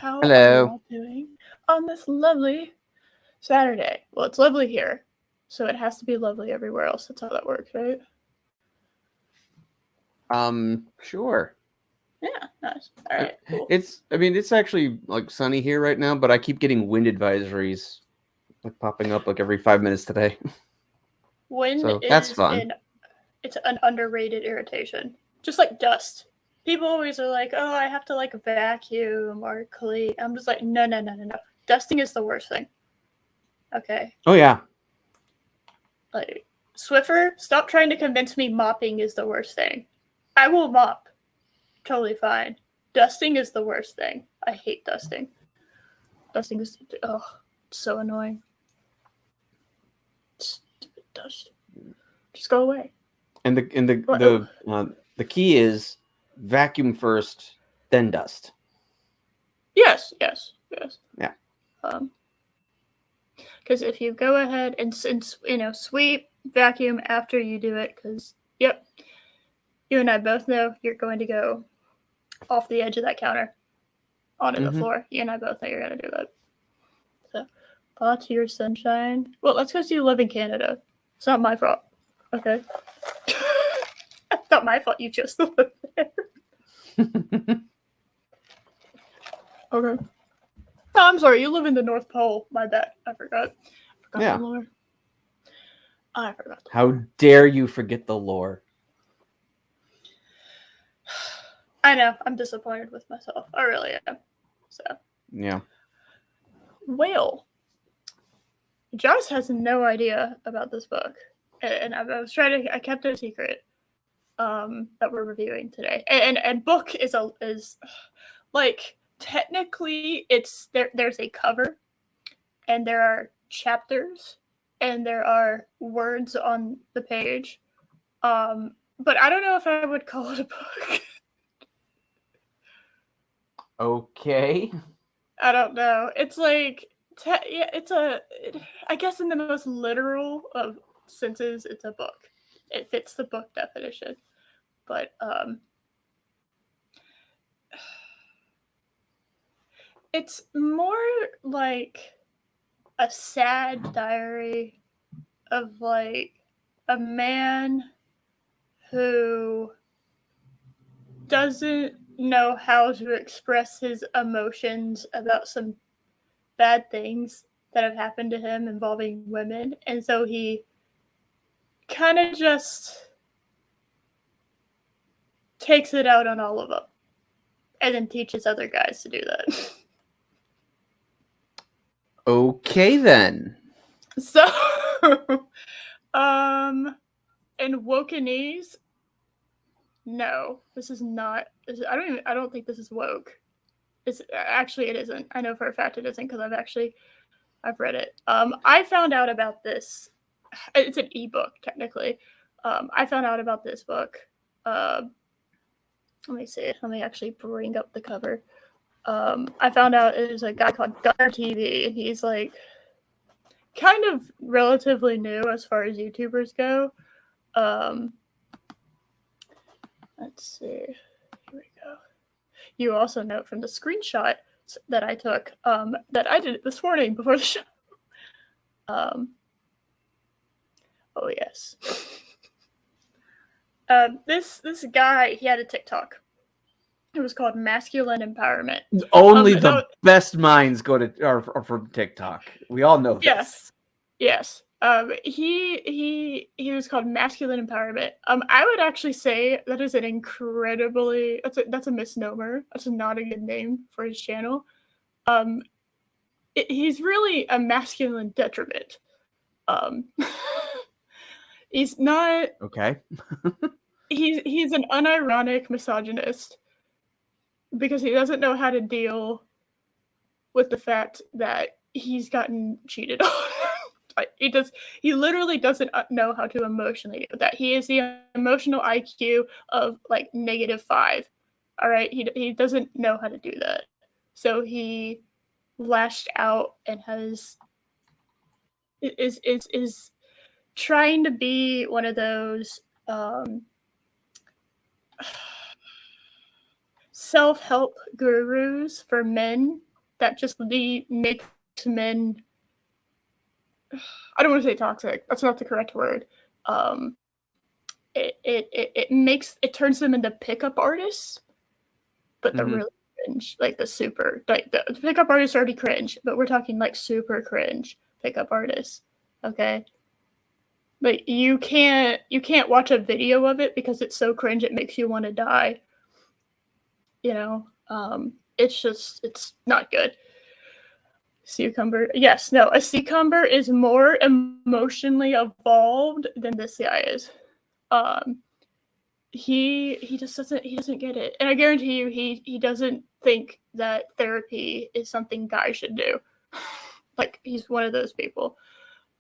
How are you Hello. all doing on this lovely Saturday? Well, it's lovely here, so it has to be lovely everywhere else. That's how that works, right? Sure. Yeah, nice. All right, cool. It's actually like sunny here right now, but I keep getting wind advisories like popping up like every 5 minutes today. Wind So that's is fun. it's an underrated irritation, just like dust. People always are like, "Oh, I have to like vacuum or clean." I'm just like, no, no, no, no, no. Dusting is the worst thing. Okay, Oh yeah. like Swiffer, stop trying to convince me mopping is the worst thing. I will mop, totally fine. Dusting is the worst thing. I hate dusting. Dusting is so annoying. Stupid dust. Just go away. And the key is vacuum first, then dust. Yes. Yeah. Because if you go ahead and sweep, vacuum after you do it, because yep, you and I both know you're going to go off the edge of that counter onto the floor. You and I both know you're going to do that. So, paw to your sunshine. Well, that's because you live in Canada. It's not my fault. Okay. It's not my fault you chose to live there. Okay. No, I'm sorry. You live in the North Pole. My bad. I forgot. Yeah. The lore. I forgot. How dare you forget the lore? I know. I'm disappointed with myself. I really am. So. Yeah. Well, J.O.S.H has no idea about this book, and I kept it a secret. That we're reviewing today, and book is like technically it's there's a cover, and there are chapters, and there are words on the page, but I don't know if I would call it a book. Okay. I don't know. It's like I guess in the most literal of senses, it's a book. It fits the book definition, but it's more like a sad diary of like a man who doesn't know how to express his emotions about some bad things that have happened to him involving women, and so he kind of just takes it out on all of them and then teaches other guys to do that. Okay then. So in Wokenese, no, this is not. I don't think this is woke. It's actually it isn't. I know for a fact it isn't because I've read it. I found out about this. It's an ebook technically. I found out about this book. Let me see. Let me actually bring up the cover. I found out it was a guy called Gunner TV, and he's like kind of relatively new as far as YouTubers go. Let's see. Here we go. You also note from the screenshot that I took that I did it this morning before the show. Oh yes. This guy, he had a TikTok. It was called Masculine Empowerment. Only the best minds are from TikTok. We all know this. Yes. He was called Masculine Empowerment. I would actually say that is an incredibly that's a misnomer. That's not a good name for his channel. He's really a masculine detriment. He's not okay. he's an unironic misogynist because he doesn't know how to deal with the fact that he's gotten cheated on. He literally doesn't know how to emotionally deal with that. He is the emotional IQ of like -5. All right, he doesn't know how to do that. So he lashed out and is trying to be one of those self-help gurus for men that just makes men. I don't want to say toxic. That's not the correct word. It turns them into pickup artists, but they're really cringe, like the pickup artists are already cringe, but we're talking like super cringe pickup artists. Okay, but you can't watch a video of it because it's so cringe it makes you want to die. It's not good. Cucumber, yes, no, a cucumber is more emotionally evolved than this guy is. He just doesn't get it, and I guarantee you he doesn't think that therapy is something guys should do. Like, he's one of those people.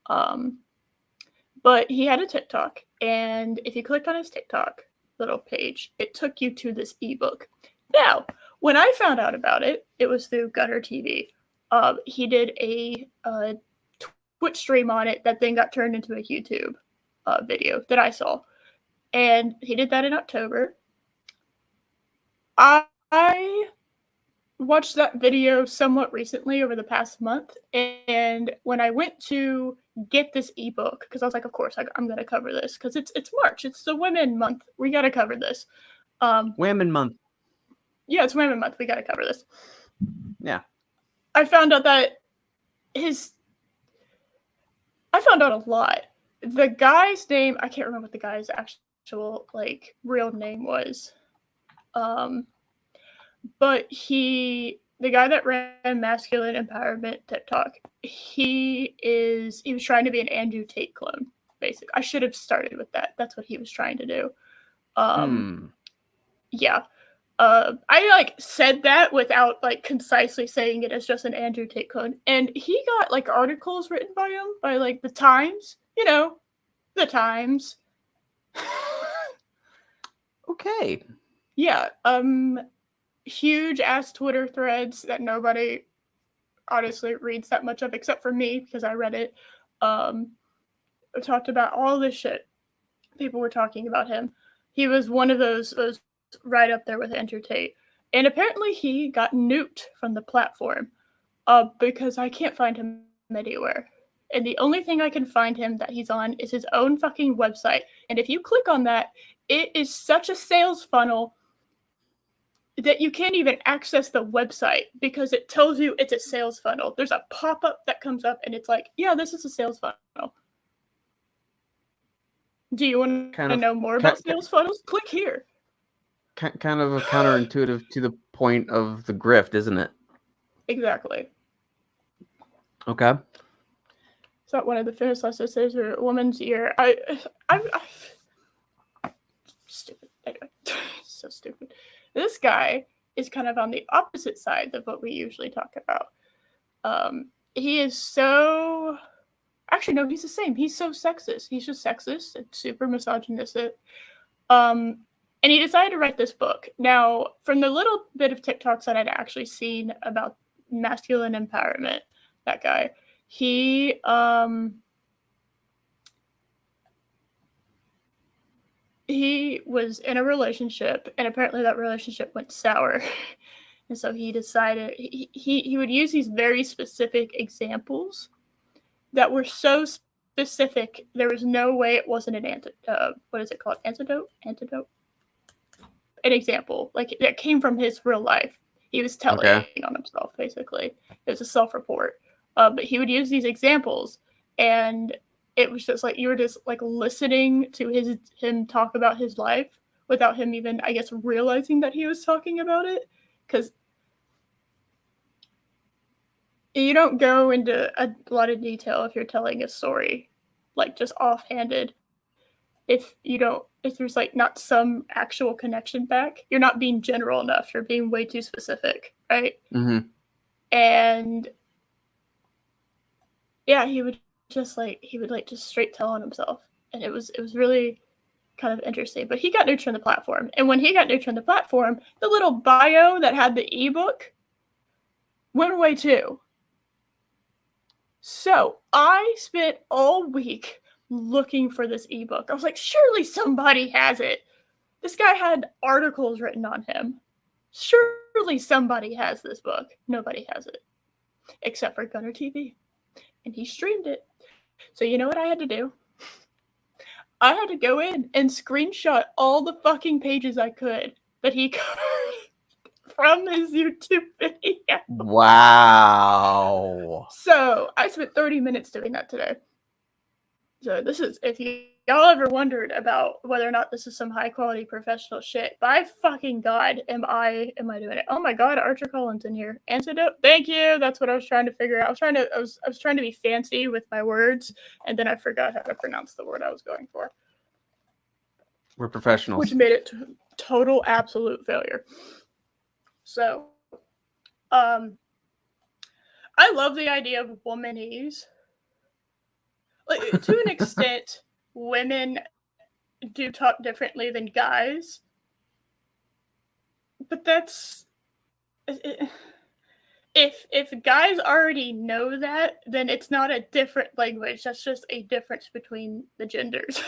But he had a TikTok, and if you clicked on his TikTok little page, it took you to this ebook. Now, when I found out about it, it was through Gutter TV. He did a Twitch stream on it that then got turned into a YouTube video that I saw. And he did that in October. I watched that video somewhat recently over the past month. And when I went to get this ebook, because I was like, of course, I'm going to cover this because it's March. It's the Women Month. We got to cover this. Women Month. Yeah, it's Women Month. We got to cover this. Yeah. I found out that I found out a lot. The guy's name, I can't remember what the guy's actual real name was. But the guy that ran Masculine Empowerment TikTok, he was trying to be an Andrew Tate clone, basically. I should have started with that. That's what he was trying to do. Yeah. I said that without concisely saying it as just an Andrew Tate clone, and he got articles written by him by the Times, the Times. Okay. Yeah. Huge ass Twitter threads that nobody honestly reads that much of except for me because I read it. Talked about all this shit. People were talking about him. He was one of those right up there with Andrew Tate. And apparently he got nuked from the platform because I can't find him anywhere. And the only thing I can find him that he's on is his own fucking website. And if you click on that, it is such a sales funnel that you can't even access the website because it tells you it's a sales funnel. There's a pop-up that comes up and it's like, yeah, this is a sales funnel. Do you want to know more about sales funnels? Click here. Kind of a counterintuitive to the point of the grift, isn't it? Exactly. Okay. It's not one of the famous lessons. There's a woman's ear. I'm stupid. Anyway, so stupid. This guy is kind of on the opposite side of what we usually talk about. He is so... Actually, no, he's the same. He's so sexist. He's just sexist and super misogynistic. And he decided to write this book. Now, from the little bit of TikToks that I'd actually seen about masculine empowerment, that guy, he was in a relationship, and apparently that relationship went sour. And so he decided he would use these very specific examples that were so specific, there was no way it wasn't an what is it called? Antidote? An example. That came from his real life. He was telling on himself, basically. It was a self-report. But he would use these examples, and it was just you were just listening to him talk about his life without him even, I guess, realizing that he was talking about it. Because you don't go into a lot of detail if you're telling a story, just offhanded. If there's not some actual connection back, you're not being general enough. You're being way too specific, right? Mm-hmm. And yeah, he would just just straight tell on himself, and it was really kind of interesting. But he got nuked from the platform, and when he got nuked from the platform, the little bio that had the ebook went away too. So I spent all week looking for this ebook. I was like, surely somebody has it. This guy had articles written on him. Surely surely somebody has this book. Nobody has it. Except for Gunner TV. And he streamed it. So you know what I had to do? I had to go in and screenshot all the fucking pages I could that he covered from his YouTube video. Wow. So I spent 30 minutes doing that today. So this is, if y'all ever wondered about whether or not this is some high quality professional shit, by fucking God, am I doing it? Oh my God, Archer Collins in here. Antidote. Thank you. That's what I was trying to figure out. I was trying to be fancy with my words, and then I forgot how to pronounce the word I was going for. We're professionals. Which made it total absolute failure. So, I love the idea of womanese. Like, to an extent, women do talk differently than guys, but that's if guys already know that, then it's not a different language. That's just a difference between the genders.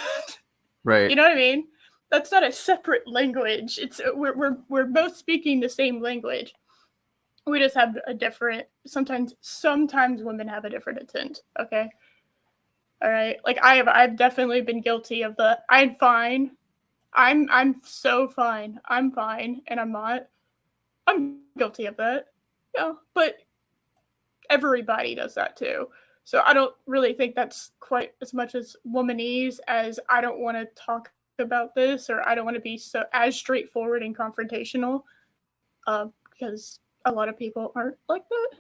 Right. You know what I mean? That's not a separate language. It's we're both speaking the same language. We just have a different. Sometimes women have a different intent. Okay. All right. Like I've definitely been guilty of the I'm fine. I'm so fine. I'm fine, and I'm not. I'm guilty of that. Yeah, but everybody does that too. So I don't really think that's quite as much as womanese as I don't want to talk about this, or I don't want to be so as straightforward and confrontational, because a lot of people aren't like that.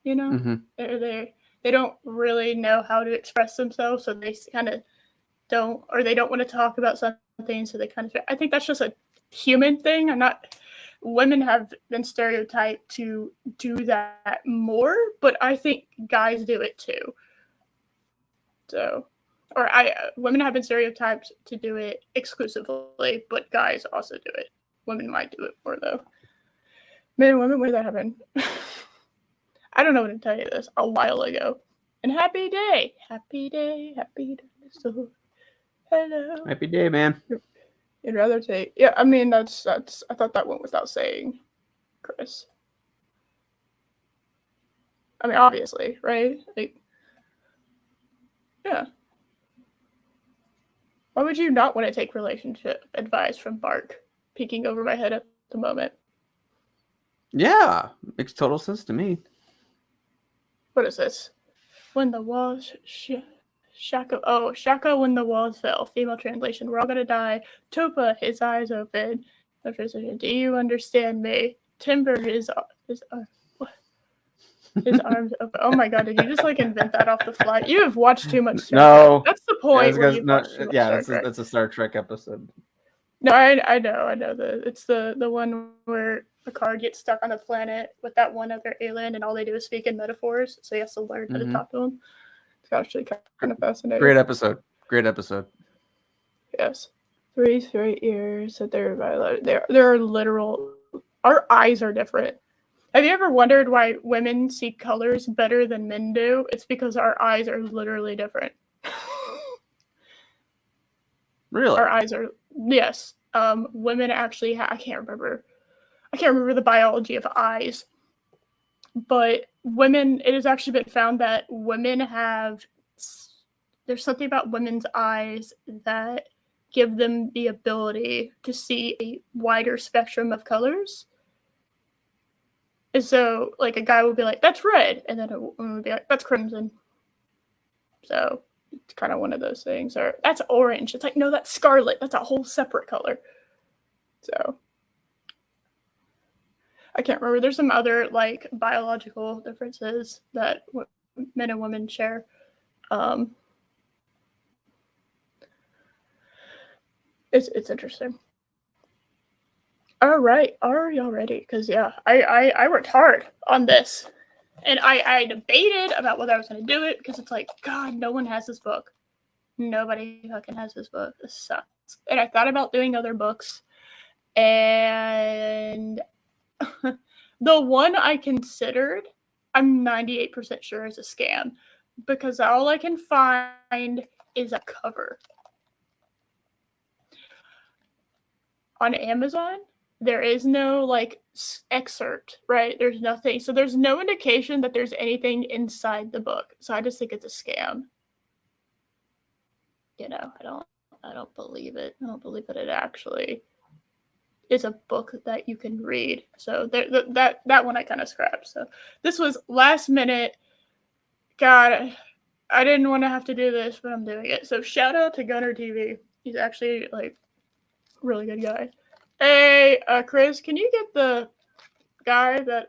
You know, Mm-hmm. they don't really know how to express themselves, so they kind of don't, or they don't want to talk about something, so they kind of. I think that's just a human thing. I'm not. Women have been stereotyped to do that more, but I think guys do it too. So, women have been stereotyped to do it exclusively, but guys also do it. Women might do it more though. Men and women, when did that happen? I don't know when to tell you this. A while ago. And happy day, happy day, happy dinosaur. Hello. Happy day, man. You'd rather take. Yeah, I mean that's. I thought that went without saying, Chris. I mean, obviously, right? Like, yeah. Why would you not want to take relationship advice from Bark, peeking over my head at the moment? Yeah, makes total sense to me. What is this? When the walls Shaka when the walls fell. Female translation. We're all gonna die. Topa, his eyes open. No translation. Do you understand me? Timber, his arms open. Oh my God! Did you just like invent that off the fly? You have watched too much Star Trek. That's the point where you've watched too much Star Trek. That's a Star Trek episode. No, I know. It's the one where Picard gets stuck on a planet with that one other alien, and all they do is speak in metaphors. So he has to learn how to talk to them. It's actually kind of fascinating. Great episode. Great episode. Yes. 3 straight years that they're violated. There are literal. Our eyes are different. Have you ever wondered why women see colors better than men do? It's because our eyes are literally different. Really? Our eyes are, yes. Women actually I can't remember the biology of eyes, but it has actually been found that there's something about women's eyes that give them the ability to see a wider spectrum of colors. And so, like, a guy will be like, that's red, and then a woman would be like, that's crimson. So it's kind of one of those things. Or that's orange. It's like, no, that's scarlet. That's a whole separate color. So I can't remember. There's some other like biological differences that men and women share. It's interesting. All right, are y'all ready? Because yeah, I worked hard on this, and I debated about whether I was going to do it because it's like, God, no one has this book. Nobody fucking has this book. This sucks. And I thought about doing other books, and the one I considered, I'm 98% sure is a scam because all I can find is a cover. On Amazon, there is no like excerpt, right? There's nothing. So there's no indication that there's anything inside the book. So I just think it's a scam. You know, I don't believe it. I don't believe that it actually is a book that you can read. So that one I kind of scrapped. So this was last minute. God, I didn't want to have to do this, but I'm doing it. So shout out to Gunner TV. He's actually like a really good guy. Hey, Chris, can you get the guy that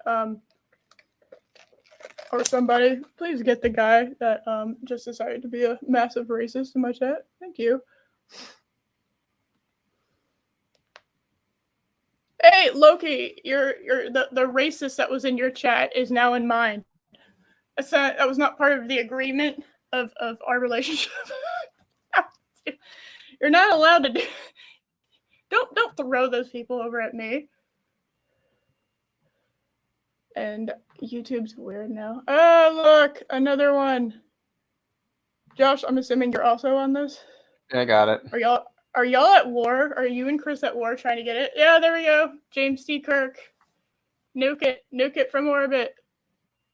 or somebody, please get the guy that just decided to be a massive racist in my chat. Thank you. Hey, Loki, you're the racist that was in your chat is now in mine. That was not part of the agreement of our relationship. You're not allowed to do. Don't throw those people over at me. And YouTube's weird now. Oh, look, another one. Josh, I'm assuming you're also on this. Yeah, I got it. Are y'all at war? Are you and Chris at war trying to get it? Yeah, there we go. James T. Kirk. Nuke it from orbit.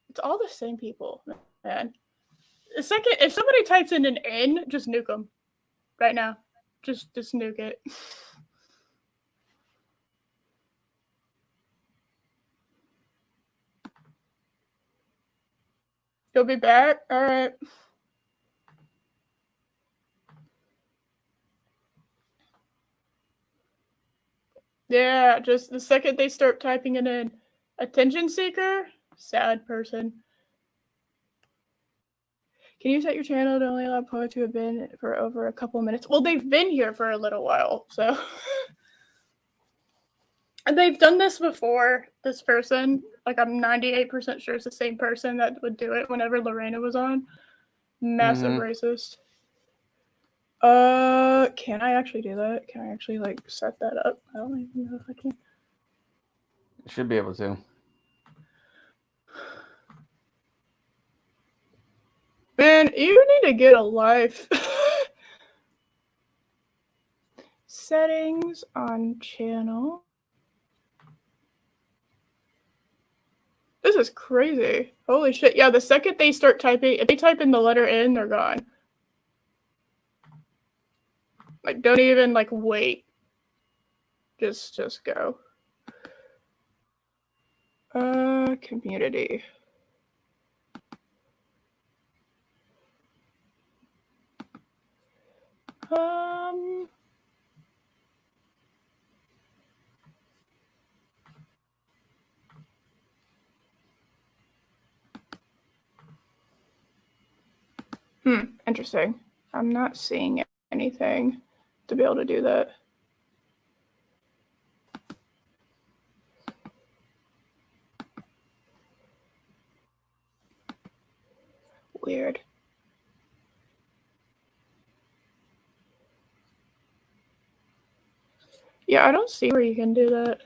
It's all the same people, man. The second, if somebody types in an N, just nuke them right now. Just nuke it. You'll be back? All right. Yeah, just the second they start typing it in. Attention seeker? Sad person. Can you set your channel to only allow poets who have been for over a couple minutes? Well, they've been here for a little while, so. And they've done this before, this person. Like, I'm 98% sure it's the same person that would do it whenever Lorena was on. Massive racist. Can I actually do that? Can I actually, like, set that up? I don't even know if I can. You should be able to. Man, you need to get a life. Settings on channel. This is crazy. Holy shit. Yeah, the second they start typing, if they type in the letter N, they're gone. Like, don't even, like, wait. Just go. Community. Interesting. I'm not seeing anything to be able to do that. Weird. Yeah, I don't see where you can do that.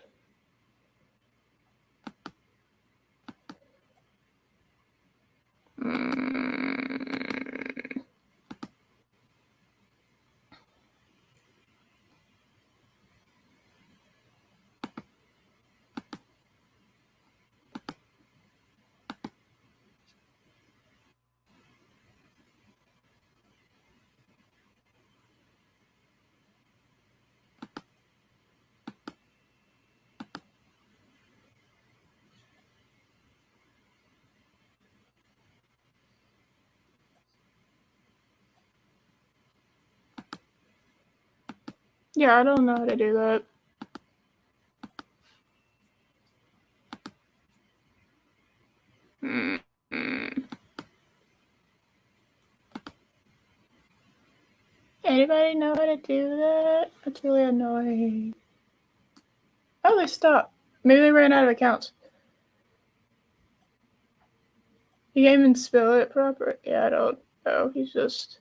Yeah, I don't know how to do that. Anybody know how to do that? That's really annoying. Oh, they stopped. Maybe they ran out of accounts. You can't even spell it proper. Yeah, I don't know. He's just.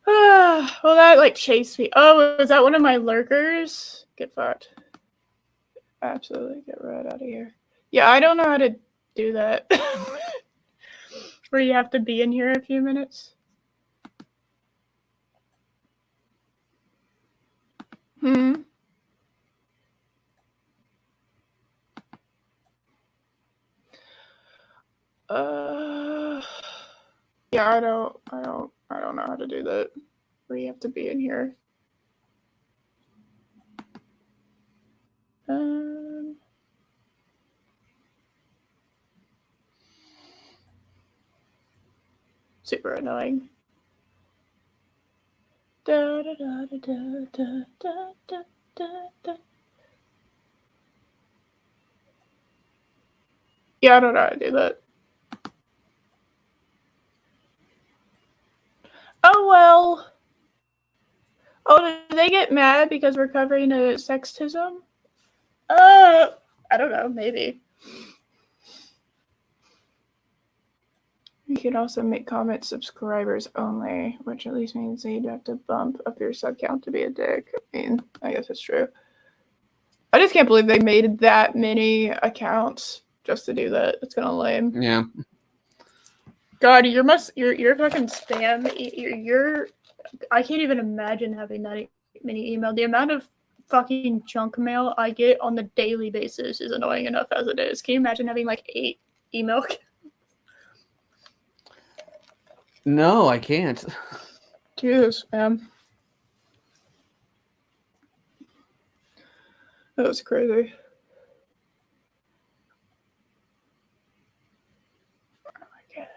Well, that like chased me. Oh, is that one of my lurkers? Get fucked. Absolutely, get right out of here. Yeah, I don't know how to do that. Where you have to be in here a few minutes. Uh, yeah, I don't know how to do that. Where you have to be in here. Um, super annoying. Da, da, da, da, da, da, da, da, da. Yeah, I don't know how to do that. Oh well. Oh, did they get mad because we're covering a sexism? I don't know. Maybe. You can also make comments subscribers only, which at least means that you'd have to bump up your sub count to be a dick. I mean, I guess it's true. I just can't believe they made that many accounts just to do that. It's kind of lame. Yeah. God, your fucking spam. You're I can't even imagine having that many email. The amount of fucking junk mail I get on the daily basis is annoying enough as it is. Can you imagine having like 8 email? No, I can't. Jesus, man. That was crazy. Oh my god.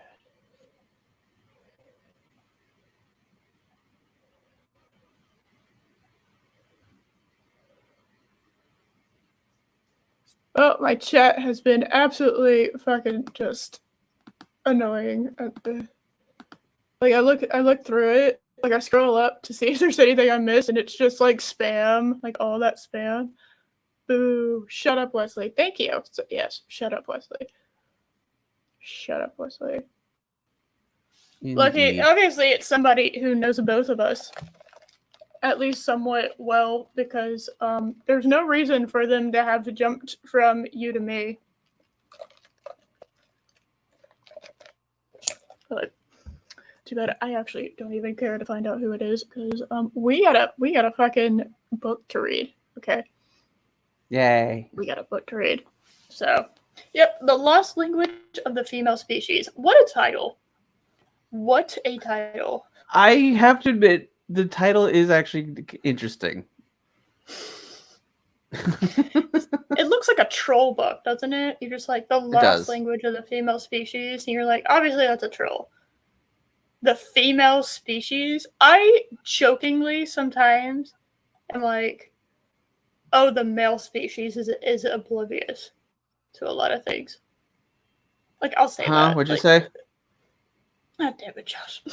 Oh, my chat has been absolutely fucking just annoying. Like I look through it, like I scroll up to see if there's anything I missed, and it's just like spam, like all that spam. Boo! Shut up, Wesley. Thank you. So, yes, shut up, Wesley. Shut up, Wesley. Lucky, Indeed. obviously, it's somebody who knows both of us at least somewhat well, because there's no reason for them to have jumped from you to me. But too bad I actually don't even care to find out who it is, because we got a fucking book to read. Okay, Yay. we got a book to read. So, yep, The Lost Language of the Female Species. What a title! What a title! I have to admit, the title is actually interesting. It looks like a troll book, doesn't it? You're just like, the lost language of the female species, and you're like, obviously that's a troll. The female species? I jokingly sometimes am like, oh, the male species is oblivious to a lot of things. Like, I'll say that. What'd you like, say? God damn it, Josh.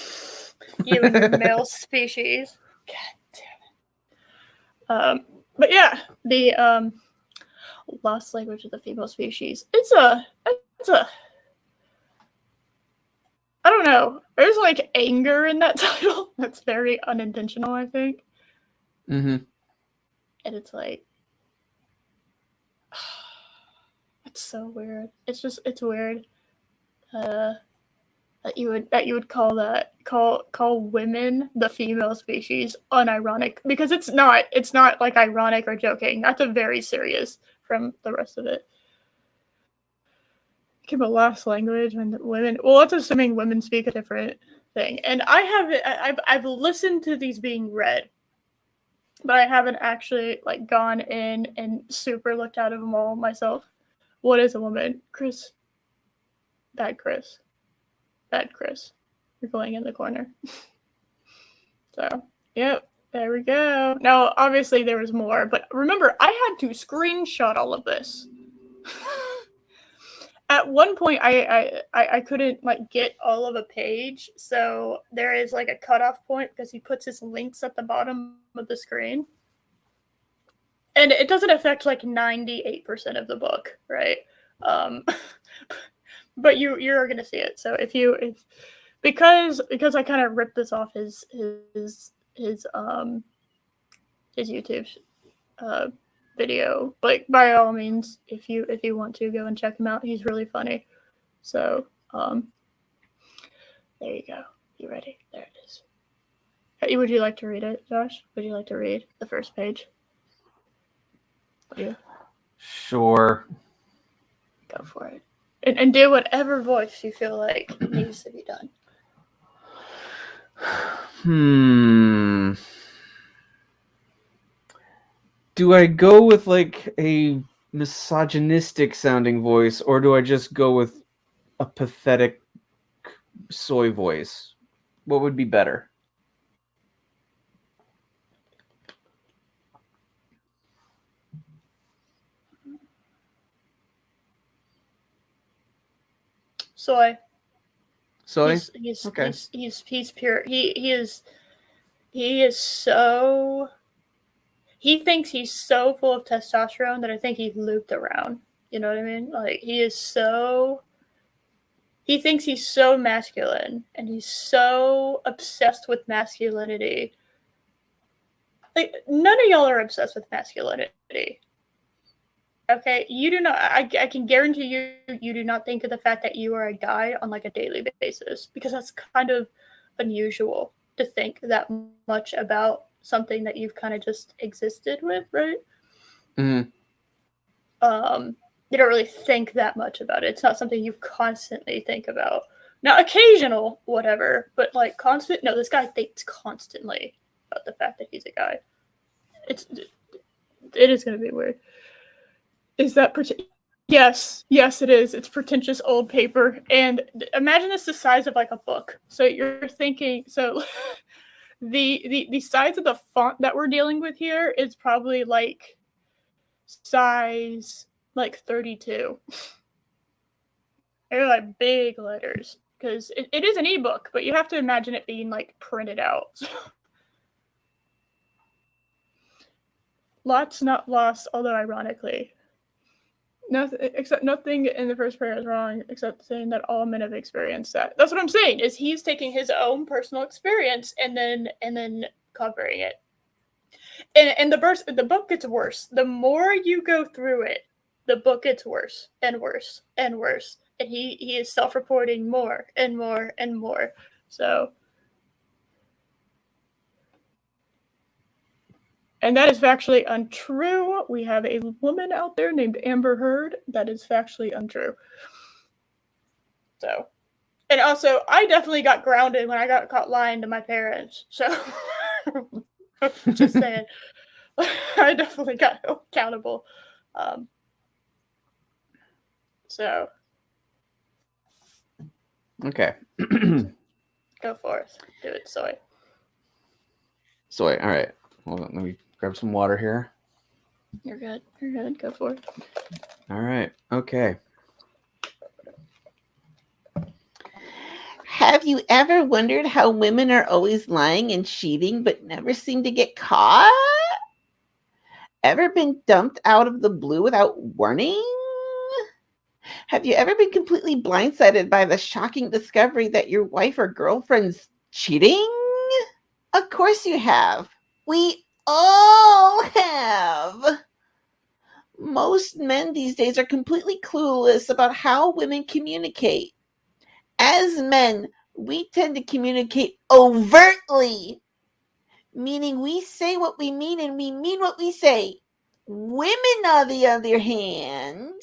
You and your male species. God damn it. But yeah, the lost language of the female species. It's a I don't know. There's like anger in that title. That's very unintentional, I think. Mm-hmm. And it's like, it's so weird. It's weird. That you would call women the female species unironic, because it's not like ironic or joking. That's a very serious from the rest of it. Keep a lost language when women. Well, that's assuming women speak a different thing. And I've listened to these being read, but I haven't actually like gone in and super looked out of them all myself. What is a woman? Chris. Bad Chris. Bad Chris. You're going in the corner. So, yep, there we go. Now, obviously there was more, but remember, I had to screenshot all of this. At one point, I couldn't like get all of a page, so there is like a cutoff point because he puts his links at the bottom of the screen, and it doesn't affect like 98% of the book, right? But you're gonna see it. So if because I kind of ripped this off his YouTube video, like by all means, if you want to go and check him out, he's really funny. So there you go. You ready? There it is. Would you like to read it, Josh? Would you like to read the first page? Yeah. Sure. Go for it. and do whatever voice you feel like needs to be done. Hmm. Do I go with like a misogynistic sounding voice, or do I just go with a pathetic soy voice? What would be better? Soy. Soy? Okay. He's pure. He is so he thinks he's so full of testosterone that I think he's looped around. You know what I mean? Like he thinks he's so masculine and he's so obsessed with masculinity. Like none of y'all are obsessed with masculinity. Okay, you do not. I can guarantee you do not think of the fact that you are a guy on like a daily basis because that's kind of unusual to think that much about something that you've kind of just existed with, right? Mm-hmm. You don't really think that much about it. It's not something you constantly think about. Now, occasional, whatever, but like constant. No, this guy thinks constantly about the fact that he's a guy. It's it is going to be weird. Is that yes, yes, it is. It's pretentious old paper, and imagine it's the size of like a book. So you're thinking so. The size of the font that we're dealing with here is probably like size like 32. They're like big letters because it is an ebook, but you have to imagine it being like printed out. Lots not lost, although ironically. Nothing in the first prayer is wrong except saying that all men have experienced that. That's what I'm saying. Is he's taking his own personal experience and then covering it. And the book gets worse. The more you go through it, the book gets worse and worse and worse. And he is self-reporting more and more and more. So, and that is factually untrue. We have a woman out there named Amber Heard. That is factually untrue. So, and also, I definitely got grounded when I got caught lying to my parents. So, just saying, I definitely got accountable. Um, so, Okay. go forth. Do it, soy. Soy. All right. Hold on. Let me grab some water here. You're good. You're good. Go for it. All right. Okay. Have you ever wondered how women are always lying and cheating but never seem to get caught? Ever been dumped out of the blue without warning? Have you ever been completely blindsided by the shocking discovery that your wife or girlfriend's cheating? Of course you have. We all have. Most men these days are completely clueless about how women communicate. As men, we tend to communicate overtly, meaning we say what we mean and we mean what we say. Women, on the other hand,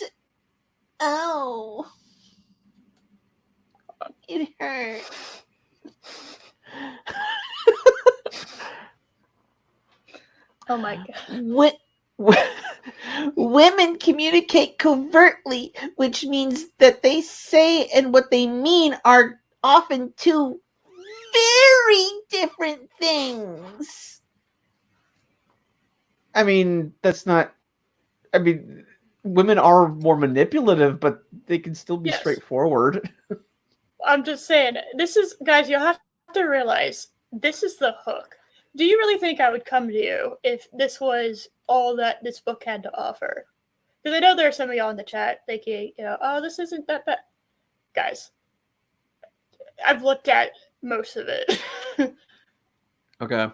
oh, it hurts. Oh my god. Women communicate covertly, which means that they say and what they mean are often two very different things. I mean, that's not. I mean, women are more manipulative, but they can still be Yes. straightforward. I'm just saying, this is, guys, you'll have to realize this is the hook. Do you really think I would come to you if this was all that this book had to offer? Because I know there are some of y'all in the chat thinking, oh, this isn't that bad. Guys, I've looked at most of it. Okay.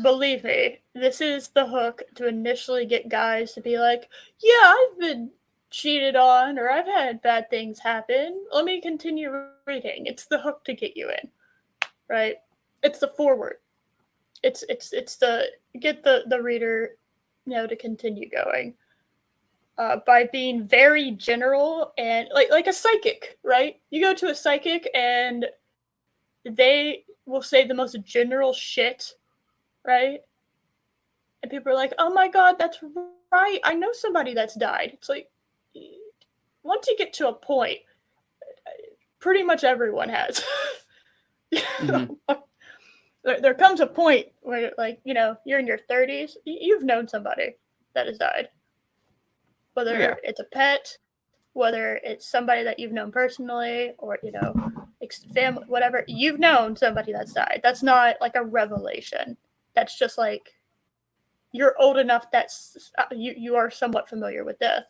Believe me, this is the hook to initially get guys to be like, yeah, I've been cheated on or I've had bad things happen. Let me continue reading. It's the hook to get you in, right? It's the forward. It's the get the reader, to continue going. by being very general and like a psychic, right? You go to a psychic and they will say the most general shit, right? And people are like, "Oh my god, that's right. I know somebody that's died." It's like, once you get to a point, pretty much everyone has. Mm-hmm. There comes a point where, like, you're in your 30s, you've known somebody that has died. Oh, yeah. Whether it's a pet, whether it's somebody that you've known personally, or, family, whatever, you've known somebody that's died. That's not like a revelation. That's just like, you're old enough that's you are somewhat familiar with death.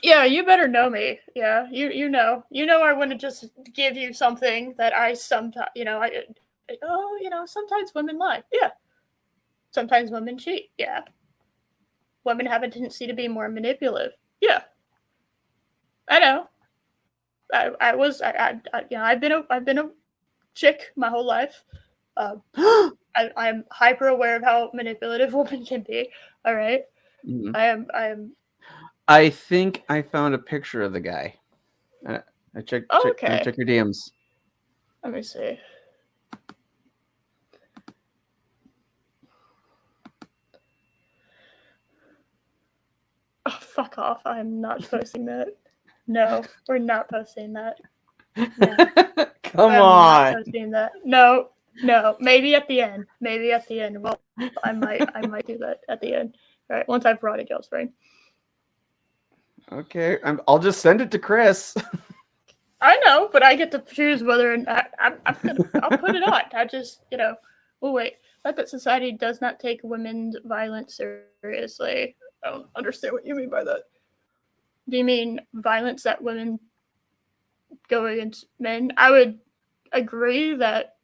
Yeah, you better know me. Yeah, you know I wouldn't just give you something that I sometimes, sometimes women lie. Yeah, sometimes women cheat. Yeah, women have a tendency to be more manipulative. Yeah, I know. I was I've been a chick my whole life. Uh, I'm hyper aware of how manipulative women can be. All right, Mm-hmm. I am. I think I found a picture of the guy. Uh, Let me Okay, check your DMs. let me see. Oh, fuck off! I'm not posting that. No, we're not posting that. No, Come I'm not on. posting that. No, no. Maybe at the end. Maybe at the end. Well, I might do that at the end. All right, once I've brought it y'all's brain. Okay, I'll just send it to Chris. I know, but I get to choose whether or not I'll put it on. I just, Oh wait, that society does not take women's violence seriously. I don't understand what you mean by that. Do you mean violence that women go against men? I would agree that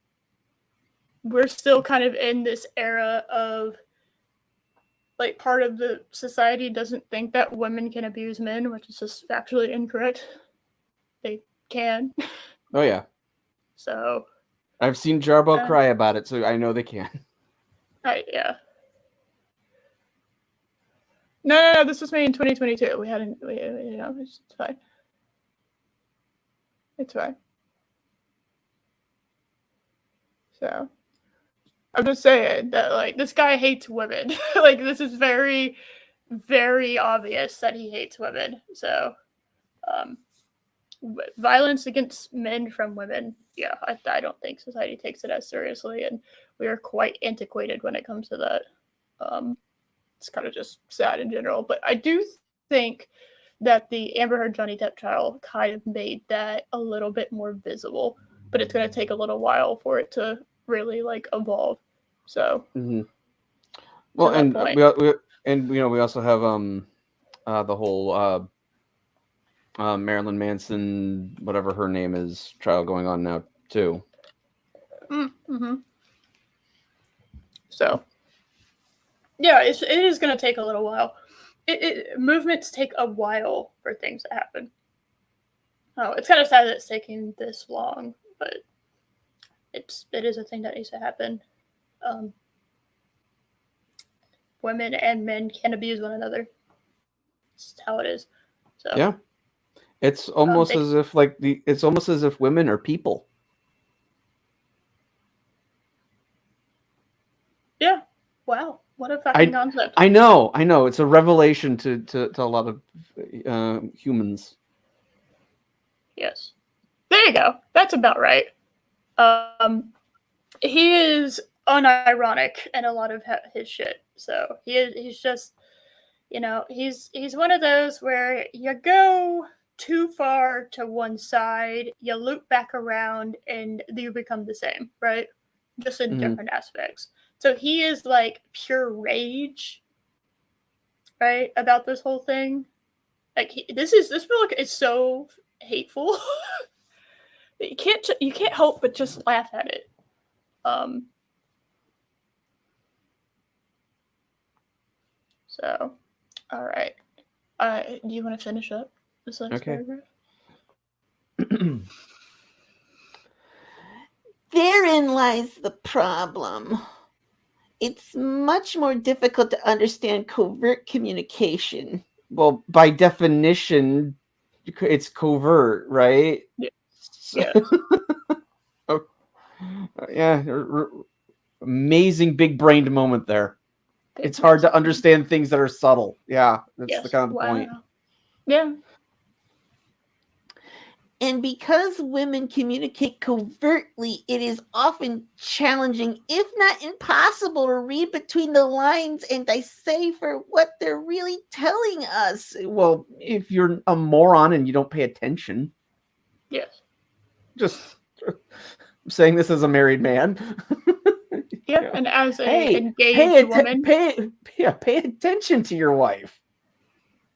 we're still kind of in this era of, like, part of the society doesn't think that women can abuse men, which is just factually incorrect. They can. Oh yeah, So, I've seen Jarbo uh, cry about it, so I know they can. yeah. No, this was made in 2022. We hadn't, it's fine. It's fine. So, I'm just saying that, like, this guy hates women. Like, this is very, very obvious that he hates women. So, um, violence against men from women, yeah, I don't think society takes it as seriously, and we are quite antiquated when it comes to that. Um, it's kind of just sad in general, but I do think that the Amber Heard Johnny Depp trial kind of made that a little bit more visible, but it's going to take a little while for it to really, like, evolve. So, Mm-hmm. to Well, that and point, we also have the whole Marilyn Manson, whatever her name is, trial going on now too. mm-hmm. So yeah, it is going to take a little while. Movements take a while for things to happen. Oh, it's kind of sad that it's taking this long, but it is a thing that needs to happen. Um, Women and men can abuse one another. It's how it is. So, Yeah, it's almost they, as if it's almost as if women are people. yeah. Wow, what a fucking I concept. I know. It's a revelation to a lot of humans. Yes. There you go. That's about right. Um, he is unironic in a lot of his shit. So he's just, he's one of those where you go too far to one side, you loop back around, and you become the same, right? Just in Mm-hmm. different aspects. So he is like pure rage, right, about this whole thing. Like, this book is so hateful. You can't help but just laugh at it. Um, so, all right. Do you want to finish up this next Okay. paragraph? Therein lies the problem. It's much more difficult to understand covert communication. Well, by definition, it's covert, right? Yeah. So, Yes. oh, yeah, amazing big brained moment there. Big It's hard to massive. understand things that are subtle. Yeah, that's the Yes. kind of the point. Wow. Yeah. And because women communicate covertly, it is often challenging, if not impossible, to read between the lines and decipher what they're really telling us. Well, if you're a moron and you don't pay attention, Yes. just I'm saying this as a married man. Yeah. Yeah. And as a Hey, engaged woman, pay attention to your wife.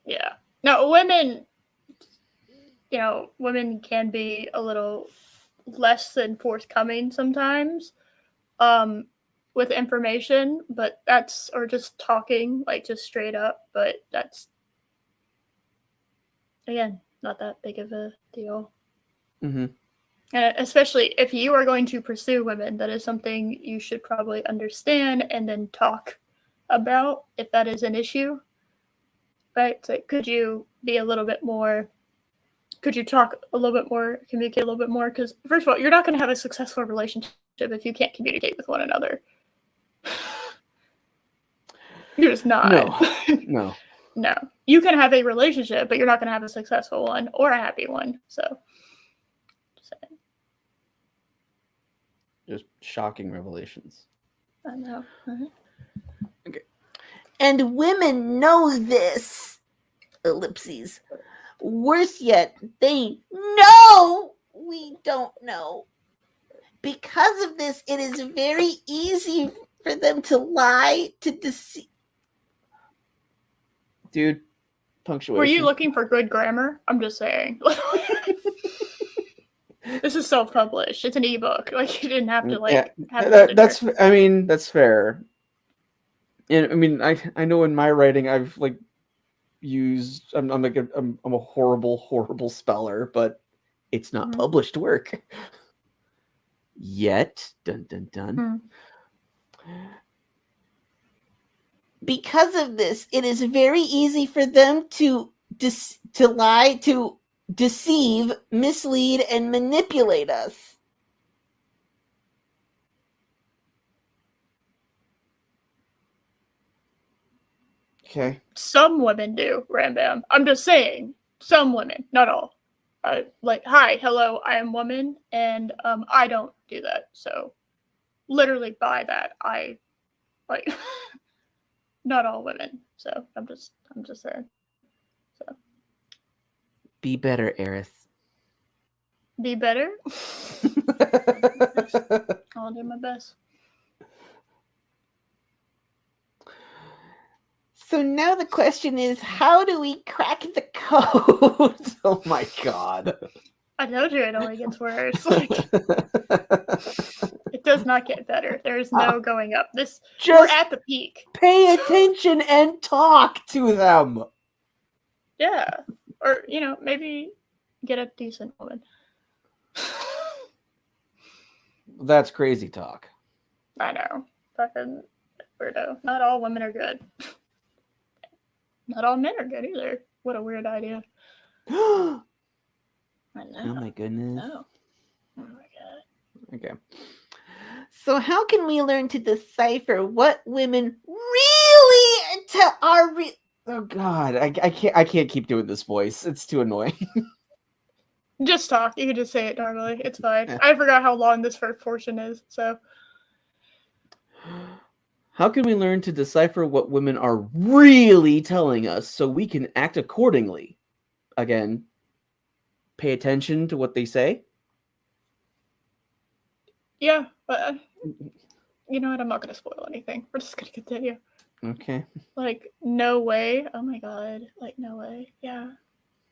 yeah. Now, women, women can be a little less than forthcoming sometimes um, with information, but that's, or just talking, like just straight up, but that's, again, not that big of a deal. Mm-hmm. Especially if you are going to pursue women, that is something you should probably understand and then talk about if that is an issue, right? So could you be a little bit more, could you talk a little bit more, communicate a little bit more? Because, first of all, you're not going to have a successful relationship if you can't communicate with one another. You're just not. No, no. No. You can have a relationship, but you're not going to have a successful one or a happy one. So, just saying. Just shocking revelations. I know. Uh-huh. Okay. And women know this. Ellipses. Worse yet, they know we don't know. Because of this, it is very easy for them to lie, to deceive. Dude, punctuation. Were you looking for good grammar? I'm just saying. This is self-published. It's an ebook. Like, you didn't have to have an editor. That's. I mean, that's fair. And I mean, I know in my writing I've used. I'm like I'm a horrible speller, but it's not published work yet. Dun dun dun. Because of this, it is very easy for them to lie, to deceive, mislead, and manipulate us. Okay. Some women do, Rambam. I'm just saying, some women, not all. Like, hi, hello, I am woman, and I don't do that. So, literally by that, I like not all women. So I'm just saying. So be better, Eris. Be better. I'll do my best. So now the question is, how do we crack the code? Oh my god. I told you it only gets worse. Like, it does not get better. There is no going up. We're at the peak. Pay attention and talk to them. Yeah. Or, maybe get a decent woman. That's crazy talk. I know. Fucking weirdo. Not all women are good. Not all men are good either. What a weird idea. I know. Oh my goodness. No. Oh my god. Okay. So how can we learn to decipher what women really are Oh god, I can't keep doing this voice. It's too annoying. Just talk. You can just say it normally. It's fine. Yeah. I forgot how long this first portion is, so. How can we learn to decipher what women are really telling us so we can act accordingly? Again, pay attention to what they say. Yeah, but you know what? I'm not going to spoil anything. We're just going to continue. Okay. Like, no way. Oh my god. Like, no way. Yeah.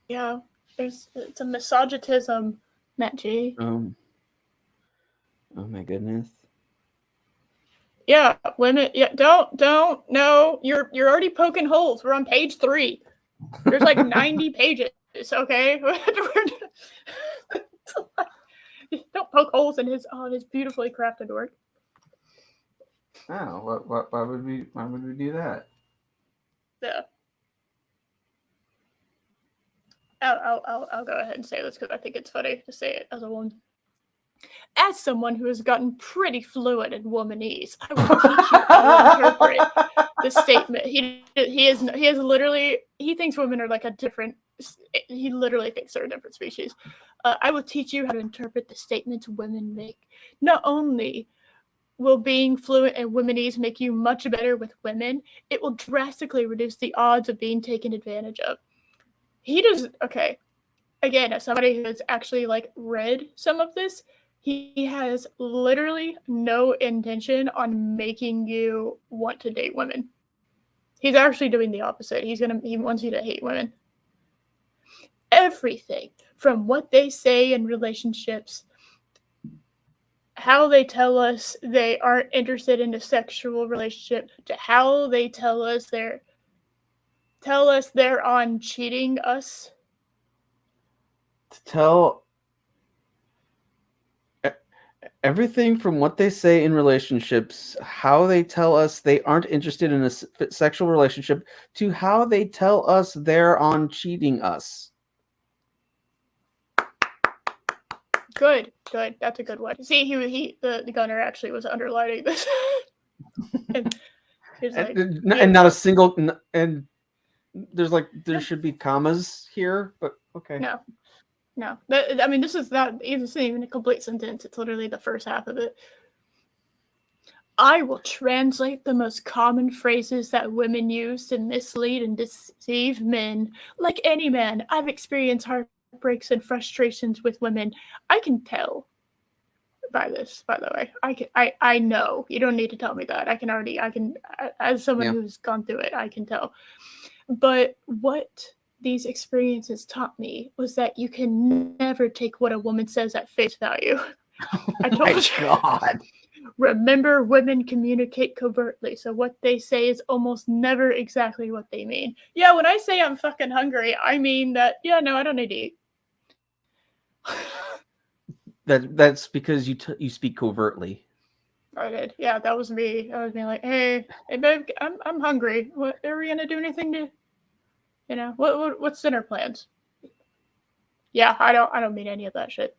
Yeah. It's a misogynism, Matt G. Oh my goodness. Yeah, women. Yeah, don't. No, you're already poking holes. We're on page 3. There's like 90 pages. Okay, don't poke holes in his beautifully crafted work. Oh, what? Why would we? Why would we do that? Yeah. I'll go ahead and say this because I think it's funny to say it as a woman. As someone who has gotten pretty fluent in womanese, I will teach you how to interpret the statement. He is literally he thinks women are like a different. He literally thinks they're a different species. I will teach you how to interpret the statements women make. Not only will being fluent in womanese make you much better with women, it will drastically reduce the odds of being taken advantage of. He does okay. Again, as somebody who has actually like read some of this, he has literally no intention on making you want to date women. He's actually doing the opposite. He wants you to hate women. Everything from what they say in relationships, how they tell us they aren't interested in a sexual relationship, to how they tell us they're on cheating us. To tell e- everything from what they say in relationships, how they tell us they aren't interested in a sexual relationship, to how they tell us they're on cheating us. Good, good. That's a good one. See, the gunner actually was underlining this, and he's like, And not a single and there should be commas here, but okay. no, no. I mean, this is not even a complete sentence. It's literally the first half of it. I will translate the most common phrases that women use to mislead and deceive men. Like any man, I've experienced heartbreaks and frustrations with women. I can tell by this, by the way. I know. You don't need to tell me that. I can, as someone Yeah. who's gone through it, I can tell. But what these experiences taught me was that you can never take what a woman says at face value. I Oh told my you. god. Remember, women communicate covertly, so what they say is almost never exactly what they mean. Yeah, when I say I'm fucking hungry, I mean that, yeah, no, I don't need to eat. That's because you speak covertly. I did. Yeah, that was me. I was being like, hey, babe, I'm hungry. What are we gonna do anything to, what's dinner plans? Yeah, I don't mean any of that shit.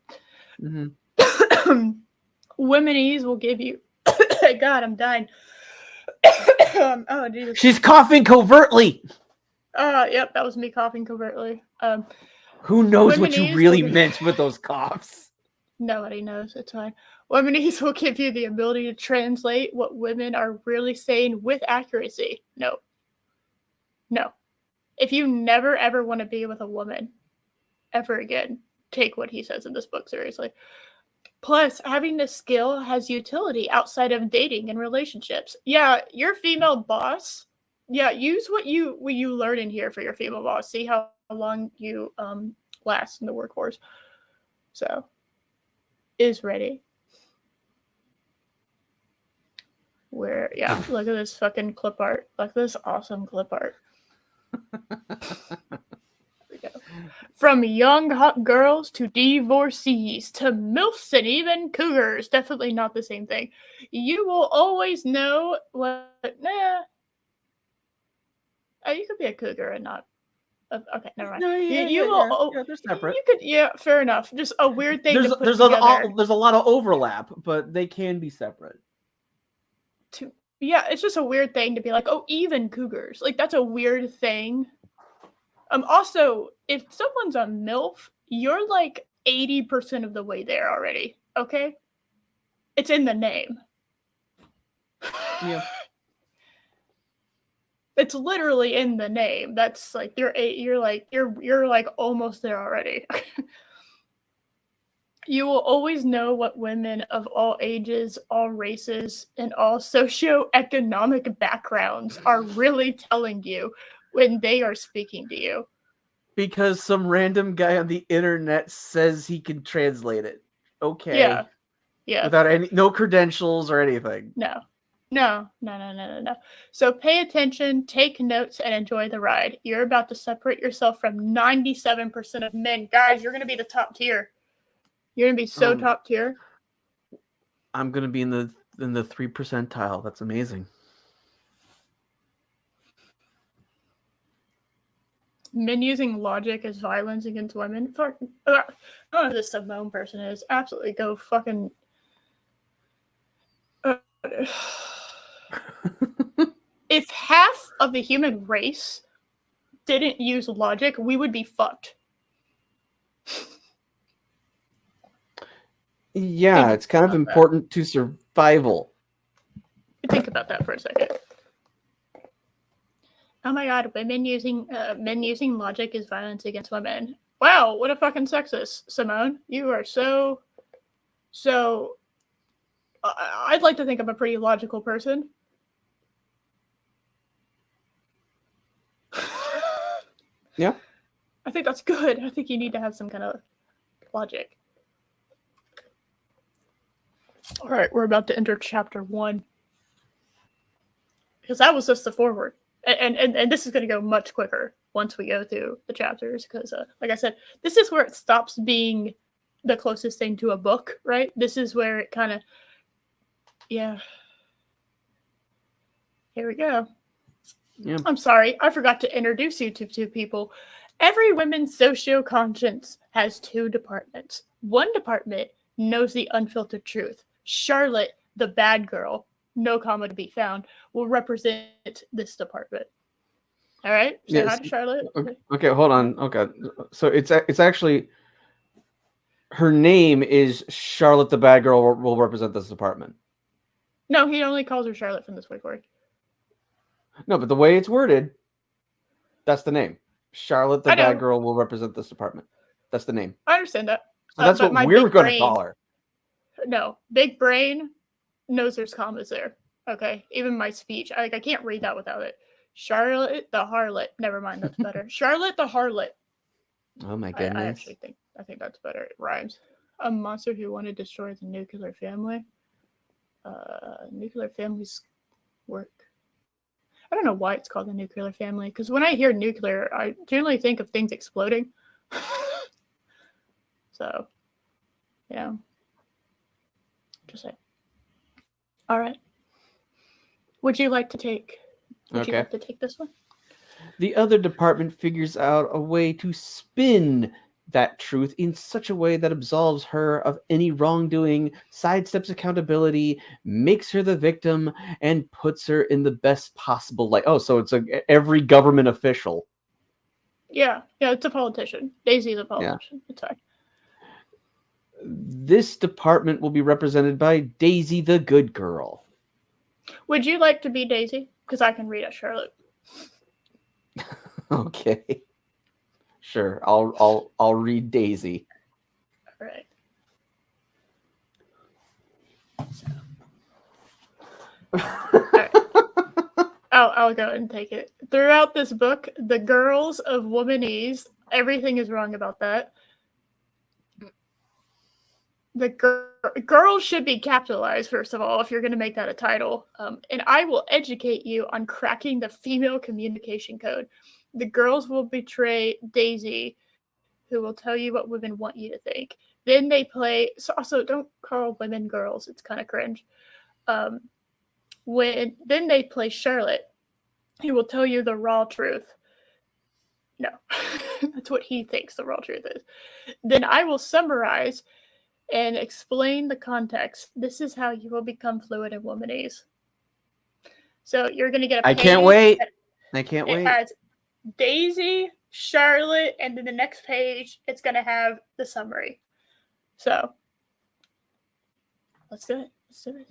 Mm-hmm. Womenese will give you. God, I'm dying. Oh Jesus. She's coughing covertly. Yep, that was me coughing covertly. Who knows what you Womenese really meant with those coughs? Nobody knows. It's fine. Womenese will give you the ability to translate what women are really saying with accuracy. No, no. If you never ever want to be with a woman ever again, take what he says in this book seriously. Plus, having this skill has utility outside of dating and relationships. Yeah, your female boss. Yeah, use what you learn in here for your female boss. See how long you last in the workforce. So, is ready. Where look at this fucking clip art. Look at this awesome clip art. From young hot girls to divorcees to MILFs and even cougars. Definitely not the same thing. You will always know what. Oh, you could be a cougar and not. Okay, never mind. No, You will. Oh, yeah. They're separate. you could. Yeah, fair enough. Just a weird thing to put together. There's a lot of overlap, but they can be separate. Yeah, it's just a weird thing to be like, oh, even cougars. Like that's a weird thing. Also, if someone's a MILF, you're like 80% of the way there already. Okay? It's in the name. Yeah. It's literally in the name. That's like you're like almost there already. You will always know what women of all ages, all races, and all socioeconomic backgrounds are really telling you when they are speaking to you. Because some random guy on the internet says he can translate it. Okay. Yeah. Yeah. Without no credentials or anything. No. No. So pay attention, take notes, and enjoy the ride. You're about to separate yourself from 97% of men. Guys, you're going to be the top tier. You're going to be so top tier. I'm going to be in the in the 3 percentile. That's amazing. Men using logic as violence against women. Fuck. I don't know who this Simone person is. Absolutely go fucking. If half of the human race didn't use logic, we would be fucked. Yeah, it's kind of important to survival. Think about that for a second. Oh my god, men using logic is violence against women. Wow, what a fucking sexist, Simone. You are so. I'd like to think I'm a pretty logical person. Yeah. I think that's good. I think you need to have some kind of logic. All right, we're about to enter chapter 1. Because that was just the foreword. And this is going to go much quicker once we go through the chapters. Because, like I said, this is where it stops being the closest thing to a book, right? This is where it kind of, yeah. Here we go. Yeah. I'm sorry, I forgot to introduce you to 2 people. Every women's socio-conscience has 2 departments. One department knows the unfiltered truth. Charlotte, the bad girl, no comma to be found, will represent this department. All right? Say hi to Charlotte. Okay, hold on. Okay. So it's actually her name is Charlotte the bad girl will represent this department. No, he only calls her Charlotte from this point forward. No, but the way it's worded, that's the name. Charlotte the bad girl will represent this department. That's the name. I understand that. So that's what we're going to call her. No, big brain knows there's commas there. Okay, even my speech, I can't read that without it. Charlotte the harlot. Never mind, that's better. Charlotte the harlot. Oh my goodness! I actually think that's better. It rhymes. A monster who wanted to destroy the nuclear family. Nuclear families work. I don't know why it's called the nuclear family, because when I hear nuclear, I generally think of things exploding. So, just say. All right. Would you like to take? Would you like to take this one? The other department figures out a way to spin that truth in such a way that absolves her of any wrongdoing, sidesteps accountability, makes her the victim, and puts her in the best possible light. Oh, so it's every government official. Yeah, it's a politician. Daisy's a politician. Yeah. It's fine. This department will be represented by Daisy the good girl. Would you like to be Daisy? Because I can read as Charlotte. Okay. Sure, I'll read Daisy. All right. All right. I'll go and take it. Throughout this book, the girls of Womanese, everything is wrong about that. The girls should be capitalized, first of all, if you're going to make that a title. And I will educate you on cracking the female communication code. The girls will betray Daisy, who will tell you what women want you to think. Then they play... So also, don't call women girls. It's kind of cringe. Then they play Charlotte, who will tell you the raw truth. No. That's what he thinks the raw truth is. Then I will summarize and explain the context. This is how you will become fluent in Womanese. So you're going to get a page. I can't wait. It has Daisy, Charlotte, and then the next page, it's going to have the summary. So let's do it.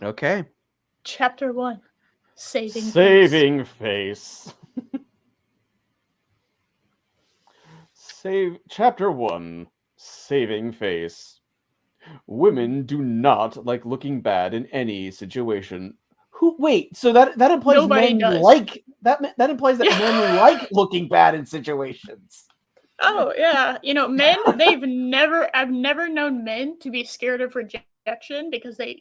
Okay. Chapter 1. Saving face. Chapter 1. Saving face. Women do not like looking bad in any situation. Wait, so that implies Nobody men does. like that implies that men like looking bad in situations. Oh yeah, men, I've never known men to be scared of rejection because they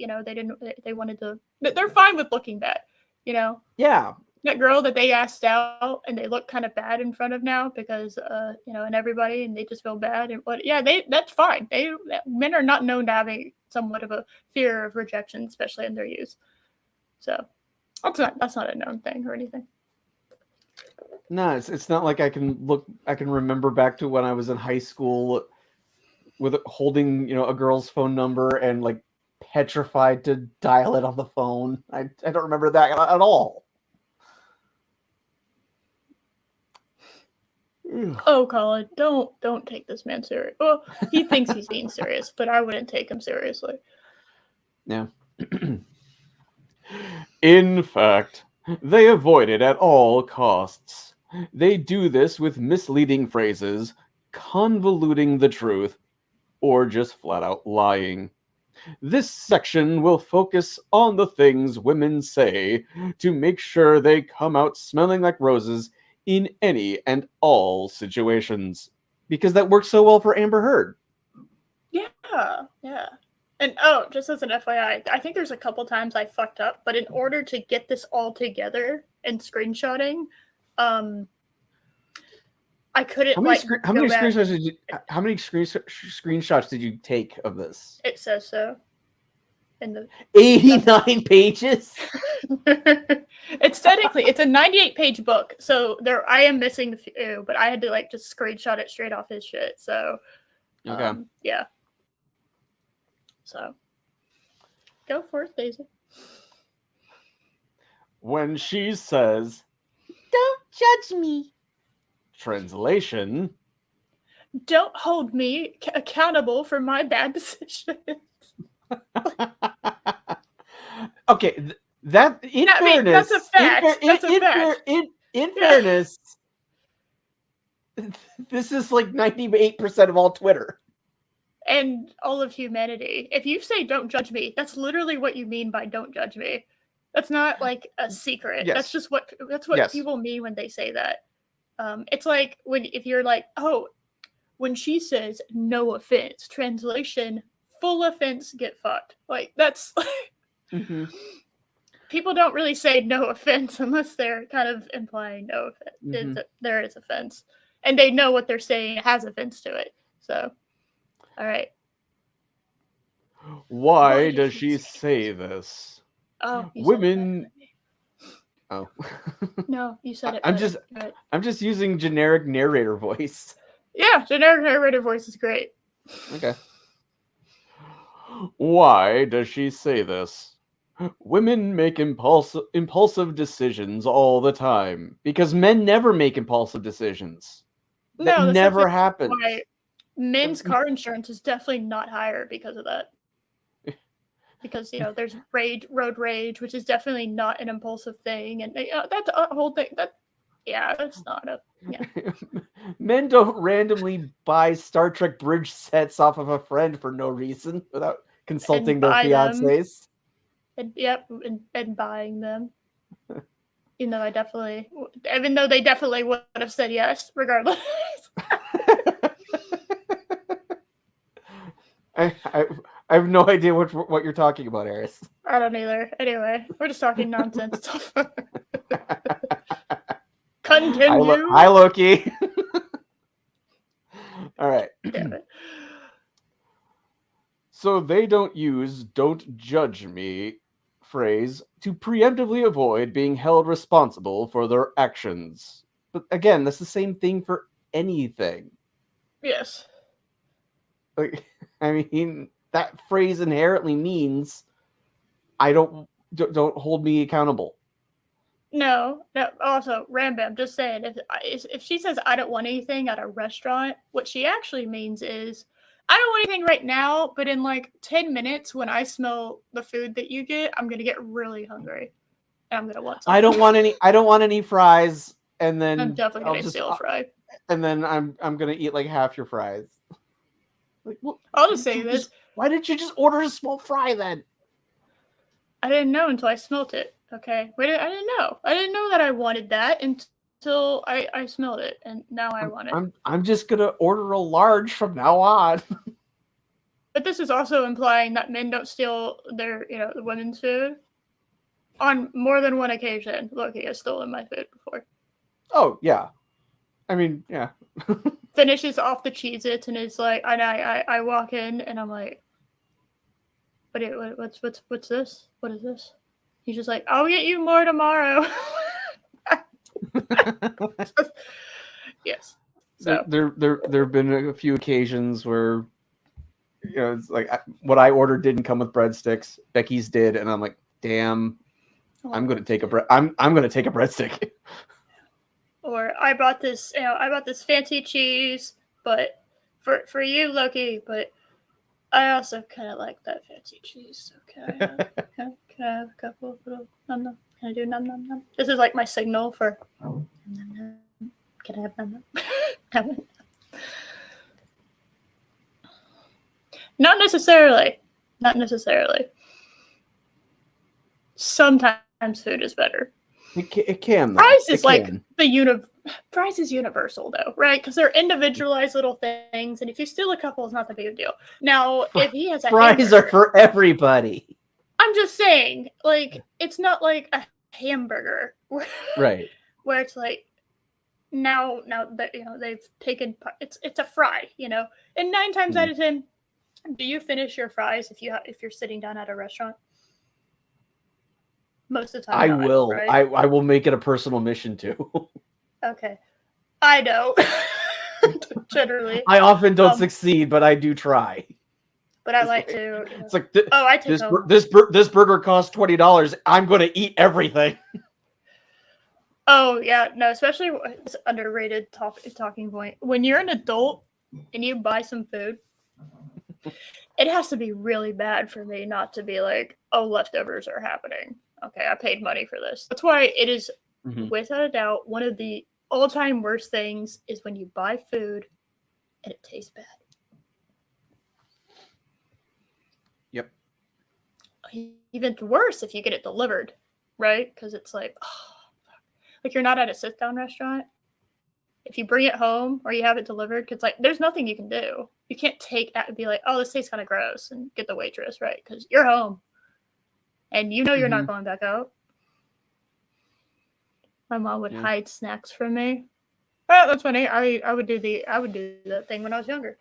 wanted to. They're fine with looking bad, Yeah. That girl that they asked out and they look kind of bad in front of now because and everybody, and they just feel bad that's fine. Men are not known to having somewhat of a fear of rejection, especially in their youth. So that's not a known thing or anything. No, it's not like I can remember back to when I was in high school with holding, a girl's phone number and like petrified to dial it on the phone. I don't remember that at all. Oh, Colin, don't take this man serious. Well, he thinks he's being serious, but I wouldn't take him seriously. Yeah. In fact, they avoid it at all costs. They do this with misleading phrases, convoluting the truth, or just flat out lying. This section will focus on the things women say to make sure they come out smelling like roses in any and all situations. Because that works so well for Amber Heard. Yeah. And just as an FYI, I think there's a couple times I fucked up, but in order to get this all together and screenshotting, I couldn't How many screenshots did you take of this? It says so. In the 89 pages. it's a 98-page book, so I am missing the few, but I had to like just screenshot it straight off his shit. So, okay, yeah. So, go for it, Daisy. When she says, "Don't judge me." Translation: Don't hold me accountable for my bad decisions. Okay, that in fairness, that's a fact. In fairness, this is like 98% of all Twitter and all of humanity. If you say "don't judge me," that's literally what you mean by "don't judge me." That's not like a secret. Yes. That's just what people mean when they say that. It's like if you're like, oh, when she says "no offense," translation, full offense, get fucked. Like that's. Mm-hmm. People don't really say "no offense" unless they're kind of implying no offense. Mm-hmm. There is offense, and they know what they're saying has offense to it. So, all right. Why does she say this? Oh, you women. Said it Oh. No, you said it. I'm just using generic narrator voice. Yeah, generic narrator voice is great. Okay. Why does she say this? Women make impulsive decisions all the time because men never make impulsive decisions. That no, never happens. Why men's car insurance is definitely not higher because of that. Because there's road rage, which is definitely not an impulsive thing, and that's a whole thing. That's not a. Yeah. Men don't randomly buy Star Trek bridge sets off of a friend for no reason without consulting their fiancés. And buying them. Even though they definitely would have said yes, regardless. I have no idea what you're talking about, Eris. I don't either. Anyway, we're just talking nonsense. Continue. Hi, Loki. All right. Damn it. So they don't use "don't judge me" phrase to preemptively avoid being held responsible for their actions. But again, that's the same thing for anything. Yes. Like, I mean, that phrase inherently means I don't hold me accountable. No. Also, Rambam, just saying, if she says I don't want anything at a restaurant, what she actually means is I don't want anything right now, but in like 10 minutes when I smell the food that you get, I'm gonna get really hungry. And I'm gonna want something. I don't want any fries, and then I'm definitely gonna steal a fry. And then I'm gonna eat like half your fries. Like, well, I'll just say this. Why didn't you just order a small fry then? I didn't know until I smelt it. Okay. Wait, I didn't know. I didn't know that I wanted that until I smelled it, and now I want it. I'm just gonna order a large from now on. But this is also implying that men don't steal their, the women's food. On more than one occasion, Loki has stolen my food before. Oh yeah, I mean yeah. Finishes off the Cheez-Its and is like, I walk in and I'm like, what's this? What is this? He's just like, I'll get you more tomorrow. Yes. So There have been a few occasions where it's like what I ordered didn't come with breadsticks. Becky's did, and I'm like, damn, I'm gonna take a I'm gonna take a breadstick. Or I bought this, I bought this fancy cheese, but for you, Loki, but I also kind of like that fancy cheese. So can I have a couple of little num num? Can I do num num num? This is like my signal for num num. Can I have num num? Num num. Not necessarily. Not necessarily. Sometimes food is better. It can. Fries is like fries is universal though, right? Because they're individualized little things, and if you steal a couple, it's not the big deal. Now, if he has a fries are for everybody. I'm just saying, like, it's not like a hamburger, right? Where it's like now that they've taken it's a fry, and 9 times out of 10, do you finish your fries if you're sitting down at a restaurant? Most of the time, I will. Right? I will make it a personal mission to. Okay, I know. Generally, I often don't succeed, but I do try. But I like to. It's like I take this burger costs $20. I'm going to eat everything. Oh yeah, no, especially it's underrated talking point. When you're an adult and you buy some food, it has to be really bad for me not to be like, oh, leftovers are happening. Okay, I paid money for this. That's why it is, without a doubt, one of the all-time worst things is when you buy food and it tastes bad. Yep. Even worse if you get it delivered, right? Because it's like, like you're not at a sit-down restaurant. If you bring it home or you have it delivered, because like there's nothing you can do. You can't take that and be like, oh, this tastes kind of gross, and get the waitress, right? Because you're home. And you're not going back out. My mom would hide snacks from me. Oh, that's funny. I would do that thing when I was younger.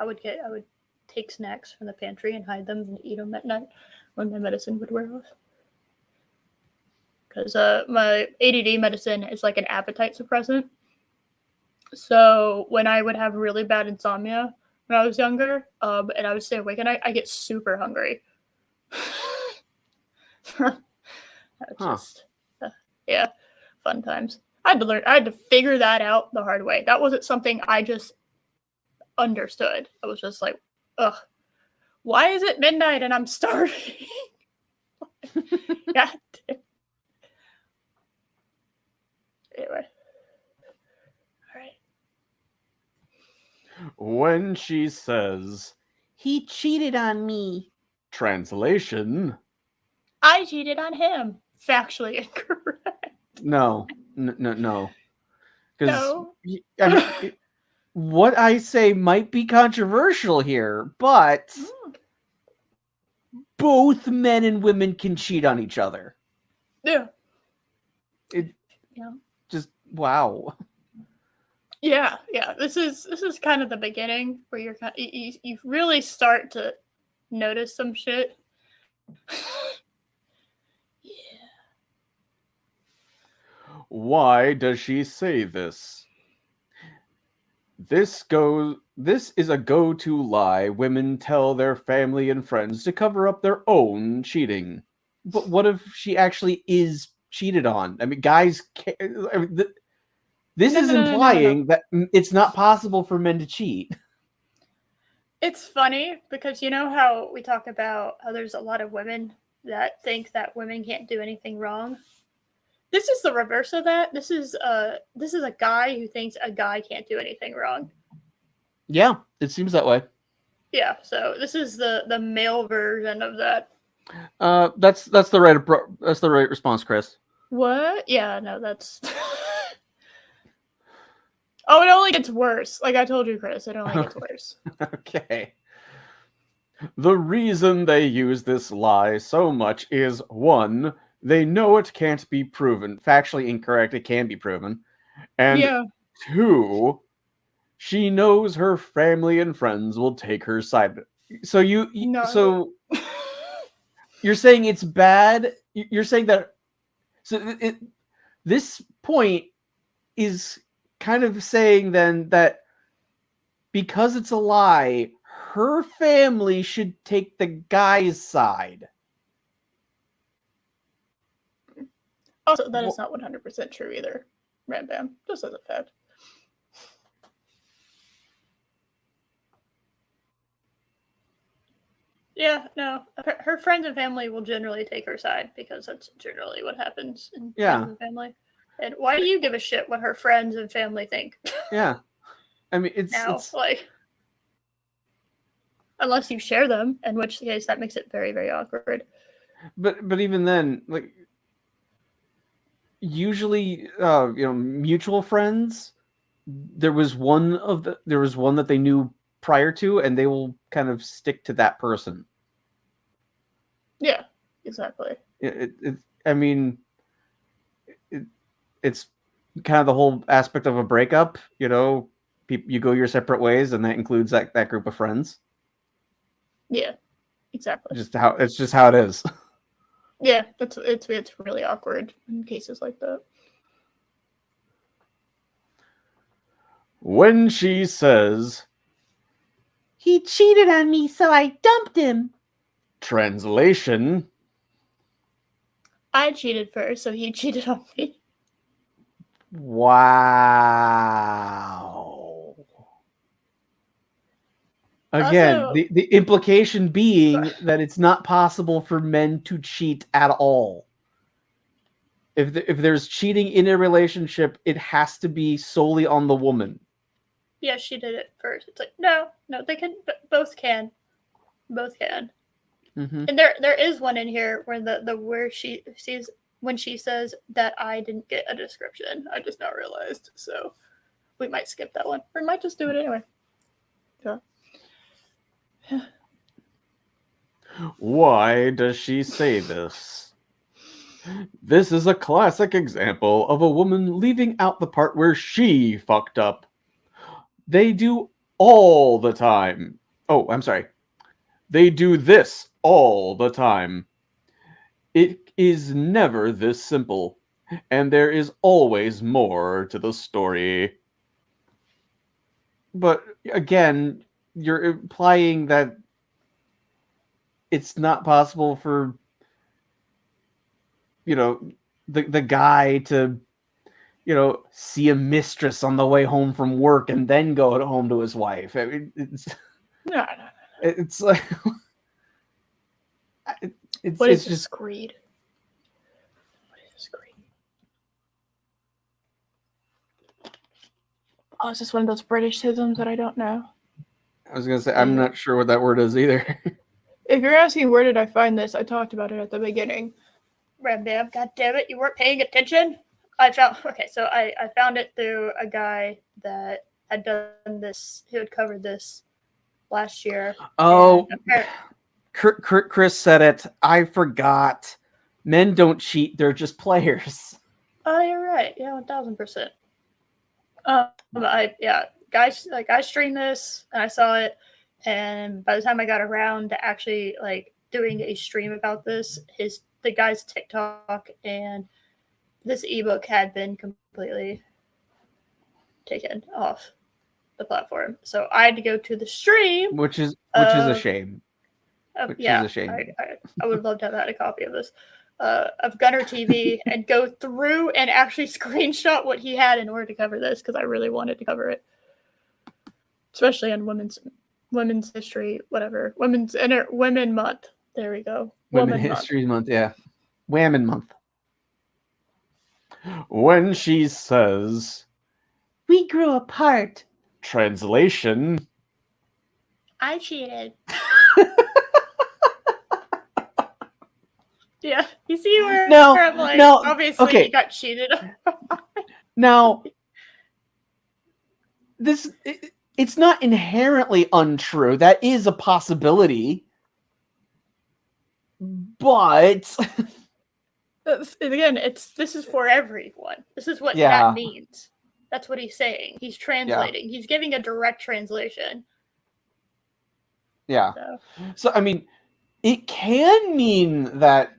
I would take snacks from the pantry and hide them and eat them at night when my medicine would wear off. Because my ADD medicine is like an appetite suppressant. So when I would have really bad insomnia when I was younger, and I would stay awake at night, I get super hungry. Yeah, fun times. I had to figure that out the hard way. That wasn't something I just understood. I was just like, ugh, why is it midnight and I'm starving? Yeah. Anyway. All right. When she says, he cheated on me. Translation. I cheated on him. Factually incorrect. No. Because No. I mean, what I say might be controversial here, but both men and women can cheat on each other. Yeah. Just wow. Yeah. This is kind of the beginning where you really start to notice some shit. Yeah. Why does she say this? This is a go-to lie women tell their family and friends to cover up their own cheating. But what if she actually is cheated on? I mean, guys this is implying that it's not possible for men to cheat. It's funny because you know how we talk about how there's a lot of women that think that women can't do anything wrong. This is the reverse of that. This is a guy who thinks a guy can't do anything wrong. Yeah, it seems that way. Yeah, so this is the male version of that. That's the right response, Chris. What? Yeah, no, that's. Oh, it only gets worse. Like I told you, Chris, it only gets worse. Okay. The reason they use this lie so much is 1, they know it can't be proven. Factually incorrect, it can be proven. And 2, she knows her family and friends will take her side. So You're saying it's bad. You're saying that. So this point is kind of saying then that because it's a lie, her family should take the guy's side. Also, that is not 100% true either. Ram Bam, just as a fact. Yeah, no. Her friends and family will generally take her side because that's generally what happens in friends and family. And why do you give a shit what her friends and family think? Yeah. I mean, it's like, unless you share them, in which case that makes it very, very awkward. But even then, like, usually, mutual friends, there was one that they knew prior to, and they will kind of stick to that person. Yeah, exactly. I mean, it's kind of the whole aspect of a breakup. You go your separate ways, and that includes that group of friends. Yeah, exactly. It's just how it is. Yeah, it's really awkward in cases like that. When she says, "He cheated on me, so I dumped him." Translation: I cheated first, so he cheated on me. Wow. Again, Also, the implication being that it's not possible for men to cheat at all. If there's cheating in a relationship, it has to be solely on the woman. Yeah, she did it first. It's like, no, they can, both can. Both can. Mm-hmm. And there is one in here where where she sees when she says that I didn't get a description. I just now realized. So we might skip that one. Or we might just do it anyway. So. Why does she say this? This is a classic example of a woman leaving out the part where she fucked up. They do all the time. Oh, I'm sorry. They do this all the time. It is never this simple, and there is always more to the story. But again, you're implying that it's not possible for the guy to see a mistress on the way home from work and then go home to his wife. I mean, No. It's like what is just this greed? What is this greed? Oh, is this one of those Britishisms that I don't know? I was gonna say I'm not sure what that word is either. If you're asking where did I find this, I talked about it at the beginning. Ram Bam, god damn it, you weren't paying attention? I found it through a guy that had done this, who had covered this last year. Oh, Chris said it. I forgot. Men don't cheat; they're just players. Oh, you're right. Yeah, 1,000%. I streamed this and I saw it, and by the time I got around to actually like doing a stream about this, the guy's TikTok and this ebook had been completely taken off the platform. So I had to go to the stream, which is a shame. Is a shame. I would love to have had a copy of this. Of Gunner TV and go through and actually screenshot what he had in order to cover this because I really wanted to cover it, especially on women's history, whatever, women month. There we go. Women History Month, yeah. Women Month. When she says, "We grew apart." Translation: I cheated. Yeah, you see where I'm like, obviously you got cheated. Now, it's not inherently untrue. That is a possibility. But again, this is for everyone. This is what that means. That's what he's saying. He's translating. He's giving a direct translation. Yeah. So I mean, it can mean that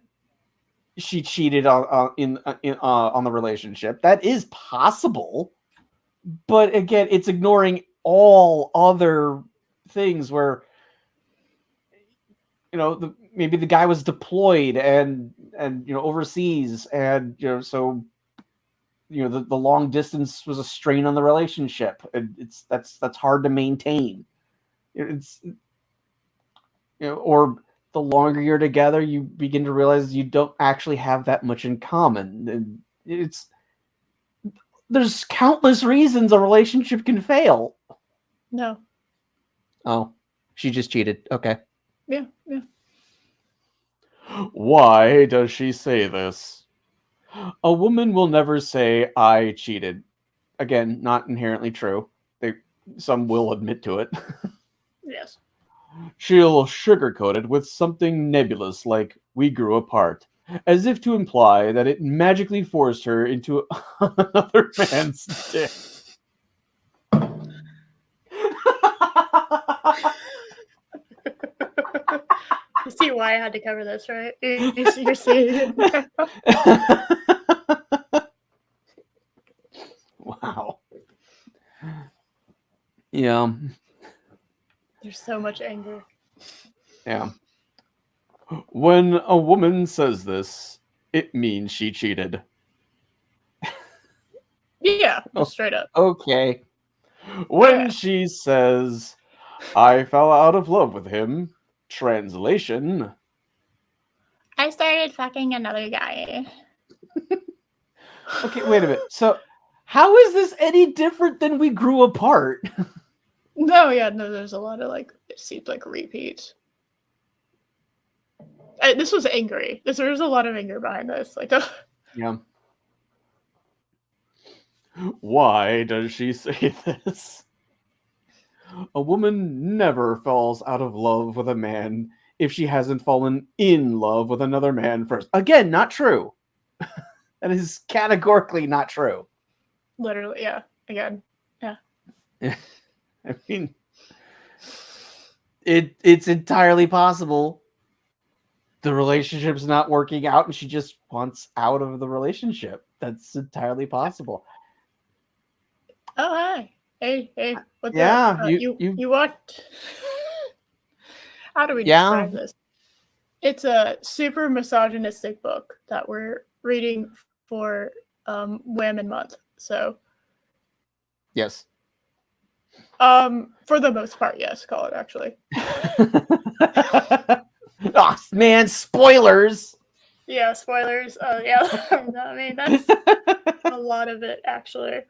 she cheated on the relationship. That is possible, but again, it's ignoring all other things where maybe the guy was deployed and overseas, and so the long distance was a strain on the relationship, and that's hard to maintain. It's or the longer you're together, you begin to realize you don't actually have that much in common. And there's countless reasons a relationship can fail. No. Oh, she just cheated. Okay. Yeah. Why does she say this? A woman will never say, I cheated. Again, not inherently true. Some will admit to it. Yes. She'll sugarcoat it with something nebulous like, we grew apart, as if to imply that it magically forced her into another man's dick. You see why I had to cover this, right? You're seeing it. Wow. Yeah. There's so much anger. Yeah. When a woman says this, it means she cheated. Yeah, just straight up. Okay. When Yeah. she says, I fell out of love with him, translation. I started fucking another guy. Okay, wait a minute. So, how is this any different than we grew apart? No, there's a lot of it seems like repeats. This was angry. There's a lot of anger behind this. Yeah. Why does she say this? A woman never falls out of love with a man if she hasn't fallen in love with another man first. Again, not true. That is categorically not true. Literally, yeah. Again, yeah. I mean, it's entirely possible the relationship's not working out and she just wants out of the relationship. That's entirely possible. Oh, hi. Hey, what's Yeah, up? You what? How do we describe this? It's a super misogynistic book that we're reading for Women Month. So, yes. for the most part, yes, call it actually. Oh, man, spoilers. Yeah, spoilers. Yeah, I mean that's a lot of it actually.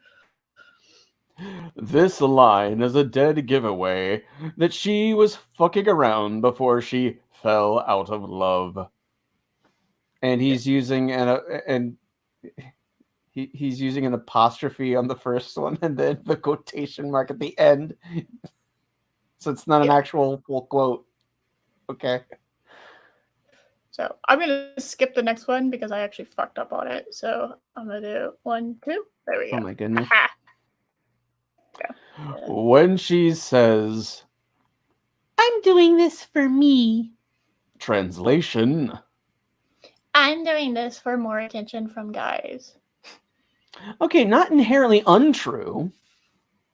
This line is a dead giveaway that she was fucking around before she fell out of love. And he's using he's using an apostrophe on the first one and then the quotation mark at the end. So it's not an actual full quote. Okay. So I'm gonna skip the next one because I actually fucked up on it. So I'm gonna do 1, 2. There we go. Oh my goodness. Yeah. When she says, I'm doing this for me. Translation. I'm doing this for more attention from guys. Okay, not inherently untrue.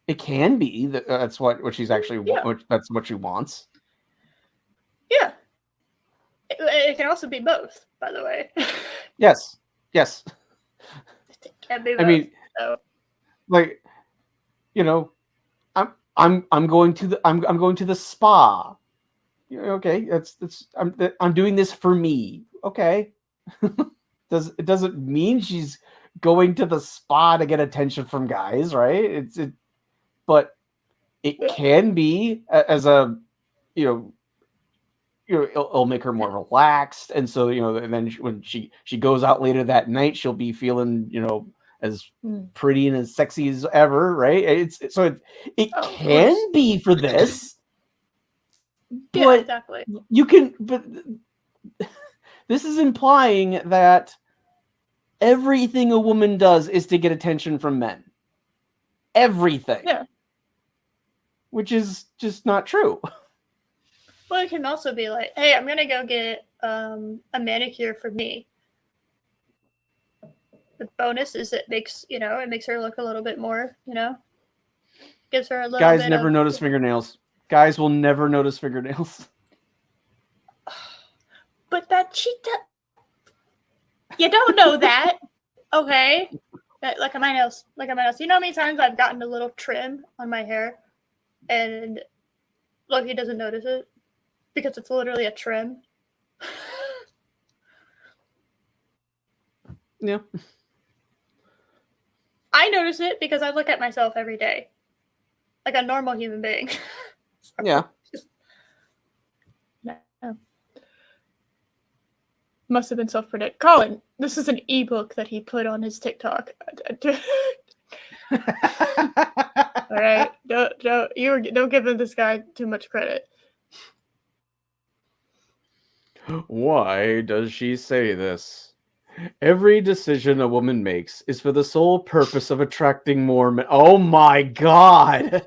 It can be that's what she's actually that's what she wants. Yeah. It can also be both, by the way. Yes. It can be both. I mean, so. like, I'm going to the spa. Okay, I'm doing this for me. Okay. It doesn't mean she's going to the spa to get attention from guys, right? But it can be as a it'll make her more relaxed, and so and then when she goes out later that night, she'll be feeling as pretty and as sexy as ever, right? It can be for this. Yeah, but exactly. But this is implying that everything a woman does is to get attention from men. Everything. Yeah. Which is just not true. Well, it can also be like, hey, I'm gonna go get a manicure for me. The bonus is it makes it makes her look a little bit more, gives her a little Guys bit never of. notice fingernails. Guys will never notice fingernails. But that you don't know that, okay? Look at my nails. Look at my nails. You know how many times I've gotten a little trim on my hair, and Loki doesn't notice it because it's literally a trim. Yeah. I notice it because I look at myself every day, like a normal human being. Yeah. No. Must have been self-predict. Colin, this is an ebook that he put on his TikTok. All right, don't give this guy too much credit. Why does she say this? Every decision a woman makes is for the sole purpose of attracting more men. Oh my god!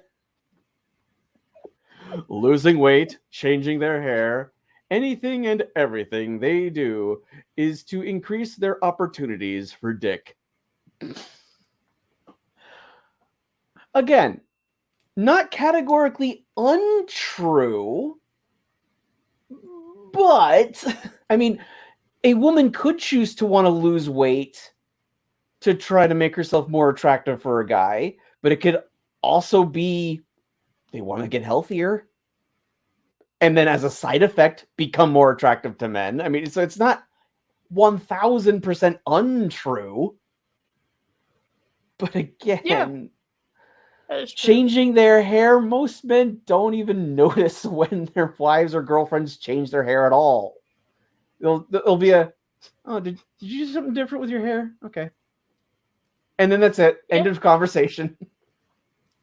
Losing weight, changing their hair, anything and everything they do is to increase their opportunities for dick. Again, not categorically untrue, but I mean, a woman could choose to want to lose weight to try to make herself more attractive for a guy, but it could also be they want to get healthier and then as a side effect become more attractive to men. I mean, so it's not 1000% untrue. But again, changing their hair, most men don't even notice when their wives or girlfriends change their hair at all. It'll be did you do something different with your hair? Okay. And then that's it. End of conversation.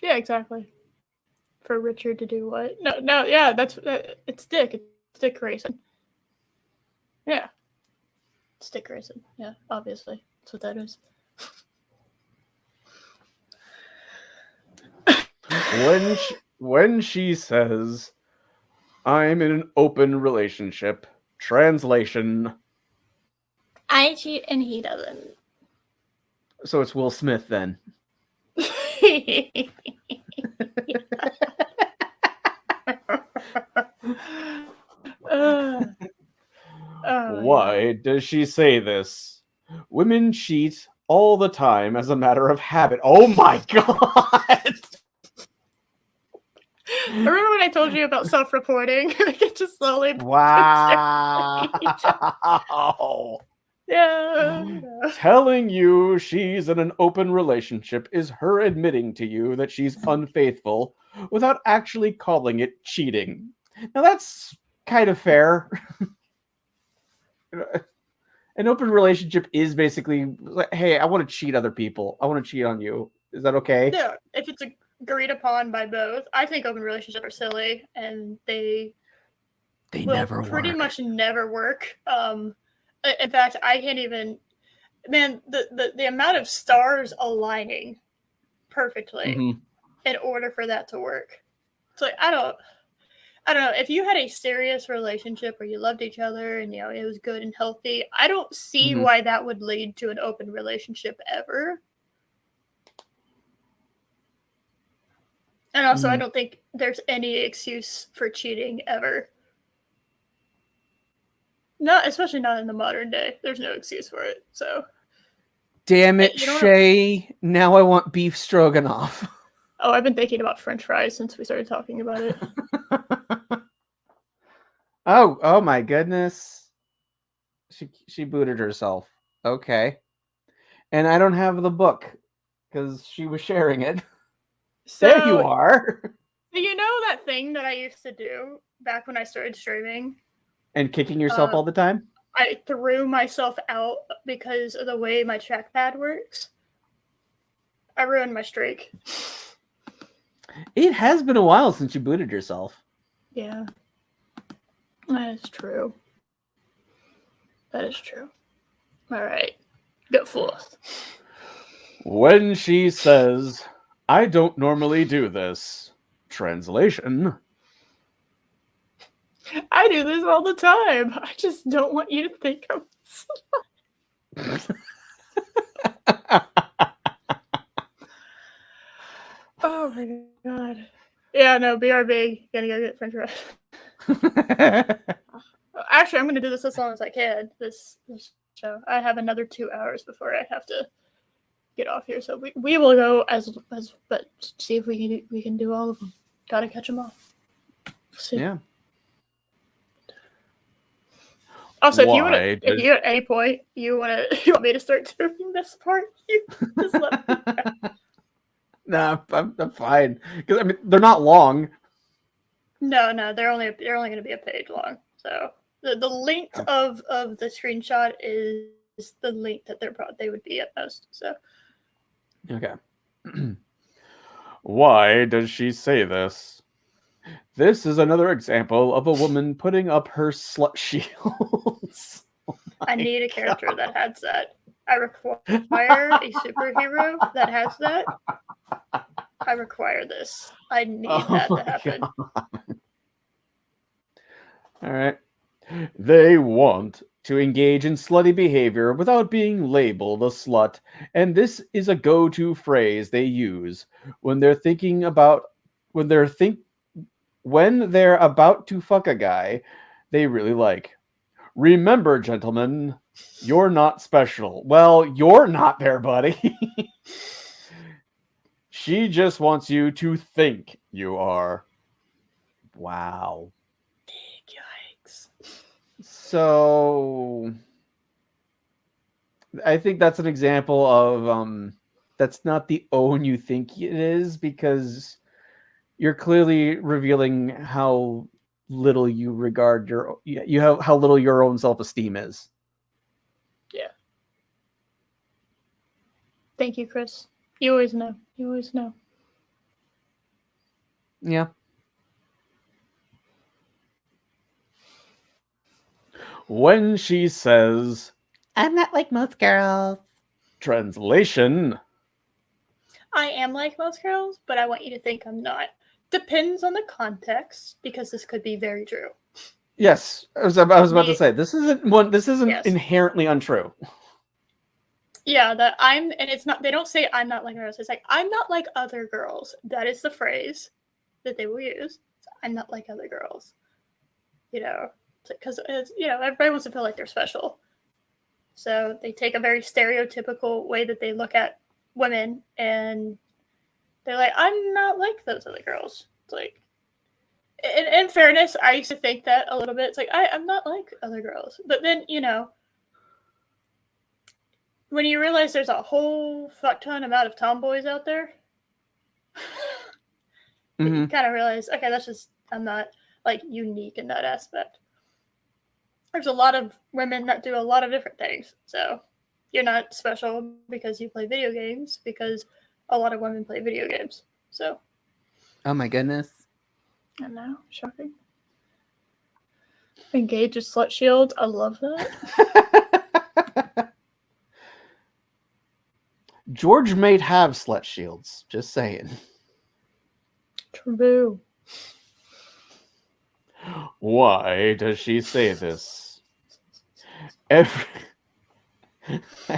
Yeah, exactly. For Richard to do what? No, yeah, it's dick. It's dick racing. Yeah. It's dick racing. Yeah, obviously. That's what that is. When she says, I'm in an open relationship, translation. I cheat and he doesn't. So it's Will Smith then. Why does she say this? Women cheat all the time as a matter of habit. Oh my god! Remember when I told you about self-reporting? It just slowly. Wow! Yeah. Telling you she's in an open relationship is her admitting to you that she's unfaithful without actually calling it cheating. Now that's kind of fair. An open relationship is basically, hey, I want to cheat other people. I want to cheat on you. Is that okay? Yeah, if it's agreed upon by both. I think open relationships are silly, and they will never pretty work. much never work. In fact, I can't even. Man, the amount of stars aligning perfectly in order for that to work. It's like I don't know. If you had a serious relationship where you loved each other and it was good and healthy, I don't see why that would lead to an open relationship ever. And also, I don't think there's any excuse for cheating ever. Not, especially not in the modern day. There's no excuse for it. So, damn it, Shay! Now I want beef stroganoff. Oh, I've been thinking about French fries since we started talking about it. Oh my goodness! She booted herself. Okay, and I don't have the book because she was sharing it. So, there you are. You know that thing that I used to do back when I started streaming? And kicking yourself all the time? I threw myself out because of the way my trackpad works. I ruined my streak. It has been a while since you booted yourself. Yeah. That is true. That is true. All right. Go forth. When she says, I don't normally do this. Translation. I do this all the time. I just don't want you to think I'm. Oh my god. Yeah, no, BRB. Gonna go get French fries. Actually, I'm gonna do this as long as I can. This show. I have another 2 hours before I have to get off here, so we will go as but see if we can do all of them. Gotta catch them all. See. Yeah. Also, if Why you at any point you want me to start doing this part, you just let me know. Nah, I'm fine because I mean they're not long. No, they're only going to be a page long. So the length of the screenshot is the length that they would be at most. So Okay. Why does she say this? This is another example of a woman putting up her slut shields. I need a character that has that. I require a superhero that has that. I require this. I need that to happen. God. All right. They want to engage in slutty behavior without being labeled a slut, and this is a go-to phrase they use when they're thinking about when they're about to fuck a guy they really like. Remember, gentlemen, you're not special. Well, you're not there, buddy. She just wants you to think you are. Wow. Yikes. So I think that's an example of that's not the own you think it is, because you're clearly revealing how little you regard you have how little your own self-esteem is. Yeah. Thank you, Chris. You always know. You always know. Yeah. When she says, I'm not like most girls. translation, I am like most girls, but I want you to think I'm not. Depends on the context, because this could be very true. yes, I was about to say this isn't Yes. inherently untrue. Yeah, that I'm, and it's not. They don't say I'm not like girls. It's like I'm not like other girls. That is the phrase that they will use. I'm not like other girls. Because everybody wants to feel like they're special. So they take a very stereotypical way that they look at women, and they're like, I'm not like those other girls. It's like, in fairness, I used to think that a little bit. It's like, I'm not like other girls. But then, when you realize there's a whole fuck ton amount of tomboys out there, you kind of realize, okay, I'm not like unique in that aspect. There's a lot of women that do a lot of different things. So you're not special because you play video games, because a lot of women play video games. So. Oh my goodness. I know, shocking. Engage a slut shield. I love that. George might have slut shields. Just saying. True. Why does she say this? I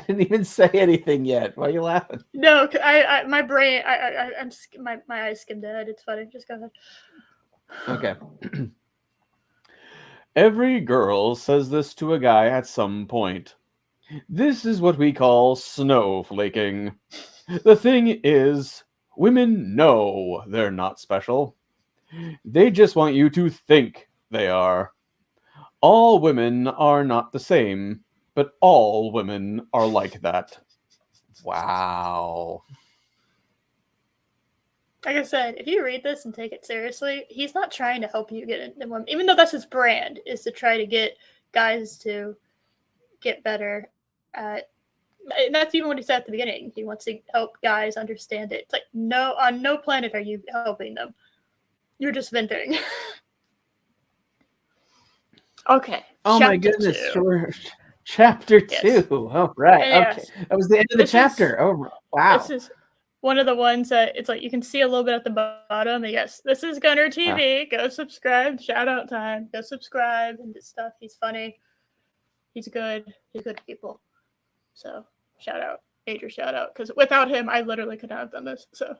didn't even say anything yet. Why are you laughing? No, my brain, my eyes skimmed ahead. It's funny. Just go ahead. Okay. Every girl says this to a guy at some point. This is what we call snowflaking. The thing is, women know they're not special. They just want you to think they are. All women are not the same, but all women are like that. Wow. Like I said, if you read this and take it seriously, he's not trying to help you get into women, even though that's his brand, is to try to get guys to get better at. And that's even what he said at the beginning. He wants to help guys understand it. It's like, no, on no planet are you helping them. You're just venting. Okay. Oh my goodness. Sure. Chapter 2. Yes. All right. Yes. Okay. That was the end of the chapter. Oh, wow. one of the ones that it's like you can see a little bit at the bottom. And yes, this is Gunner TV. Go subscribe. Shout out time. Go subscribe and stuff. He's funny. He's good. He's good people. So shout out. Major shout out. Because without him, I literally could not have done this. So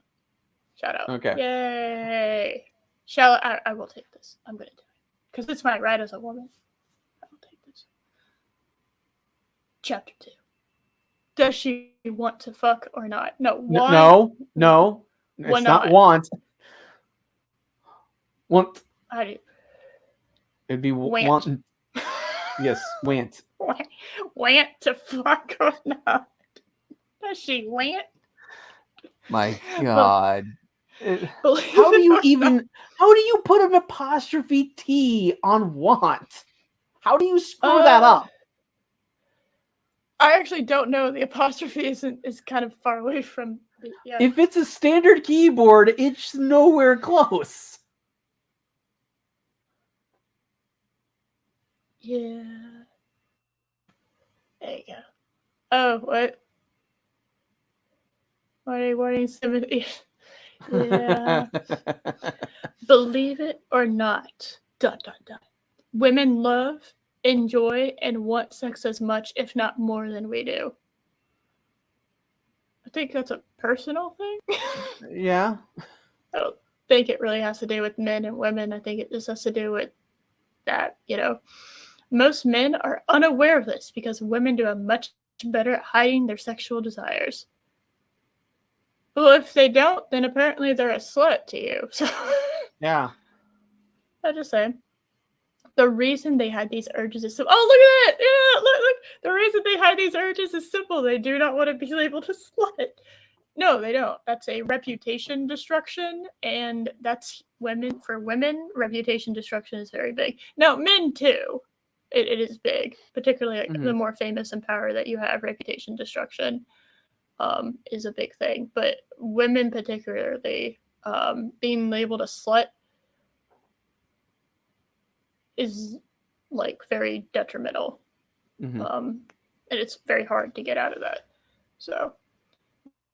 shout out. Okay. Yay. I will take this. I'm going to do it. Because it's my right as a woman. I will take this. Chapter 2. Does she want to fuck or not? No. No. It's not want. Want. I do. It'd be want. Yes, want. Want to fuck or not? Does she want? My God. How do you put an apostrophe T on want? How do you screw that up? I actually don't know. The apostrophe is kind of far away from the, yeah. If it's a standard keyboard, it's nowhere close. Yeah. There you go. Oh, what? Warning sympathy. Yeah. Believe it or not. ... Women love, enjoy, and want sex as much, if not more, than we do. I think that's a personal thing. Yeah. I don't think it really has to do with men and women. I think it just has to do with that, Most men are unaware of this because women do a much better at hiding their sexual desires. Well, if they don't, then apparently they're a slut to you. So yeah. I just say the reason they had these urges is simple. Oh, look at that! Yeah, look. The reason they had these urges is simple. They do not want to be labeled a slut. No, they don't. That's a reputation destruction, and that's women. For women, reputation destruction is very big. Now, men too. It is big, particularly the more famous and power that you have. Reputation destruction is a big thing, but women particularly, being labeled a slut is like very detrimental, and it's very hard to get out of that. So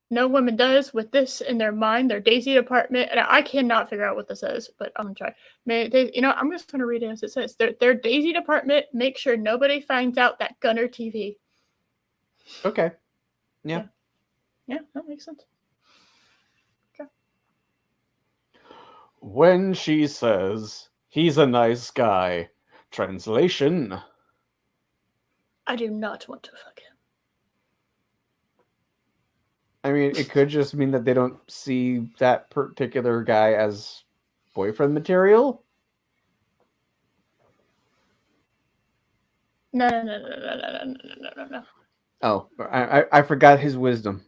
no woman does with this in their mind, their Daisy department, and I cannot figure out what this is, but I'm gonna try. I'm just gonna read it as it says. Their Daisy department makes sure nobody finds out that Gunner TV. Okay. Yeah. Yeah, that makes sense. Okay. When she says he's a nice guy. Translation. I do not want to fuck him. I mean, it could just mean that they don't see that particular guy as boyfriend material. No. Oh, I forgot his wisdom.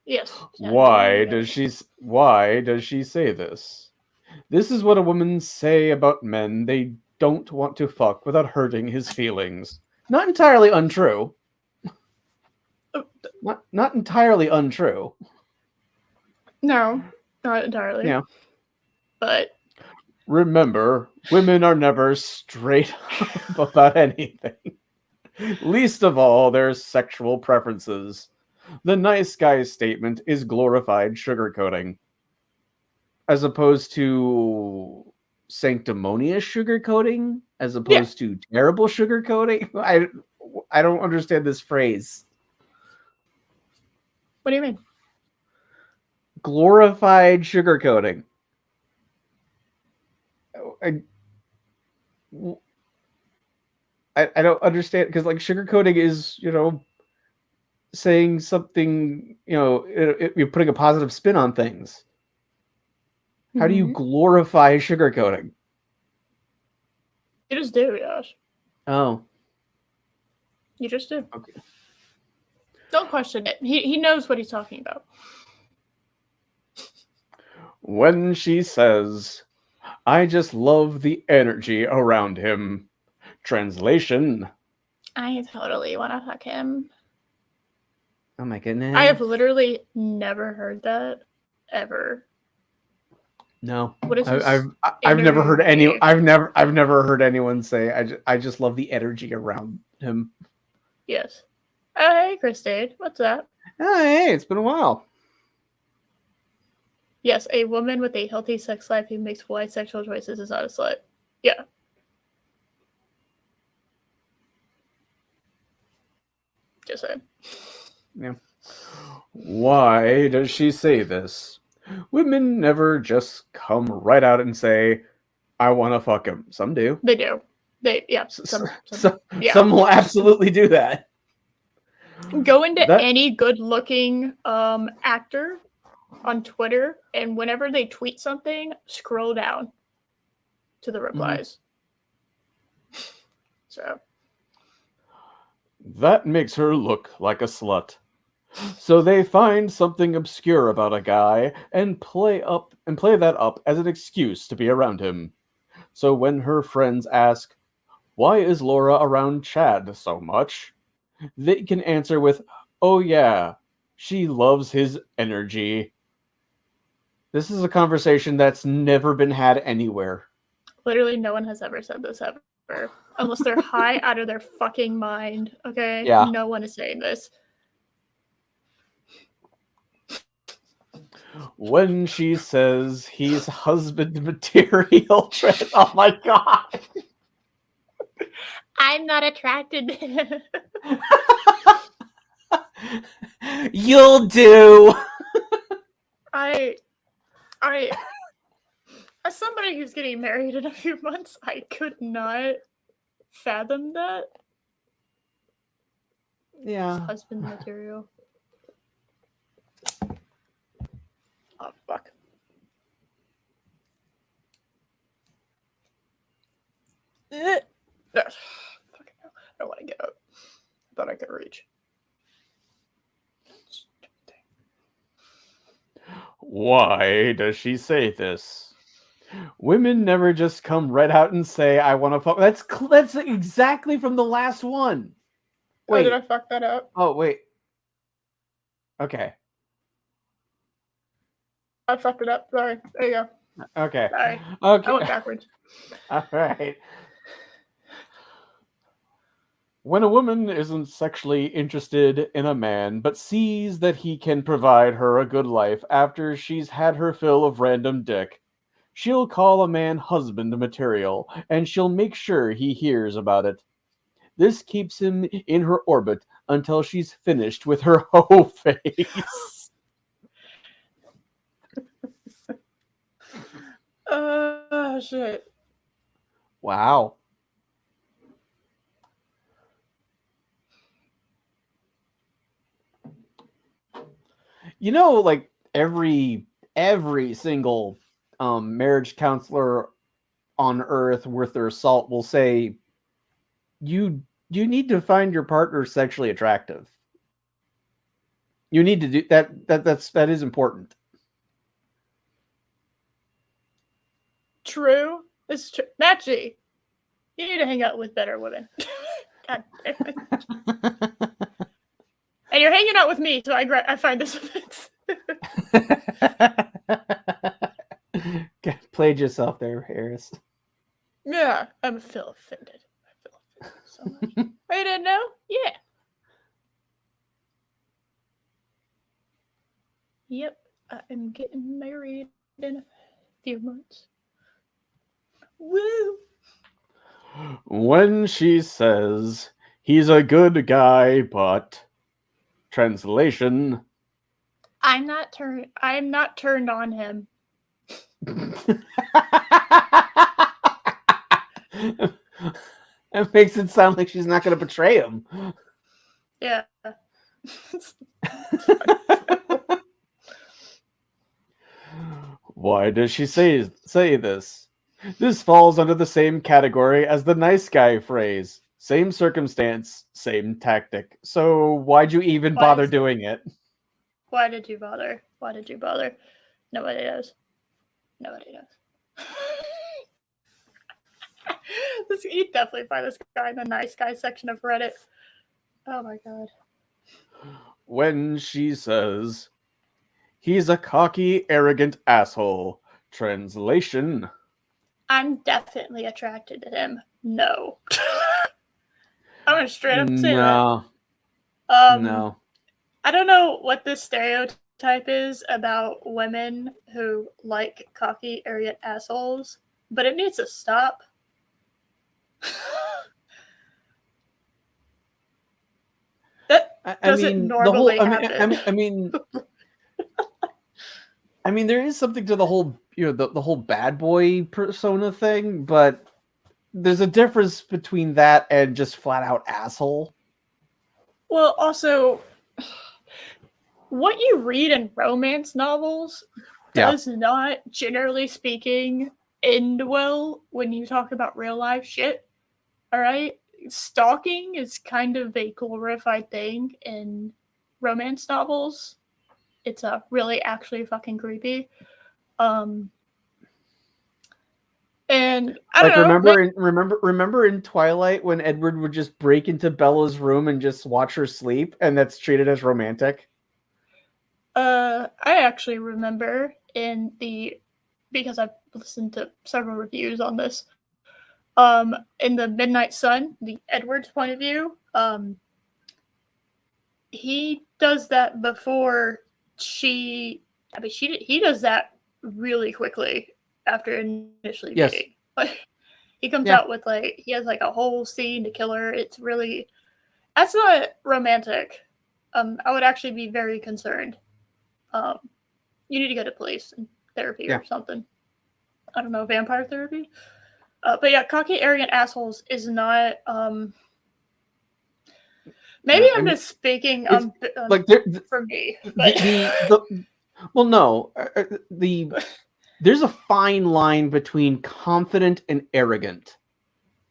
Yes. Why does she say this? This is what a woman say about men they don't want to fuck without hurting his feelings. Not entirely untrue. Not entirely untrue. No, not entirely. Yeah. But remember, women are never straight up about anything. Least of all their sexual preferences. The nice guy statement is glorified sugarcoating. As opposed to sanctimonious sugarcoating, as opposed to terrible sugarcoating. I don't understand this phrase. What do you mean? Glorified sugarcoating. I don't understand, because like sugarcoating is, saying something, you're putting a positive spin on things. How do you glorify sugarcoating? You just do, Josh. Oh. You just do. Okay. Don't question it. He knows what he's talking about. When she says, I just love the energy around him. Translation. I totally want to fuck him. Oh my goodness. I have literally never heard that ever. No. What is I've never heard I've never heard anyone say I just love the energy around him. Yes. Oh, hey, Christine. What's up? Oh, hey, it's been a while. Yes, a woman with a healthy sex life who makes wise sexual choices is not a slut. Yeah. Just saying. Yeah. Why does she say this? Women never just come right out and say, I want to fuck him. Some do. They do. Yeah. Yeah. Some will absolutely do that. Go into That any good-looking actor on Twitter, and whenever they tweet something, scroll down to the replies. So that makes her look like a slut. So they find something obscure about a guy and play that up as an excuse to be around him. So when her friends ask, "Why is Laura around Chad so much?" they can answer with, "Oh yeah, she loves his energy." This is a conversation that's never been had anywhere. literally, no one has ever said this ever, unless they're high out of their fucking mind. Okay, Yeah. no one is saying this. When she says he's husband material, oh my god. I'm not attracted to him. You'll do. I, as somebody who's getting married in a few months, I could not fathom that. Yeah. Husband material. Oh, fuck. Fucking hell. I don't want to get up. I thought I could reach. Why does she say this? Women never just come right out and say, "I want to fuck." That's exactly from the last one. Wait. Oh, did Wait. I fuck that up? Oh, wait. Okay. I fucked it up. Sorry. There you go. Okay. Sorry. Okay. I went backwards. All right. When a woman isn't sexually interested in a man, but sees that he can provide her a good life after she's had her fill of random dick, she'll call a man husband material, and she'll make sure he hears about it. This keeps him in her orbit until she's finished with her whole face. Oh, shit. Wow. You know, like every single marriage counselor on earth worth their salt will say you need to find your partner sexually attractive. You need to do that. That is important. True. It's true. Matchy, you need to hang out with better women. God damn it. And you're hanging out with me, so I find this offensive. Played yourself there, Harris. Yeah, I feel offended. I feel offended so much. I didn't know? Yeah. Yep, I am getting married in a few months. Woo! When she says he's a good guy, but translation, I'm not turned on him. That makes it sound like she's not going to betray him. Yeah. Why does she say this? This falls under the same category as the nice guy phrase. Same circumstance, same tactic. So why'd you even bother doing it? Why did you bother? Why did you bother? Nobody does. Nobody does. You'd definitely find this guy in the nice guy section of Reddit. Oh my god. When she says, he's a cocky, arrogant asshole. Translation, I'm definitely attracted to him. No. I'm gonna straight up say no. that. No. I don't know what this stereotype type is about women who like cocky, arrogant assholes, but it needs to stop. That I doesn't mean, the whole. normally happen. I mean, there is something to the whole, the whole bad boy persona thing, but there's a difference between that and just flat out asshole. Well, also, what you read in romance novels Yeah. does not, generally speaking, end well when you talk about real life shit. All right? Stalking is kind of a glorified thing in romance novels. It's really actually fucking creepy. Um, and I don't Like know, maybe, remember in Twilight when Edward would just break into Bella's room and just watch her sleep, and that's treated as romantic. I actually remember because I've listened to several reviews on this. In the Midnight Sun, the Edward's point of view, he does that before she. I mean, he does that really quickly after initially meeting. Yes. Like, he comes out Yeah. with he has like a whole scene to kill her. It's really that's not romantic. I would actually be very concerned. Um, you need to go to police and therapy Yeah. or something. I don't know, vampire therapy. But yeah, cocky, arrogant assholes is not. Maybe No, I I'm mean, just speaking it's like for me, but the well, no, there's a fine line between confident and arrogant.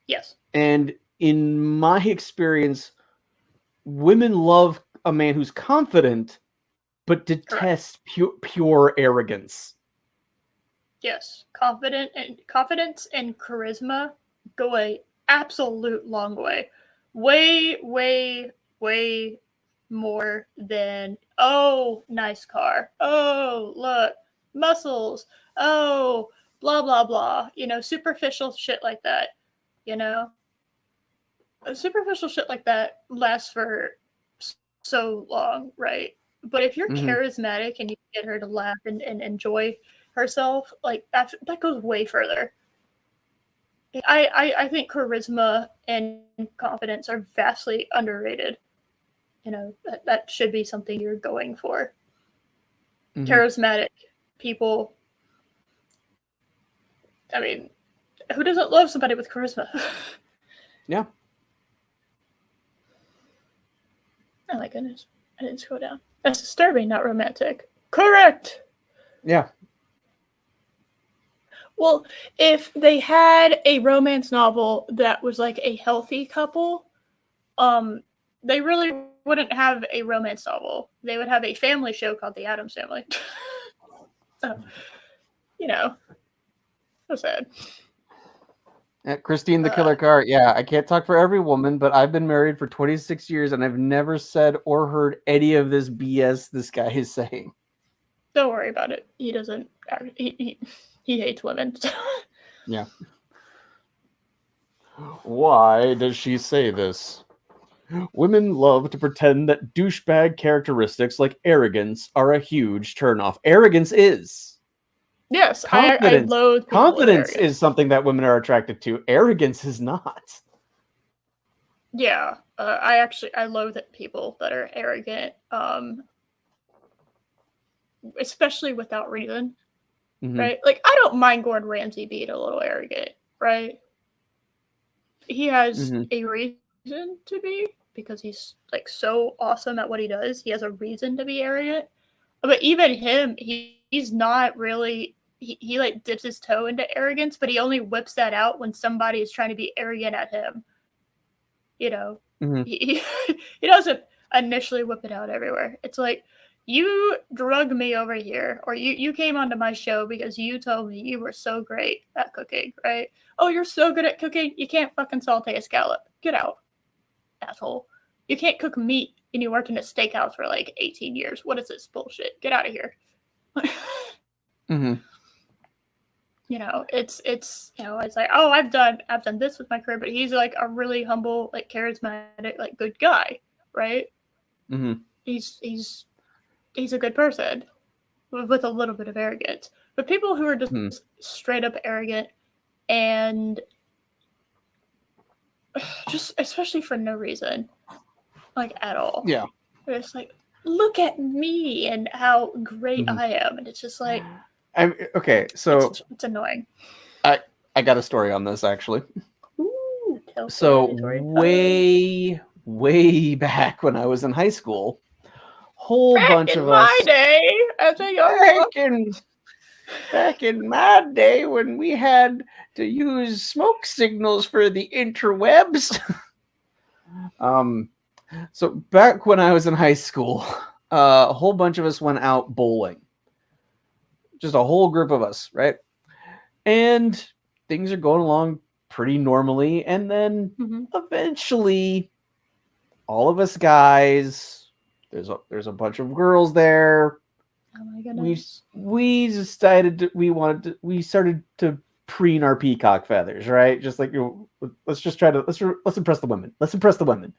yes, And in my experience, women love a man who's confident but correct. detest pure arrogance. Yes, confidence and charisma go a absolute long way, way more than nice car, look muscles, oh blah blah blah. Superficial shit like that. You know, superficial shit like that lasts for so long, right? But if you're Mm-hmm. charismatic and you get her to laugh and enjoy herself, like that goes way further. I think charisma and confidence are vastly underrated. That should be something you're going for. Mm-hmm. Charismatic people. I mean, who doesn't love somebody with charisma? Yeah. Oh my goodness. I didn't scroll down. That's disturbing, not romantic. Correct. Yeah. Well, if they had a romance novel that was like a healthy couple, they really wouldn't have a romance novel. They would have a family show called The Addams Family. So, you know, so sad. Christine the Uh, Killer Car. Yeah, I can't talk for every woman, but I've been married for 26 years and I've never said or heard any of this BS this guy is saying. don't worry about it. He doesn't. He hates women. Yeah. Why does she say this? Women love to pretend that douchebag characteristics like arrogance are a huge turnoff. Arrogance is. Yes, I Confidence. loathe people with Confidence arrogance. is something that women are attracted to. Arrogance is not. Yeah, I loathe people that are arrogant, especially without reason. Mm-hmm. Right? Like I don't mind Gordon Ramsay being a little arrogant, right? He has Mm-hmm. a reason to be because he's like so awesome at what he does. He has a reason to be arrogant. But even him, he's not really he like dips his toe into arrogance, but he only whips that out when somebody is trying to be arrogant at him. You know, Mm-hmm. he doesn't initially whip it out everywhere. It's like you drug me over here, or you came onto my show because you told me you were so great at cooking, right? Oh, you're so good at cooking, you can't fucking saute a scallop. Get out, asshole. You can't cook meat and you worked in a steakhouse for like 18 years. What is this bullshit? Get out of here. Mm-hmm. It's like, oh, I've done this with my career, but he's like a really humble, like charismatic, like good guy, right? Mm-hmm. He's he's a good person with a little bit of arrogance. But people who are just Hmm. straight up arrogant and just especially for no reason, like at all. Yeah. They're just like, look at me and how great Mhm. I am, and it's just like Okay, so it's annoying. I got a story on this actually. Ooh, So tell way back when I was in high school, whole back bunch in of my us day as a young Back in back in my day when we had to use smoke signals for the interwebs. um so back when I was in high school, a whole bunch of us went out bowling. Just a whole group of us, right? And things are going along pretty normally, and then mm-hmm. eventually all of us guys, there's a bunch of girls there. Oh my we goodness. we decided we started to preen our peacock feathers, right? Just like, let's just try to let's impress the women. Let's impress the women.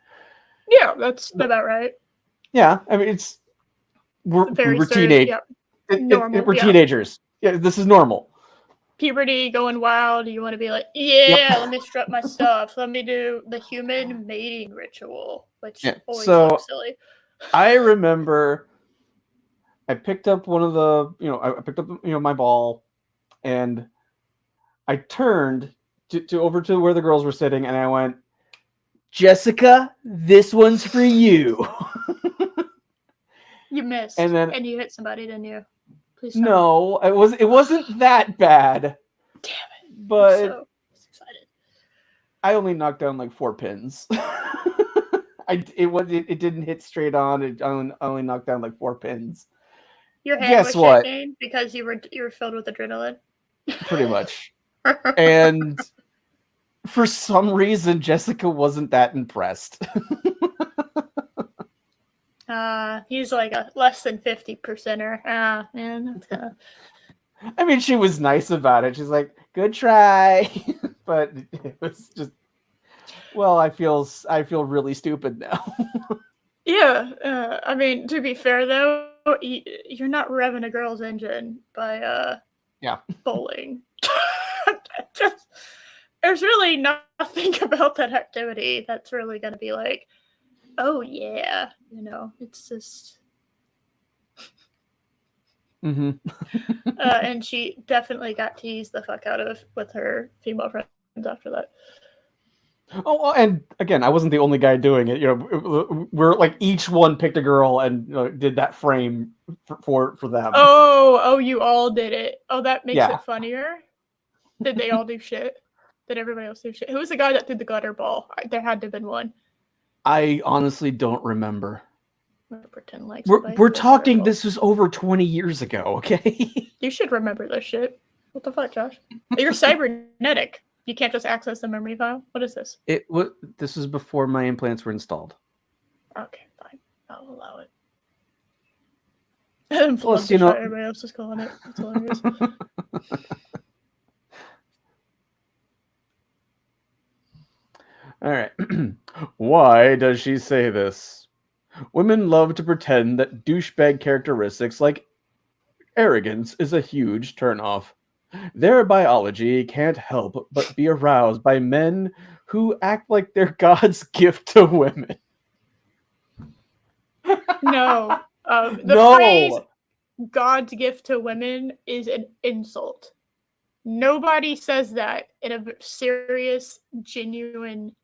Yeah, that's about right. Yeah, I mean, we Very were teenage. yeah, normal. We're Yeah, teenagers. Yeah, this is normal. puberty going wild. You want to be like, Yep. yeah, let me strut my stuff. Let me do the human mating ritual, which Yeah. always So looks silly. I remember I picked up one of the, I picked up, my ball, and I turned to over to where the girls were sitting, and I went, Jessica, this one's for you. You missed, And then and you hit somebody, didn't you? Please tell me. no, it wasn't that bad, Damn it! I'm but so excited. I only knocked down like 4 pins. It didn't hit straight on. I only knocked down like 4 pins. Your hand Guess was what? shaking because you were filled with adrenaline. Pretty much. And for some reason, Jessica wasn't that impressed. He's like a less than 50%er. Man, that's kind of. I mean, she was nice about it. She's like, "Good try," but it was just. Well, I feel really stupid now. Yeah, I mean, to be fair though, you're not revving a girl's engine by Yeah. bowling. Just, there's really nothing about that activity that's really going to be like, oh yeah, it's just. Mm-hmm. And she definitely got teased the fuck out of with her female friends after that. Oh, and again, I wasn't the only guy doing it. We're like each one picked a girl and did that frame for them. Oh, you all did it. Oh, that makes Yeah. it funnier. Did they all do shit? Did everybody else do shit? Who was the guy that threw the gutter ball? There had to have been one. I honestly don't remember. I'm gonna pretend like We're talking. This was over 20 years ago. Okay. You should remember this shit. What the fuck, Josh? You're cybernetic. You can't just access the memory file. What is this? This was before my implants were installed. Okay, fine. I'll allow it. And Plus, everybody else is calling it. That's hilarious. All right. Why does she say this? Women love to pretend that douchebag characteristics like arrogance is a huge turnoff. Their biology can't help but be aroused by men who act like they're God's gift to women. No. The No. phrase God's gift to women is an insult. Nobody says that in a serious, genuine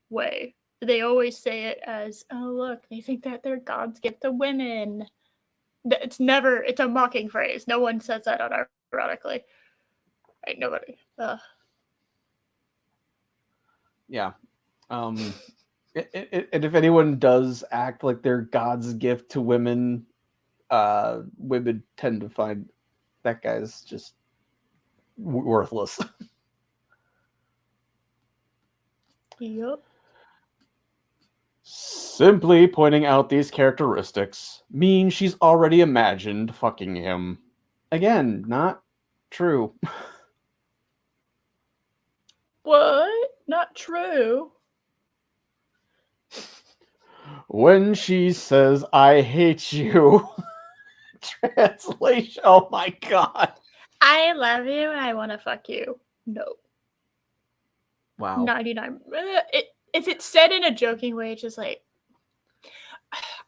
way. They always say it as, oh, look, they think that they're God's gift to women. It's a mocking phrase. No one says that unironically. Right? Nobody. Yeah. And if anyone does act like they're God's gift to women, women tend to find that guy's just worthless. Yep. Simply pointing out these characteristics means she's already imagined fucking him. Again, not true. What? Not true. When she says, I hate you, Translation. Oh my god. I love you and I want to fuck you. No. Wow. 99. If it's said in a joking way, it's just like,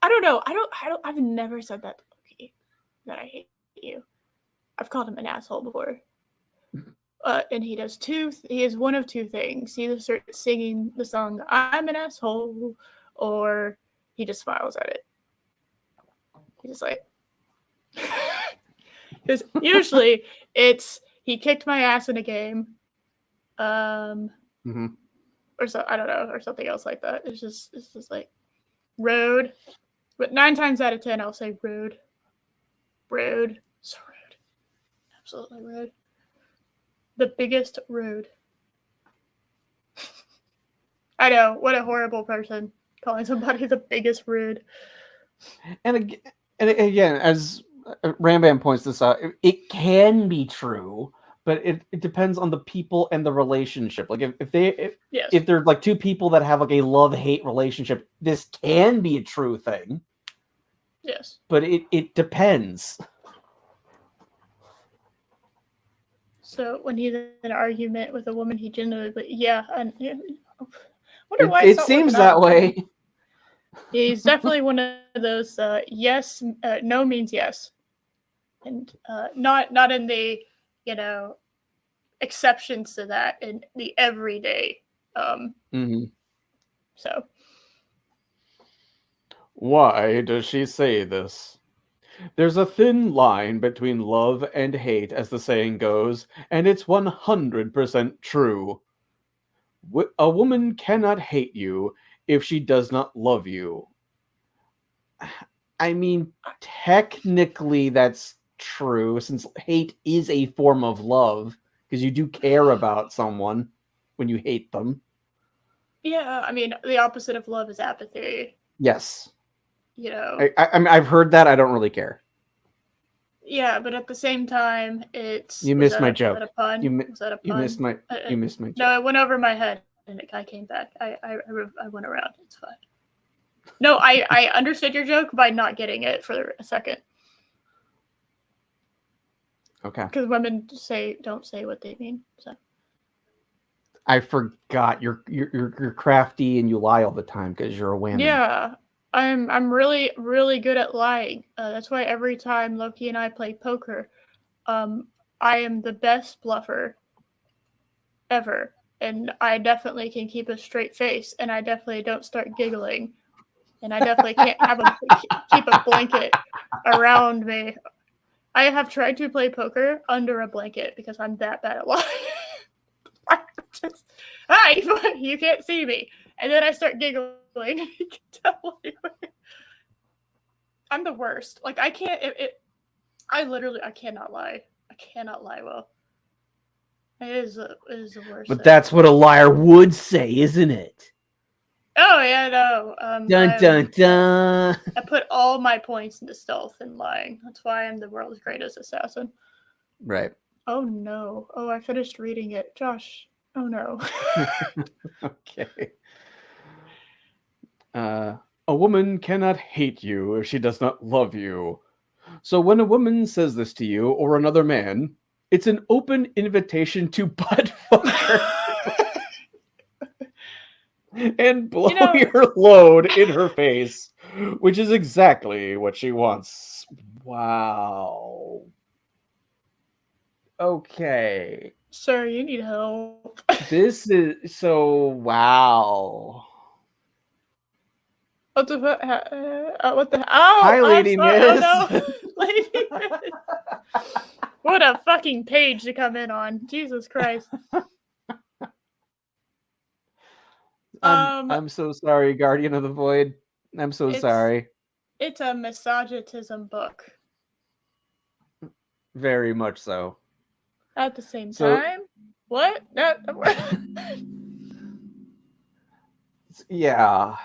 I don't know. I've never said that to Loki, that I hate you. I've called him an asshole before. And he does he is one of two things. He either starts singing the song I'm an asshole, or he just smiles at it. He's just like, because usually it's he kicked my ass in a game, Mm-hmm. or so I don't know, or something else like that. It's just like rude. But 9 times out of 10, I'll say rude, so rude, absolutely rude. The biggest rude. I know, what a horrible person, calling somebody the biggest rude. And again, as Rambam points this out, it can be true, but it depends on the people and the relationship. Like Yes. if they're like two people that have like a love-hate relationship, this can be a true thing. Yes. But it depends. So when he's in an argument with a woman, he genuinely, yeah, and wonder why It seems that way. He's definitely one of those yes, no means yes, and not in the exceptions to that in the everyday. Mm-hmm. So Why does she say this? There's a thin line between love and hate, as the saying goes, and it's 100% true. A woman cannot hate you if she does not love you. I mean, technically that's true, since hate is a form of love, because you do care about someone when you hate them. yeah, I mean the opposite of love is apathy. Yes. I mean, I've heard that. I don't really care. Yeah, but at the same time, it's You missed my joke. Was that a pun? Was that a pun? You missed my joke. No, it went over my head and I came back. I went around. It's fine. No, I understood your joke by not getting it for a second. Okay. Because women don't say what they mean. So I forgot you're crafty and you lie all the time because you're a woman. yeah, I'm really really good at lying. That's why every time Loki and I play poker, I am the best bluffer ever, and I definitely can keep a straight face, and I definitely don't start giggling, and I definitely can't keep a blanket around me. I have tried to play poker under a blanket because I'm that bad at lying. Hi, you can't see me, and then I start giggling. You can tell I'm the worst. Like I can't. I cannot lie. I cannot lie well. It is the worst. But that's what a liar would say, isn't it? Oh yeah, no. Dun dun dun. I put all my points into stealth and lying. That's why I'm the world's greatest assassin. Right. Oh no. Oh, I finished reading it, Josh. Oh no. Okay. A woman cannot hate you if she does not love you. So when a woman says this to you or another man, it's an open invitation to butt fuck her and blow your load in her face, which is exactly what she wants. Wow. Okay. Sir, you need help. This is so wow. What the fuck? What the? Oh, hi, Lady Miss. Oh no, Lady Miss. What a fucking page to come in on. Jesus Christ. I'm so sorry, Guardian of the Void. I'm so sorry. It's a misogynism book. Very much so. At the same time, what? Yeah.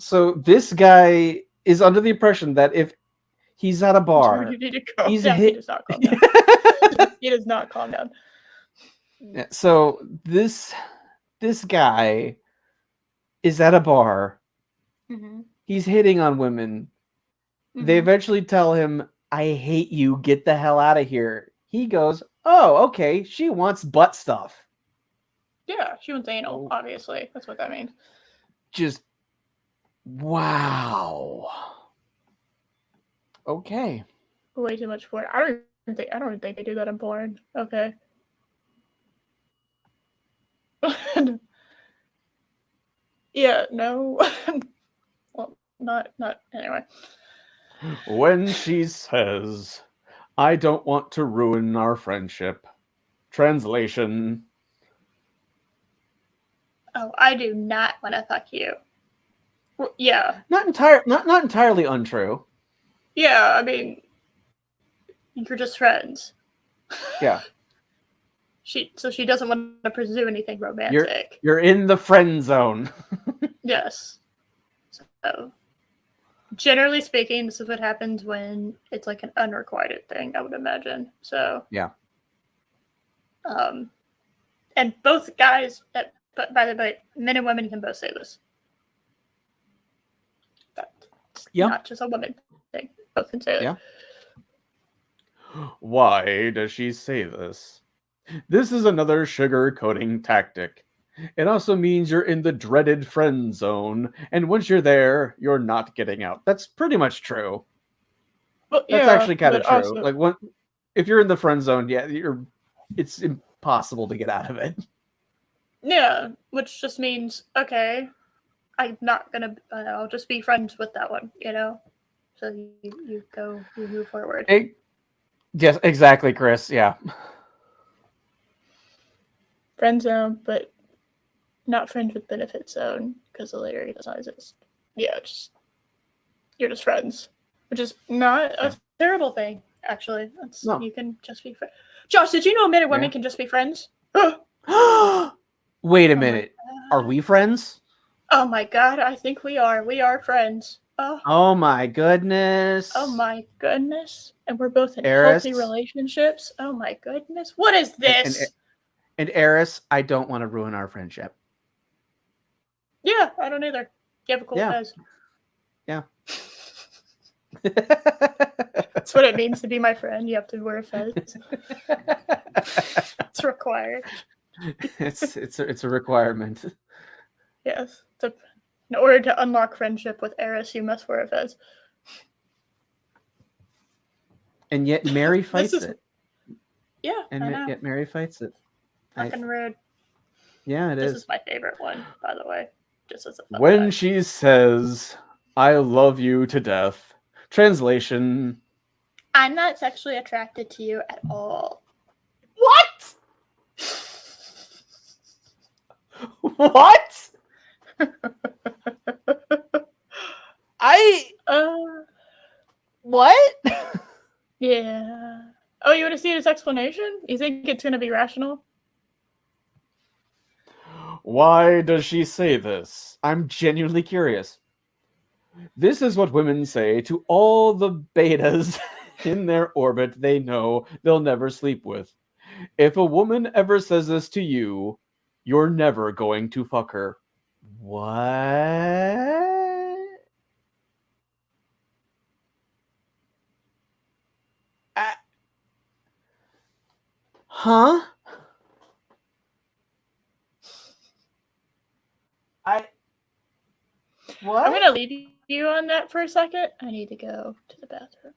So this guy is under the impression that if he's at a bar, you need to calm down. He does not calm down. He does not calm down. So this guy is at a bar. Mm-hmm. He's hitting on women, They Hmm. eventually tell him, I hate you, get the hell out of here. He goes, oh, okay, she wants butt stuff. Yeah, she wants anal, Oh, obviously. That's what that means. just, wow. Okay. Way too much porn. I don't even think they do that in porn. Okay. Yeah, no. Well, not anyway. When she says, I don't want to ruin our friendship. Translation. Oh, I do not want to fuck you. Well, yeah. Not entirely untrue. Yeah, I mean, you're just friends. Yeah. So she doesn't want to pursue anything You're romantic. you're in the friend zone. Yes. So generally speaking, this is what happens when it's like an unrequited thing, I would imagine. So Yeah. um and both guys but by the way, men and women can both say this. That's Yeah. not just a woman thing. Both can say it. Yeah. Why does she say this? This is another sugar coating tactic. It also means you're in the dreaded friend zone, and once you're there, you're not getting out. That's pretty much true. Well, That's yeah, actually kind of but true. also Like if you're in the friend zone, yeah, it's impossible to get out of it. yeah, which just means okay, I'm not gonna. I'll just be friends with that one, you know. So you move forward. Yes, exactly, Chris. Yeah. Friend zone, but not friends with benefit zone because the later he does not exist. Yeah, just you're just friends, which is not Yeah. a terrible thing. Actually, that's No. you can just be friends. Josh, did you know men and Yeah. women can just be friends? Wait a Oh my minute. Are god. we friends? Oh my god, I think we are. We are friends. Oh my Oh goodness. my goodness. And we're both in healthy Eris relationships. Oh my goodness. What is and and this? and Eris, I don't want to ruin our friendship. Yeah, I don't either. You have a cool Yeah. fez. Yeah. That's what it means to be my friend. You have to wear a fez. It's required. it's a requirement. Yes. In order to unlock friendship with Eris, you must wear a fez. And yet Mary This fights is it. yeah, I And know. yet Mary fights it. Fucking rude. Yeah, it This is. is my favorite one, by the way. Just as a fun When fact. she says, I love you to death. Translation. I'm not sexually attracted to you at all. What? What? I what? Yeah. Oh, you want to see his explanation? You think it's going to be rational? Why does she say this? I'm genuinely curious. This is what women say to all the betas in their orbit they know they'll never sleep with. If a woman ever says this to you, you're never going to fuck her. What? I, huh? I I'm what? going to leave you on that for a second. I need to go to the bathroom.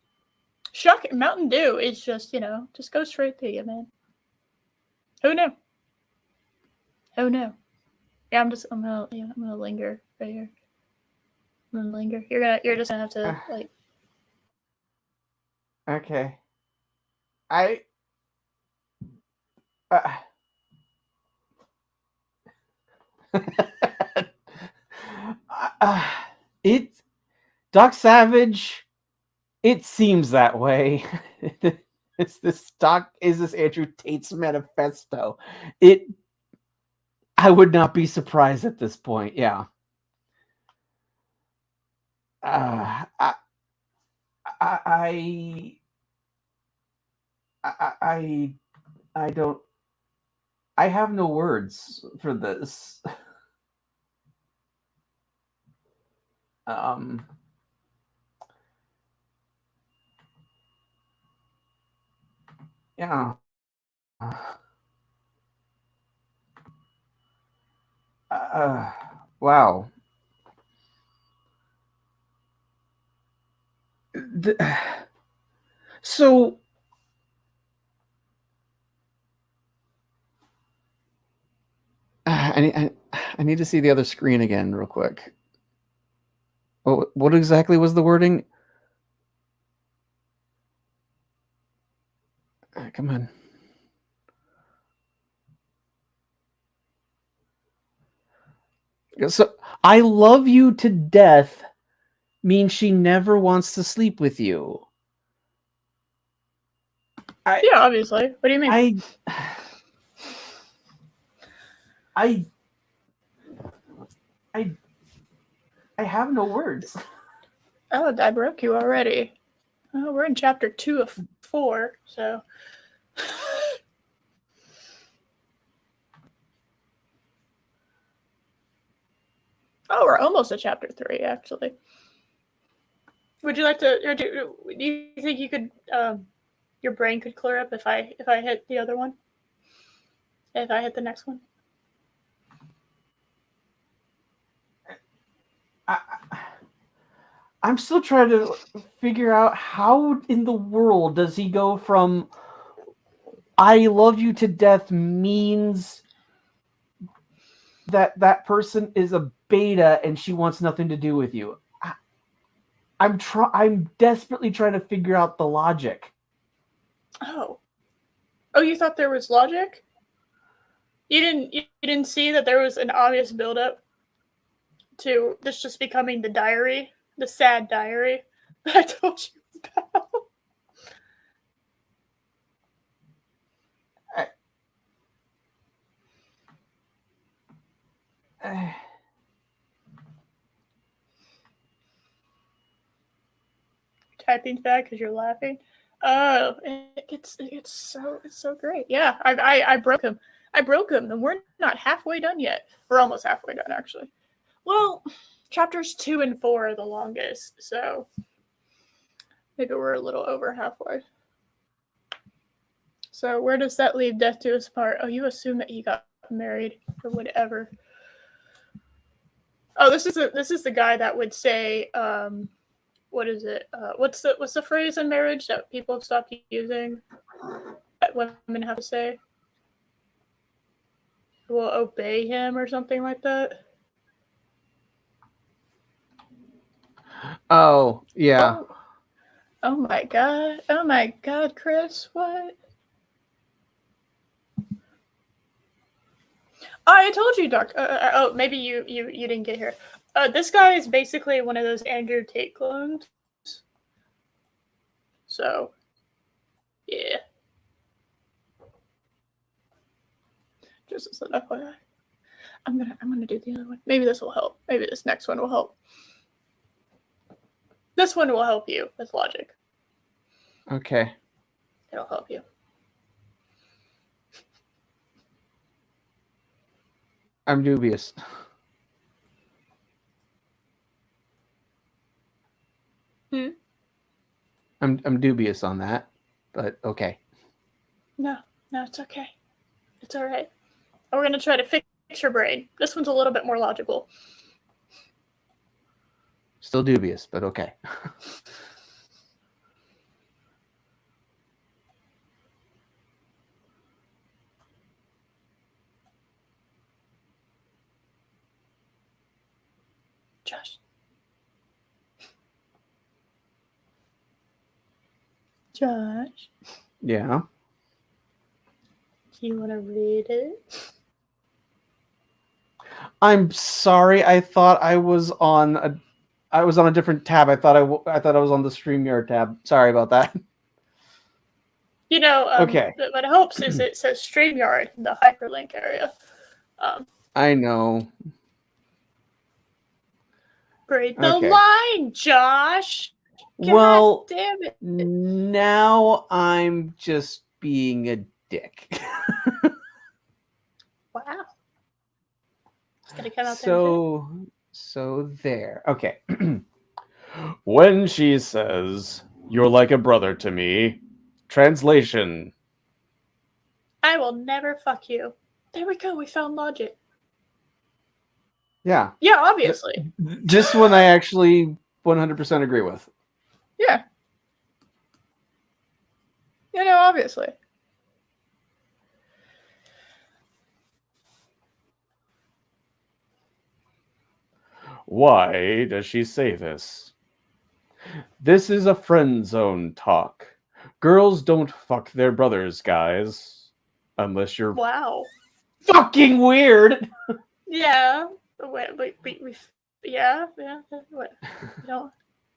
Shocking. Mountain Dew is just, just go straight to you, man. Who knew? Who knew? Yeah, I'm gonna linger right here. I'm gonna linger. You're just gonna have to like. Okay. I uh, uh, it Doc Savage. It seems that way. Is this Andrew Tate's manifesto? It. I would not be surprised at this point. Yeah. Uh, I, I, I, I, I don't. I have no words for this. Um. Yeah. Wow. Th- so I need to see the other screen again real quick. What exactly was the wording? Come on. So I love you to death means she never wants to sleep with you. Yeah, obviously. What do you mean? I I I have no words. Oh, I broke you already. Oh, we're in chapter 2 of 4, so. Oh, we're almost at chapter 3, actually. Would you like to? Or do you think you could? Your brain could clear up if I hit the other one. If I hit the next one. I'm still trying to figure out how in the world does he go from "I love you to death" means that person is a beta and she wants nothing to do with you. I'm desperately trying to figure out the logic. Oh. Oh, you thought there was logic? You didn't see that there was an obvious buildup to this just becoming the diary, the sad diary that I told you about. Typing's bad because you're laughing. Oh, it's so great. Yeah, I broke him. I broke him, and we're not halfway done yet. We're almost halfway done, actually. Well, chapters 2 and 4 are the longest, so maybe we're a little over halfway. So where does that leave Death Do Us Part? Oh, you assume that he got married or whatever. Oh, this is the guy that would say, what is it? What's the phrase in marriage that people have stopped using? That women have to say? Will obey him or something like that. Oh, yeah. Oh my god. Oh my god, Chris. What? Oh, I told you, Doc. Oh, maybe you didn't get here. This guy is basically one of those Andrew Tate clones. So, yeah. Just as an FYI. I'm gonna do the other one. Maybe this will help. Maybe this next one will help. This one will help you with logic. Okay. It'll help you. I'm dubious. I'm dubious on that, but okay. No, it's okay. It's all right. We're gonna try to fix your brain. This one's a little bit more logical. Still dubious, but okay. Josh. Josh. Yeah. Do you want to read it? I'm sorry. I thought I was on a different tab. I thought I was on the StreamYard tab. Sorry about that. You know, Okay. what helps is it says StreamYard in the hyperlink area. I know. Read the line, Josh. God Well, damn it. now I'm just being a dick. Wow. It's gonna come out So there. Okay. When she says, "You're like a brother to me." Translation: I will never fuck you. There we go. We found logic. Yeah. Yeah, obviously. This one I actually 100% agree with. Yeah. Obviously. Why does she say this? This is a friend zone talk. Girls don't fuck their brothers, guys. Unless you're Wow. fucking weird. Yeah. Yeah. What?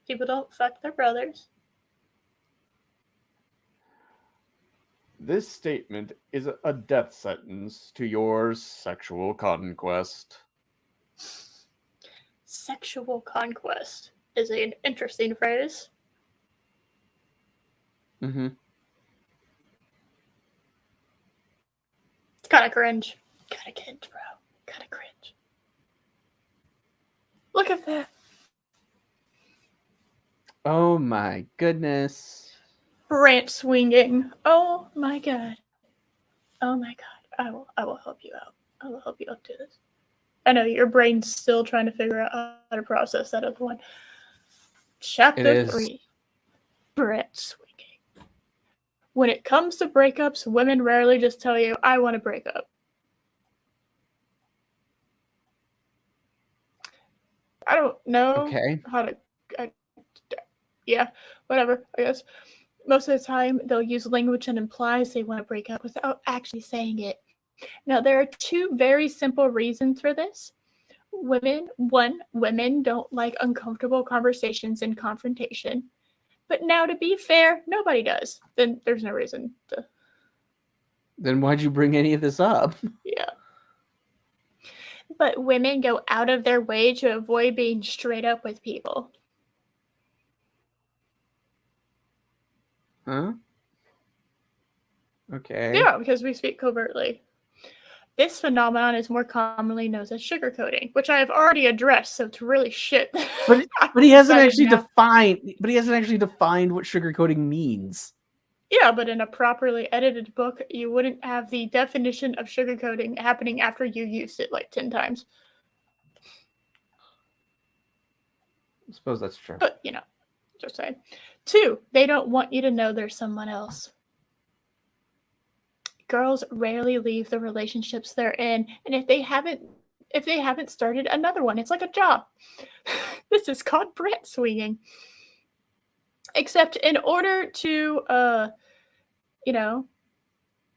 People don't fuck their brothers. This statement is a death sentence to your sexual conquest. Sexual conquest is an interesting phrase. Mm-hmm. It's kind of cringe. Kind of cringe, bro. Kind of cringe. Look at that. Oh my goodness. Branch swinging. Oh my god. Oh my god. I will help you out. I will help you up to this. I know your brain's still trying to figure out how to process that other one. Chapter 3. Branch swinging. When it comes to breakups, women rarely just tell you, I want to break up. I don't know Okay. how to. Yeah, whatever, I guess. Most of the time, they'll use language that implies they want to break up without actually saying it. Now, there are two very simple reasons for this. Women don't like uncomfortable conversations and confrontation. But now, to be fair, nobody does. Then there's no reason to. Then why'd you bring any of this up? Yeah. But women go out of their way to avoid being straight up with people. Huh? Okay. Yeah, because we speak covertly. This phenomenon is more commonly known as sugarcoating, which I have already addressed, so it's really shit. But he hasn't actually defined. But he hasn't actually defined what sugarcoating means. Yeah, but in a properly edited book, you wouldn't have the definition of sugarcoating happening after you used it like 10 times. I suppose that's true. But, just saying. 2, they don't want you to know there's someone else. Girls rarely leave the relationships they're in, and if they haven't started another one, it's like a job. This is called branch swinging. Except in order to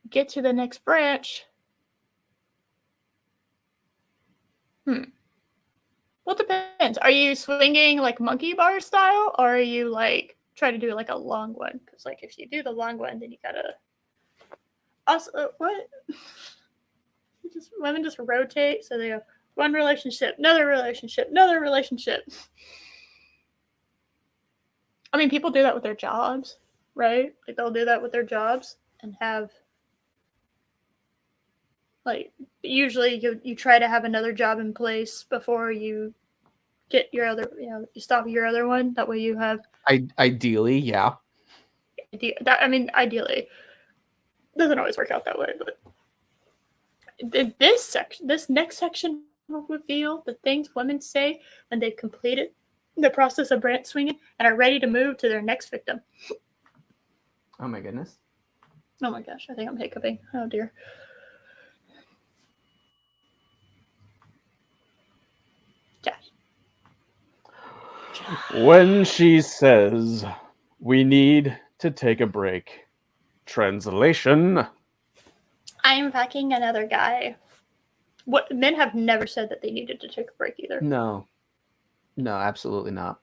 get to the next branch. Well, it depends. Are you swinging like monkey bar style, or are you like trying to do like a long one? Because like if you do the long one, then you gotta. Also, what? Women just rotate, so they go one relationship, another relationship, another relationship. I mean, people do that with their jobs, right? Like they'll do that with their jobs and have. Like usually you try to have another job in place before you get your other, you stop your other one. That way you have. Ideally, yeah. Ideally, doesn't always work out that way, but this next section will reveal the things women say when they've completed the process of branch swinging and are ready to move to their next victim. Oh my goodness. Oh my gosh, I think I'm hiccuping. Oh dear. When she says, we need to take a break. Translation. I'm fucking another guy. What men have never said that they needed to take a break either. No, absolutely not.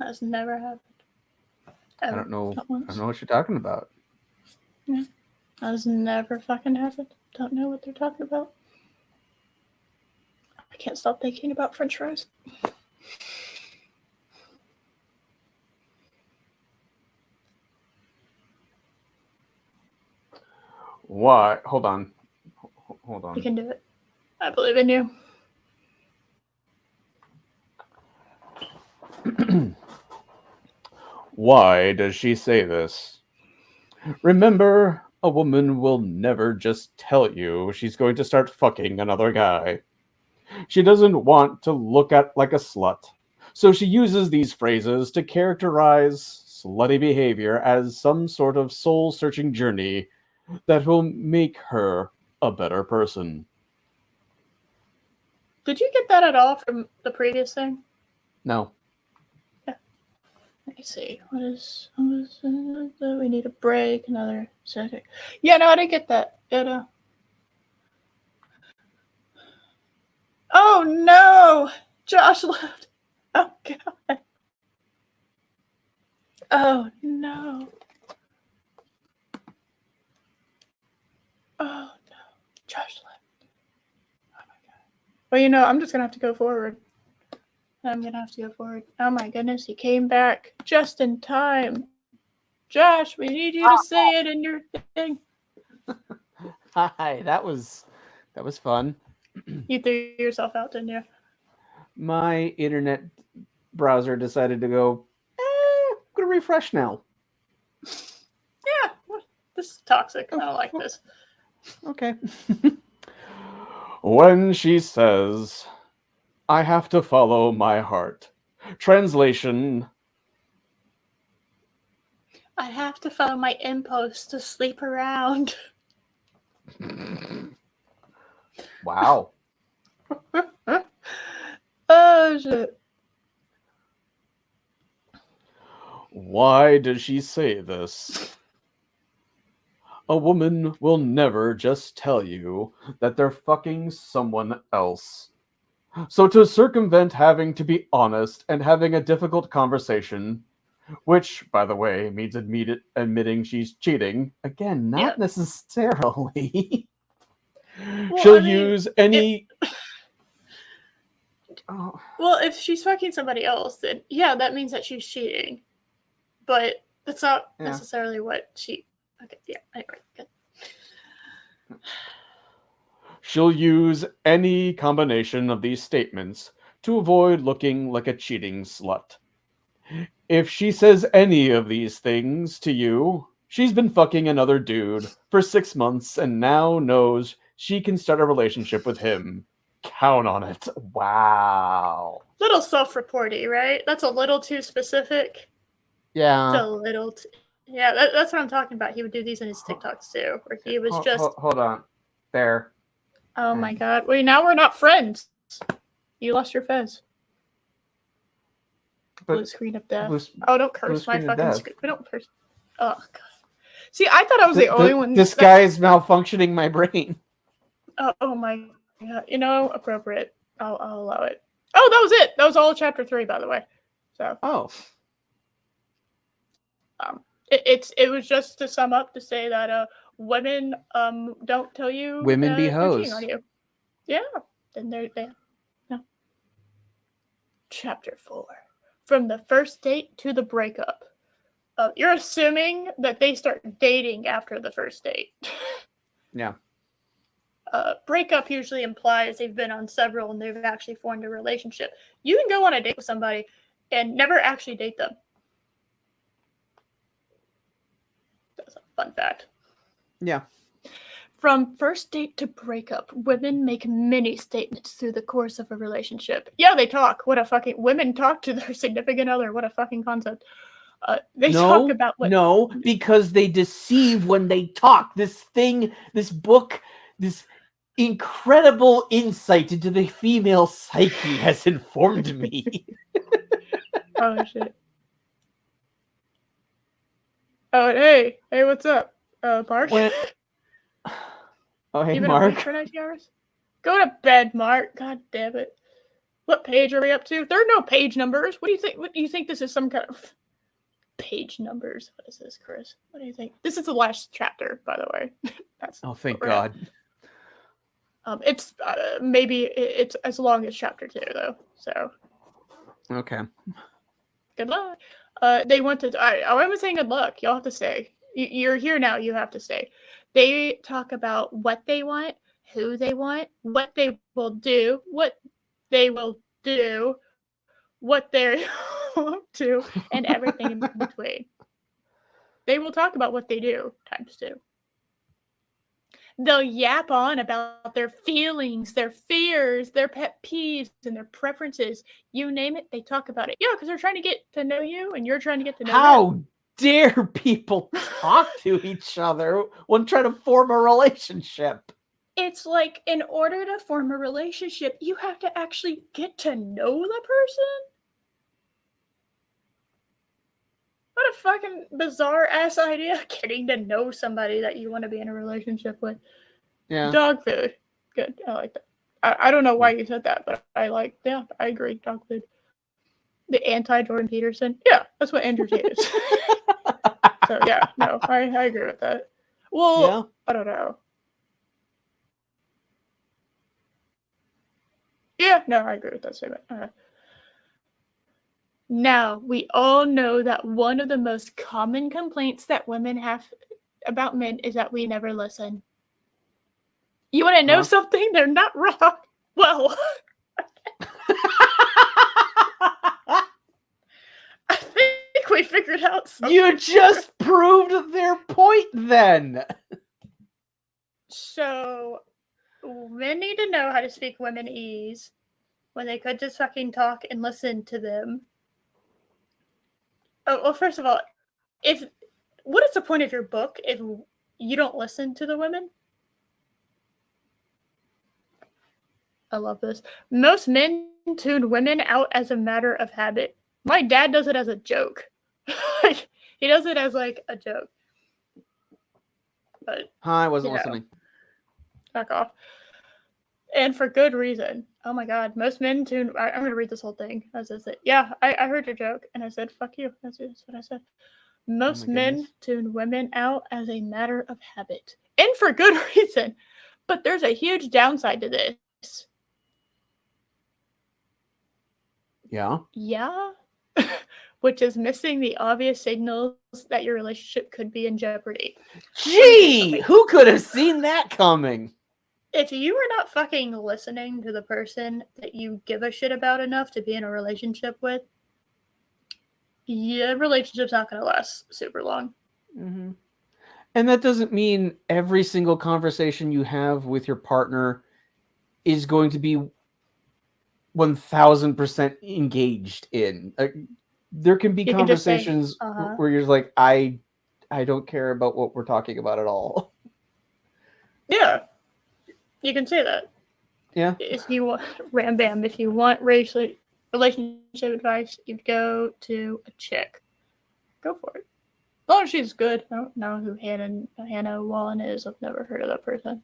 That's never happened. Ever. I don't know what you're talking about. Yeah. That's never fucking happened. Don't know what they're talking about. I can't stop thinking about French fries. Why? Hold on. You can do it. I believe in you. Why does she say this? Remember, A woman will never just tell you she's going to start fucking another guy. She doesn't want to look at like a slut. So she uses these phrases to characterize slutty behavior as some sort of soul searching journey that will make her a better person. Did you get that at all from the previous thing? No. Yeah. Let me see. What is we need a break, another second. Yeah, no, I didn't get that. Oh no! Josh left. Oh god. Oh no. Oh no. Josh left. Oh my god. Well, I'm just gonna have to go forward. Oh my goodness, he came back just in time. Josh, we need you to say it in your thing. Hi, that was fun. You threw yourself out, didn't you? My internet browser decided to go, I'm gonna refresh now. Yeah, this is toxic. I don't like this. Okay. When she says, I have to follow my heart. Translation, I have to follow my impulse to sleep around. wow. Oh shit. Why does she say this? A woman will never just tell you that they're fucking someone else. So to circumvent having to be honest and having a difficult conversation, which, by the way, means admitting she's cheating, again, not necessarily. She'll use any... Well, if she's fucking somebody else, then yeah, that means that she's cheating. But that's not necessarily what she... Okay, yeah, anyway, good. She'll use any combination of these statements to avoid looking like a cheating slut. If she says any of these things to you, she's been fucking another dude for 6 months and now knows she can start a relationship with him. Count on it. Wow. Little self-reporty, right? That's a little too specific. Yeah. It's a little yeah, that's what I'm talking about. He would do these in his TikToks too, where he was just... Hold on. There. Oh my god. Wait, now we're not friends. You lost your Fez. Blue screen of death. Oh, don't curse my fucking screen. We don't curse. Oh god. See, I thought I was the only one. This guy is malfunctioning my brain. Oh my god. Appropriate. I'll allow it. Oh, that was it. That was all of chapter 3, by the way. So. Oh. It was just to sum up to say that women don't tell you women be they're hoes. cheating on you. Yeah. Then they no. Chapter 4. From the first date to the breakup. You're assuming that they start dating after the first date. Yeah. Breakup usually implies they've been on several and they've actually formed a relationship. You can go on a date with somebody and never actually date them. That's a fun fact. Yeah. From first date to breakup, women make many statements through the course of a relationship. Yeah, they talk. Women talk to their significant other. What a fucking concept. They talk about what... No, because they deceive when they talk. This book, this incredible insight into the female psyche has informed me. Oh, shit. Oh, hey, what's up? Mark? Oh, hey, You've been Mark. awake for 90 hours? Go to bed, Mark. God damn it. What page are we up to? There are no page numbers. What do you think? What do you think this is? Some kind of page numbers? What is this, Chris? What do you think? This is the last chapter, by the way. Thank God. It's maybe it's as long as chapter 2, though. So. Okay. Good luck. They want to... I'm saying good luck. Y'all have to stay. You're here now. You have to stay. They talk about what they want, who they want, what they will do, what they will do, what they're up to, and everything in between. They will talk about what they do, times 2. they'll yap on about their feelings, their fears, their pet peeves, and their preferences. You name it, they talk about it. Yeah, because they're trying to get to know you, and you're trying to get to know them. How dare people talk to each other when trying to form a relationship? It's like, in order to form a relationship, you have to actually get to know the person. What a fucking bizarre ass idea, getting to know somebody that you want to be in a relationship with. Yeah. Dog food. Good. I like that. I don't know why you said that, but yeah, I agree. Dog food. The anti-Jordan Peterson. Yeah, that's what Andrew Tate is. So, yeah, no, I agree with that. Well, Yeah. I don't know. Yeah, no, I agree with that statement. Now, we all know that one of the most common complaints that women have about men is that we never listen. You want to know something? They're not wrong. Well, I think we figured out something. You just proved their point then. So, men need to know how to speak womenese when they could just fucking talk and listen to them. Oh, well, first of all, what is the point of your book if you don't listen to the women? I love this. Most men tune women out as a matter of habit. My dad does it as a joke. He does it as like a joke. But I wasn't listening. Fuck off. And for good reason. Oh my god. Most men tune. I'm going to read this whole thing. As I said, yeah, I heard your joke. And I said, fuck you. That's what I said. Most men tune women out as a matter of habit. And for good reason. But there's a huge downside to this. Yeah? Yeah? Which is missing the obvious signals that your relationship could be in jeopardy. Gee! Who could have seen that coming? If you are not fucking listening to the person that you give a shit about enough to be in a relationship with, your relationship's not going to last super long. Mm-hmm. And that doesn't mean every single conversation you have with your partner is going to be 1000% engaged in. There can be conversations where you're like, I don't care about what we're talking about at all. Yeah. You can say that. Yeah. If you want, ram bam, if you want relationship advice, you'd go to a chick. Go for it. As long as she's good. I don't know who Hannah Wallen is. I've never heard of that person.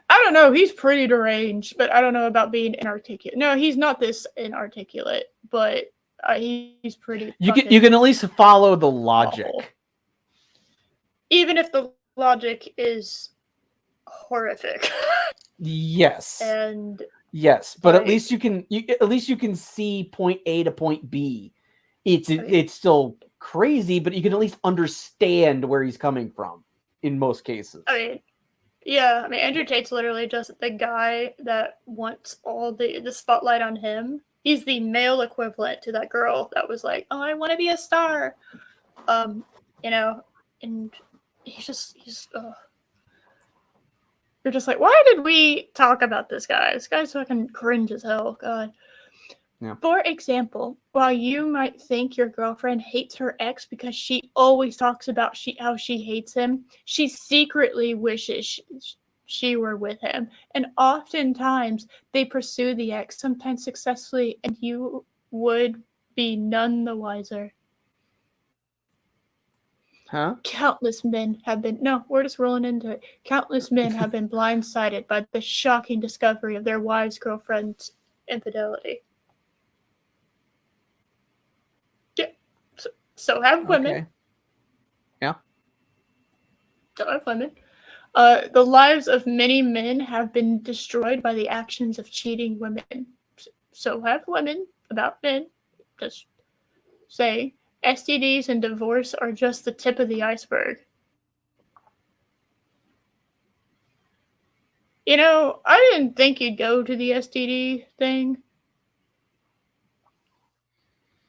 I don't know. He's pretty deranged, but I don't know about being inarticulate. No, he's not this inarticulate, but he's pretty. You can at least follow the logic, awful. Even if the logic is horrific. Yes. And yes, but at least you can see point A to point B. It's still crazy, but you can at least understand where he's coming from in most cases. Yeah, Andrew Tate's literally just the guy that wants all the spotlight on him. He's the male equivalent to that girl that was like, "Oh, I want to be a star," and he's you're just like, why did we talk about this guy? This guy's fucking cringe as hell. God. Yeah. For example, while you might think your girlfriend hates her ex because she always talks about how she hates him, she secretly wishes she were with him. And oftentimes they pursue the ex, sometimes successfully, and you would be none the wiser. Huh? Countless men have been... No, we're just rolling into it. Countless men have been blindsided by the shocking discovery of their wives' girlfriend's infidelity. Yeah. So have women. Okay. Yeah. So have women. The lives of many men have been destroyed by the actions of cheating women. So have women about men. Just say STDs and divorce are just the tip of the iceberg. I didn't think you'd go to the STD thing,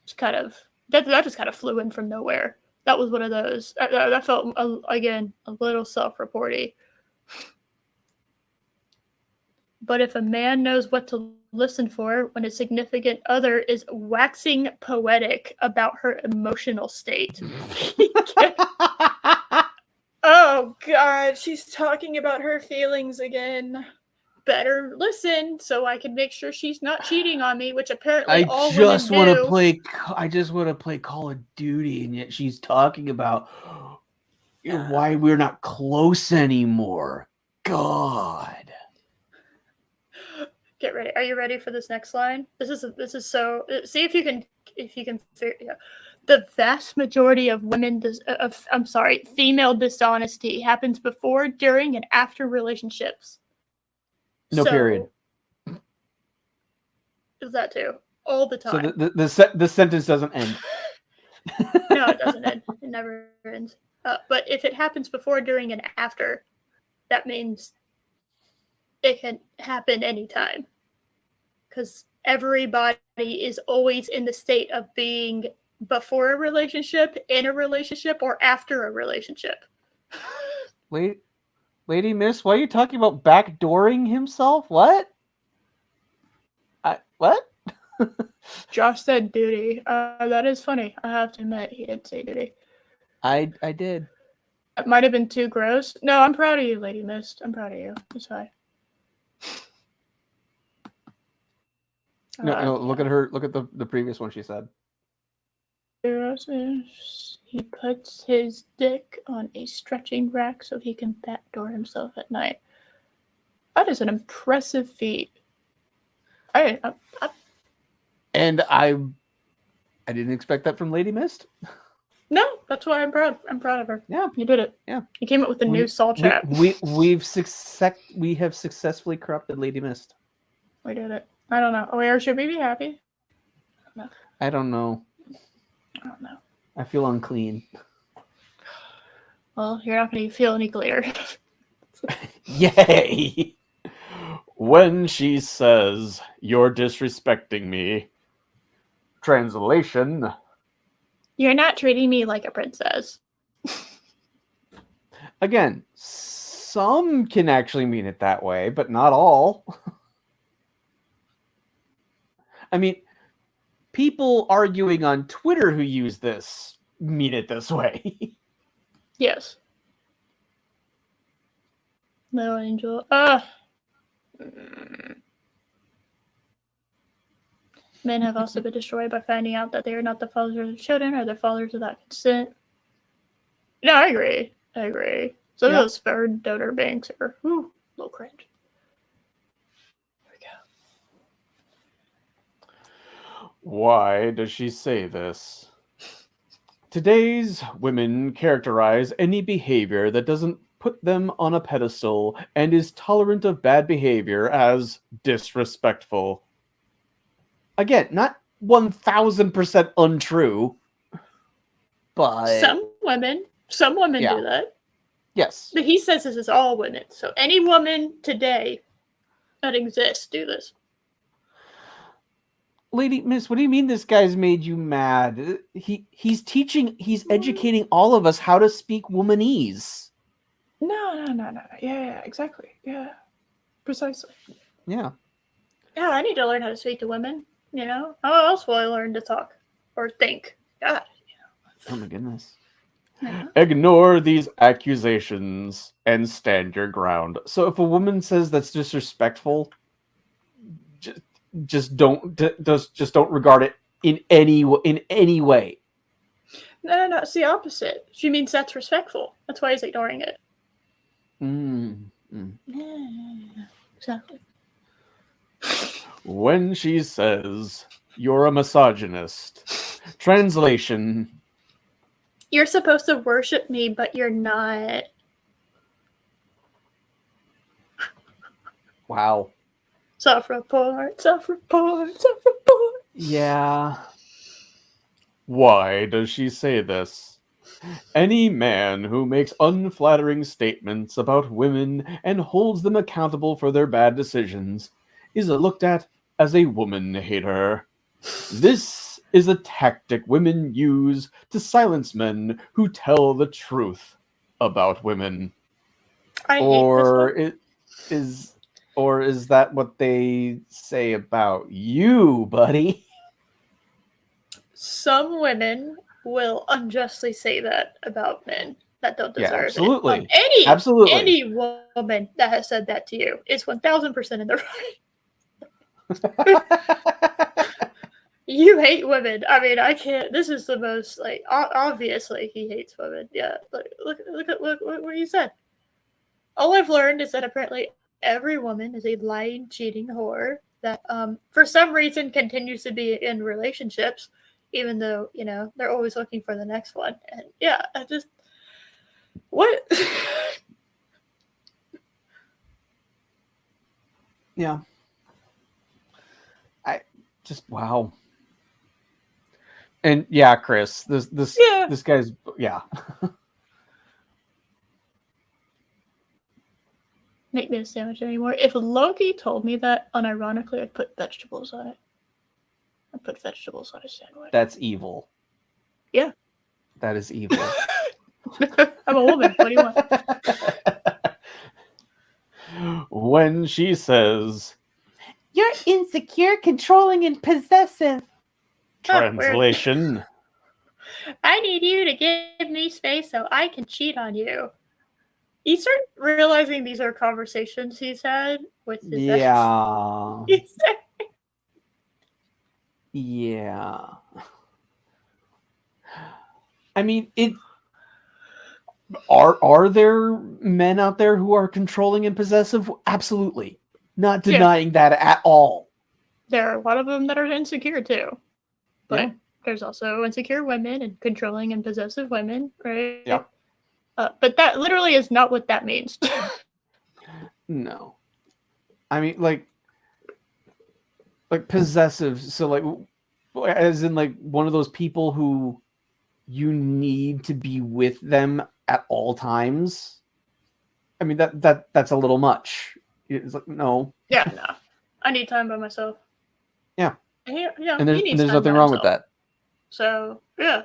just kind of that just kind of flew in from nowhere. That was one of those that felt again a little self-reporty. But if a man knows what to listen for when a significant other is waxing poetic about her emotional state. Oh God, she's talking about her feelings again. Better listen so I can make sure she's not cheating on me, which apparently all women do. I just want to play Call of Duty, and yet she's talking about why we're not close anymore. God. Get ready. Are you ready for this next line? This is so. See if you can figure. Yeah. The vast majority of female dishonesty happens before, during, and after relationships. No period. Is that too? All the time. So the sentence doesn't end. No, it doesn't end. It never ends. But if it happens before, during, and after, that means it can happen anytime. Because everybody is always in the state of being before a relationship, in a relationship, or after a relationship. Lady Miss, why are you talking about backdooring himself? What? What? Josh said duty. That is funny. I have to admit, he did say duty. I did. It might have been too gross. No, I'm proud of you, Lady Mist. I'm proud of you. That's fine. No, look at her. Look at the previous one she said. He puts his dick on a stretching rack so he can backdoor himself at night. That is an impressive feat. And I didn't expect that from Lady Mist. No, that's why I'm proud. I'm proud of her. Yeah, you did it. Yeah, you came up with a new Saul chat. We have successfully corrupted Lady Mist. We did it. I don't know. Or should we be happy? I don't know. I feel unclean. Well, you're not going to feel any cleaner. Yay! When she says, "You're disrespecting me." Translation: You're not treating me like a princess. Again, some can actually mean it that way, but not all. I mean, people arguing on Twitter who use this mean it this way. Yes. No angel. Men have also been destroyed by finding out that they are not the fathers of their children or the fathers without consent. No, I agree. So those sperm donor banks are a little cringe. Here we go. Why does she say this? Today's women characterize any behavior that doesn't put them on a pedestal and is tolerant of bad behavior as disrespectful. Again, not 1000% untrue, but some women do that. Yes. But he says this is all women. So any woman today that exists do this. Lady Miss, what do you mean this guy's made you mad? He's educating all of us how to speak womanese. No. Yeah, exactly. Yeah. Precisely. Yeah. Yeah, I need to learn how to speak to women. You know, how else will I learn to talk or think? God, Oh my goodness. Yeah. Ignore these accusations and stand your ground. So if a woman says that's disrespectful, just don't regard it in any way. No. It's the opposite. She means that's respectful. That's why he's ignoring it. Yeah, exactly. When she says, "You're a misogynist," translation: You're supposed to worship me, but you're not. Wow. Self-report. Yeah. Why does she say this? Any man who makes unflattering statements about women and holds them accountable for their bad decisions is looked at as a woman hater. This is a tactic women use to silence men who tell the truth about women. I hate this Or one. it is or is that what they say about you, buddy? Some women will unjustly say that about men that don't Yeah, deserve it. absolutely. Any Absolutely. any woman that has said that to you is 1000% in the right. You hate women. I mean, I can't. This is the most like obviously he hates women. Yeah, look what you said. All I've learned is that apparently every woman is a lying, cheating whore that for some reason continues to be in relationships, even though they're always looking for the next one. And yeah, I just what. Yeah. I just wow. And yeah, Chris, Yeah. this guy's yeah. Make me a sandwich anymore. If Loki told me that unironically, I'd put vegetables on it. I'd put vegetables on a sandwich. That's evil. Yeah. That is evil. I'm a woman. What do you want? When she says, You're insecure, controlling, and possessive. translation, I need you to give me space so I can cheat on you. You start realizing these are conversations he's had with his ex. yeah. He's Yeah. I mean, it are there men out there who are controlling and possessive? Absolutely. Not denying that at all. There are a lot of them that are insecure too. But Yeah. there's also insecure women and controlling and possessive women, right? Yeah. But that literally is not what that means. No. I mean, like possessive. So like, as in like one of those people who you need to be with them at all times. I mean that's a little much. It's like no. Yeah, no. I need time by myself. Yeah. And And there's, he needs and there's time nothing by wrong himself. with that. So yeah.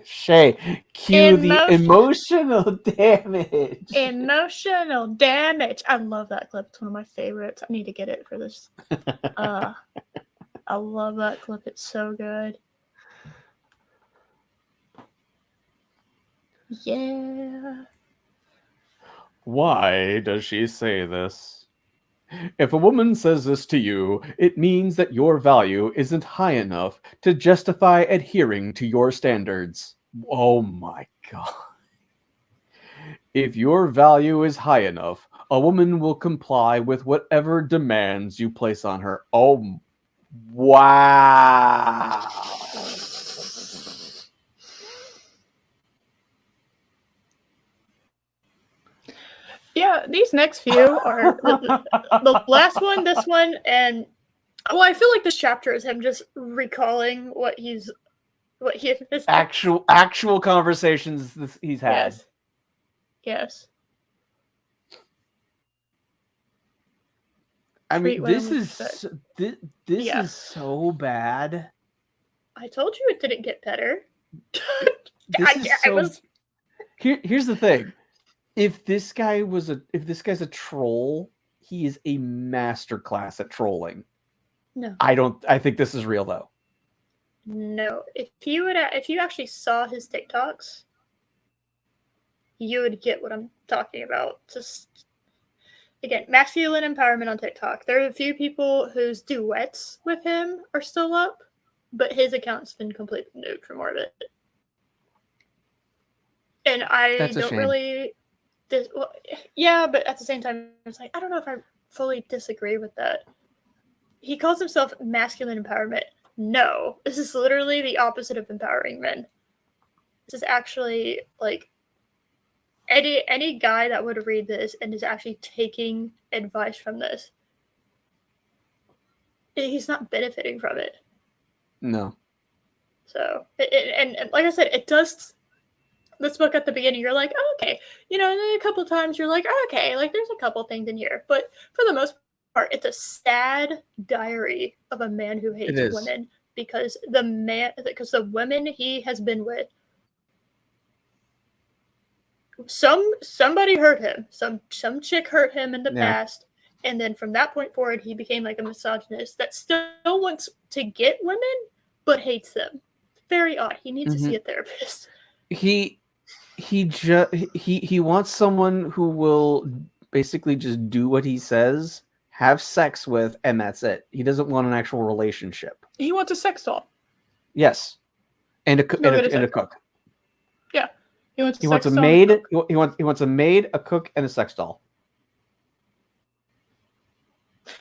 Shay, cue the emotional damage. Emotional damage. I love that clip. It's one of my favorites. I need to get it for this. I love that clip. It's so good. Yeah. Why does she say this? If a woman says this to you, it means that your value isn't high enough to justify adhering to your standards. Oh my god. If your value is high enough, a woman will comply with whatever demands you place on her. Oh, wow. Yeah, these next few are the last one, this one, and well, I feel like this chapter is him just recalling what he his actual conversations he's had. Yes. I mean, this is so bad. I told you it didn't get better. Here's the thing. If this guy's a troll, he is a masterclass at trolling. No. I think this is real though. No. If you actually saw his TikToks, you would get what I'm talking about. Just again, masculine empowerment on TikTok. There are a few people whose duets with him are still up, but his account's been completely nude for more of it. And I don't really yeah, but at the same time, it's like, I don't know if I fully disagree with that. He calls himself masculine empowerment. No, this is literally the opposite of empowering men. This is actually like any guy that would read this and is actually taking advice from this, he's not benefiting from it. No. So, and like I said, it does. This book at the beginning, you're like, oh, okay, and then a couple times you're like, oh, okay, like there's a couple things in here, but for the most It's a sad diary of a man who It hates is. women because the women he has been with, somebody hurt him, some chick hurt him in the Yeah. past, and then from that point forward, he became like a misogynist that still wants to get women but hates them. Very odd. He needs to Mhm. see a therapist. He wants someone who will basically just do what he says, have sex with, and that's it. He doesn't want an actual relationship. He wants a sex doll. Yes, and a He'll get a and a sex doll. cook. Yeah, he wants a He wants a sex doll and a maid. cook. He wants a maid, a cook, and a sex doll.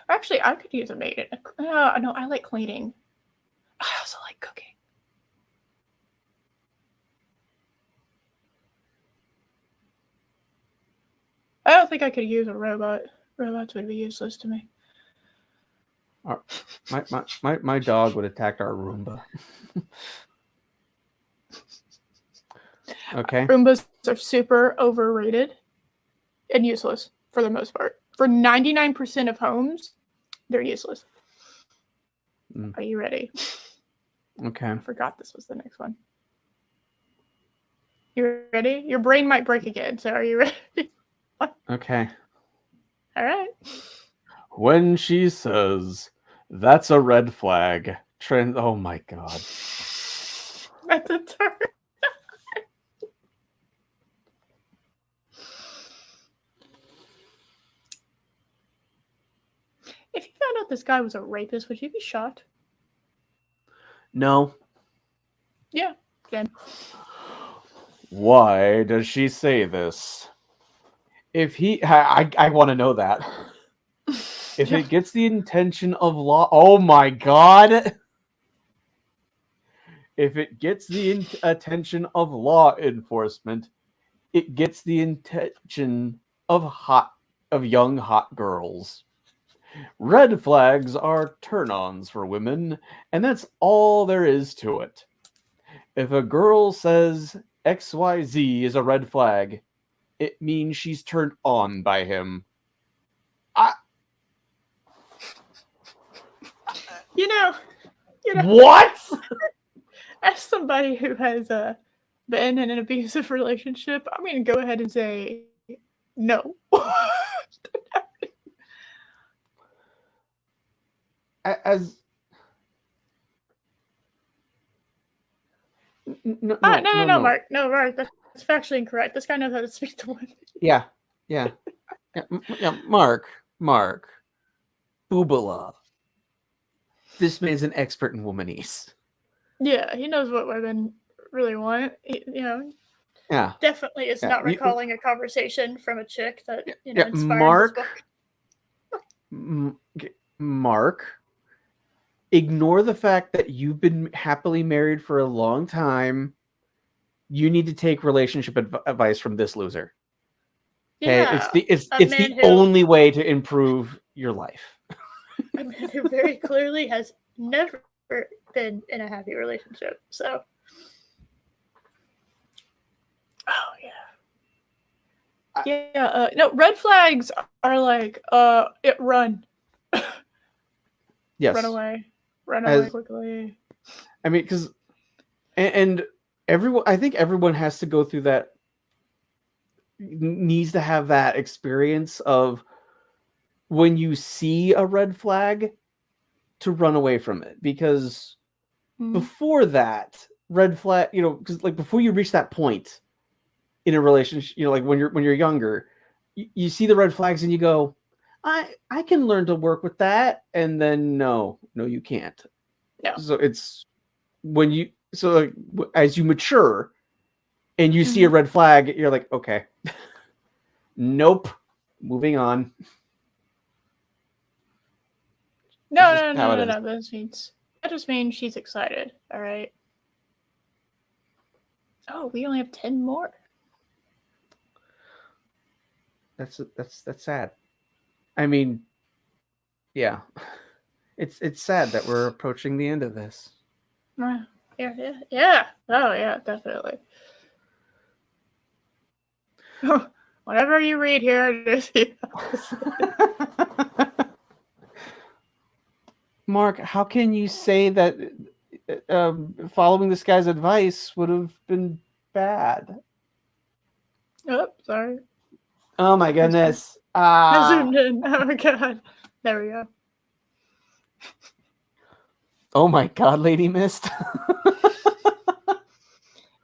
Actually, I could use a maid. No, I like cleaning. I also like cooking. I don't think I could use a robot. Robots would be useless to me. My dog would attack our Roomba. Okay. Roombas are super overrated and useless for the most part. For 99% of homes, they're useless. Mm. Are you ready? Okay. I forgot this was the next one. You ready? Your brain might break again, so are you ready? Okay. All right. When she says, "That's a red flag," oh my god. That's a turn. If you found out this guy was a rapist, would you be shocked? No. Yeah. Again. Why does she say this? If I want to know that. If Yeah. it gets the intention of law, oh my god. If it gets the attention of law enforcement, it gets the intention of young hot girls. Red flags are turn-ons for women, and that's all there is to it. If a girl says XYZ is a red flag, it means she's turned on by him. You know, What? as somebody who has been in an abusive relationship, I'm going to go ahead and say no. As no, No, Mark. No, Mark. That's factually incorrect. This guy knows how to speak to women. Yeah. Mark, Boobala. This man's an expert in womanese. Yeah, he knows what women really want. Yeah. Definitely is not recalling a conversation from a chick that inspired this book. Mark, ignore the fact that you've been happily married for a long time. You need to take relationship advice from this loser. Okay, Yeah, it's the only way to improve your life. A man who very clearly has never been in a happy relationship. So, oh yeah. No, red flags are like run. Yes. Run away quickly. I mean, because and everyone, I think everyone has to go through that. Needs to have that experience of when you see a red flag to run away from it, because before that red flag, because like before you reach that point in a relationship, like when you're younger, you see the red flags and you go, I can learn to work with that, and then no you can't. No. So it's when you as you mature and you see a red flag, you're like, okay, nope, moving on. No. That just means she's excited. All right. Oh, we only have 10 more. That's sad. I mean, yeah, it's sad that we're approaching the end of this. Yeah. Oh yeah, definitely. Whatever you read here, Mark, how can you say that following this guy's advice would have been bad? Oh, sorry. Oh my I zoomed, goodness. I zoomed in. Oh my god. There we go. Oh my god, Lady Mist.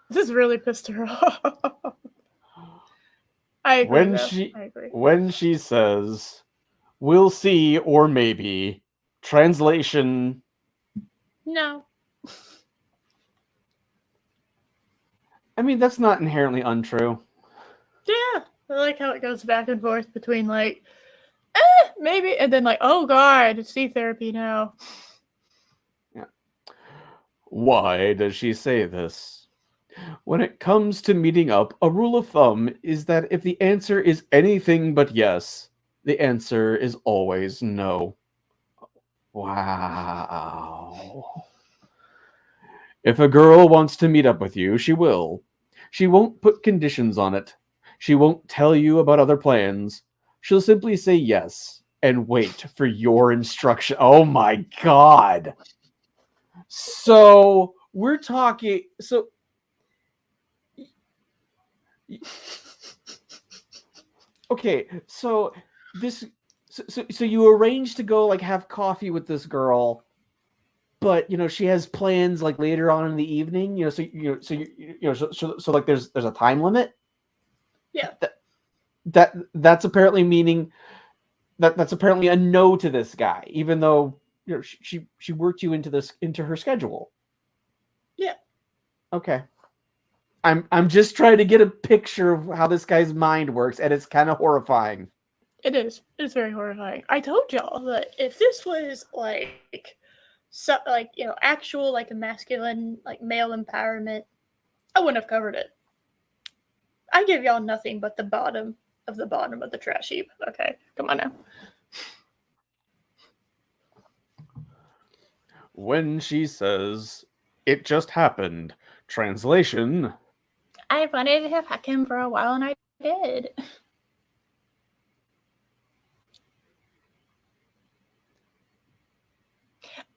This is really pissed her off. I agree, when though. she I agree. when she says, "We'll see," or maybe. Translation. No. I mean, that's not inherently untrue. Yeah. I like how it goes back and forth between, like, maybe, and then, like, oh god, see therapy now. Yeah. Why does she say this? When it comes to meeting up, a rule of thumb is that if the answer is anything but yes, the answer is always no. Wow. If a girl wants to meet up with you, she will. She won't put conditions on it. She won't tell you about other plans. She'll simply say yes and wait for your instruction. Oh my god. So, we're talking. So, okay, so this. So you arrange to go like have coffee with this girl, but she has plans like later on in the evening. So like there's a time limit. Yeah. That's apparently meaning that's apparently a no to this guy, even though she worked you into her schedule. Yeah. Okay. I'm just trying to get a picture of how this guy's mind works, and it's kind of horrifying. It is. It's very horrifying. I told y'all that if this was actual like a masculine like male empowerment, I wouldn't have covered it. I give y'all nothing but the bottom of the trash heap. Okay, come on now. When she says, "It just happened," translation. I wanted to fuck him for a while, and I did.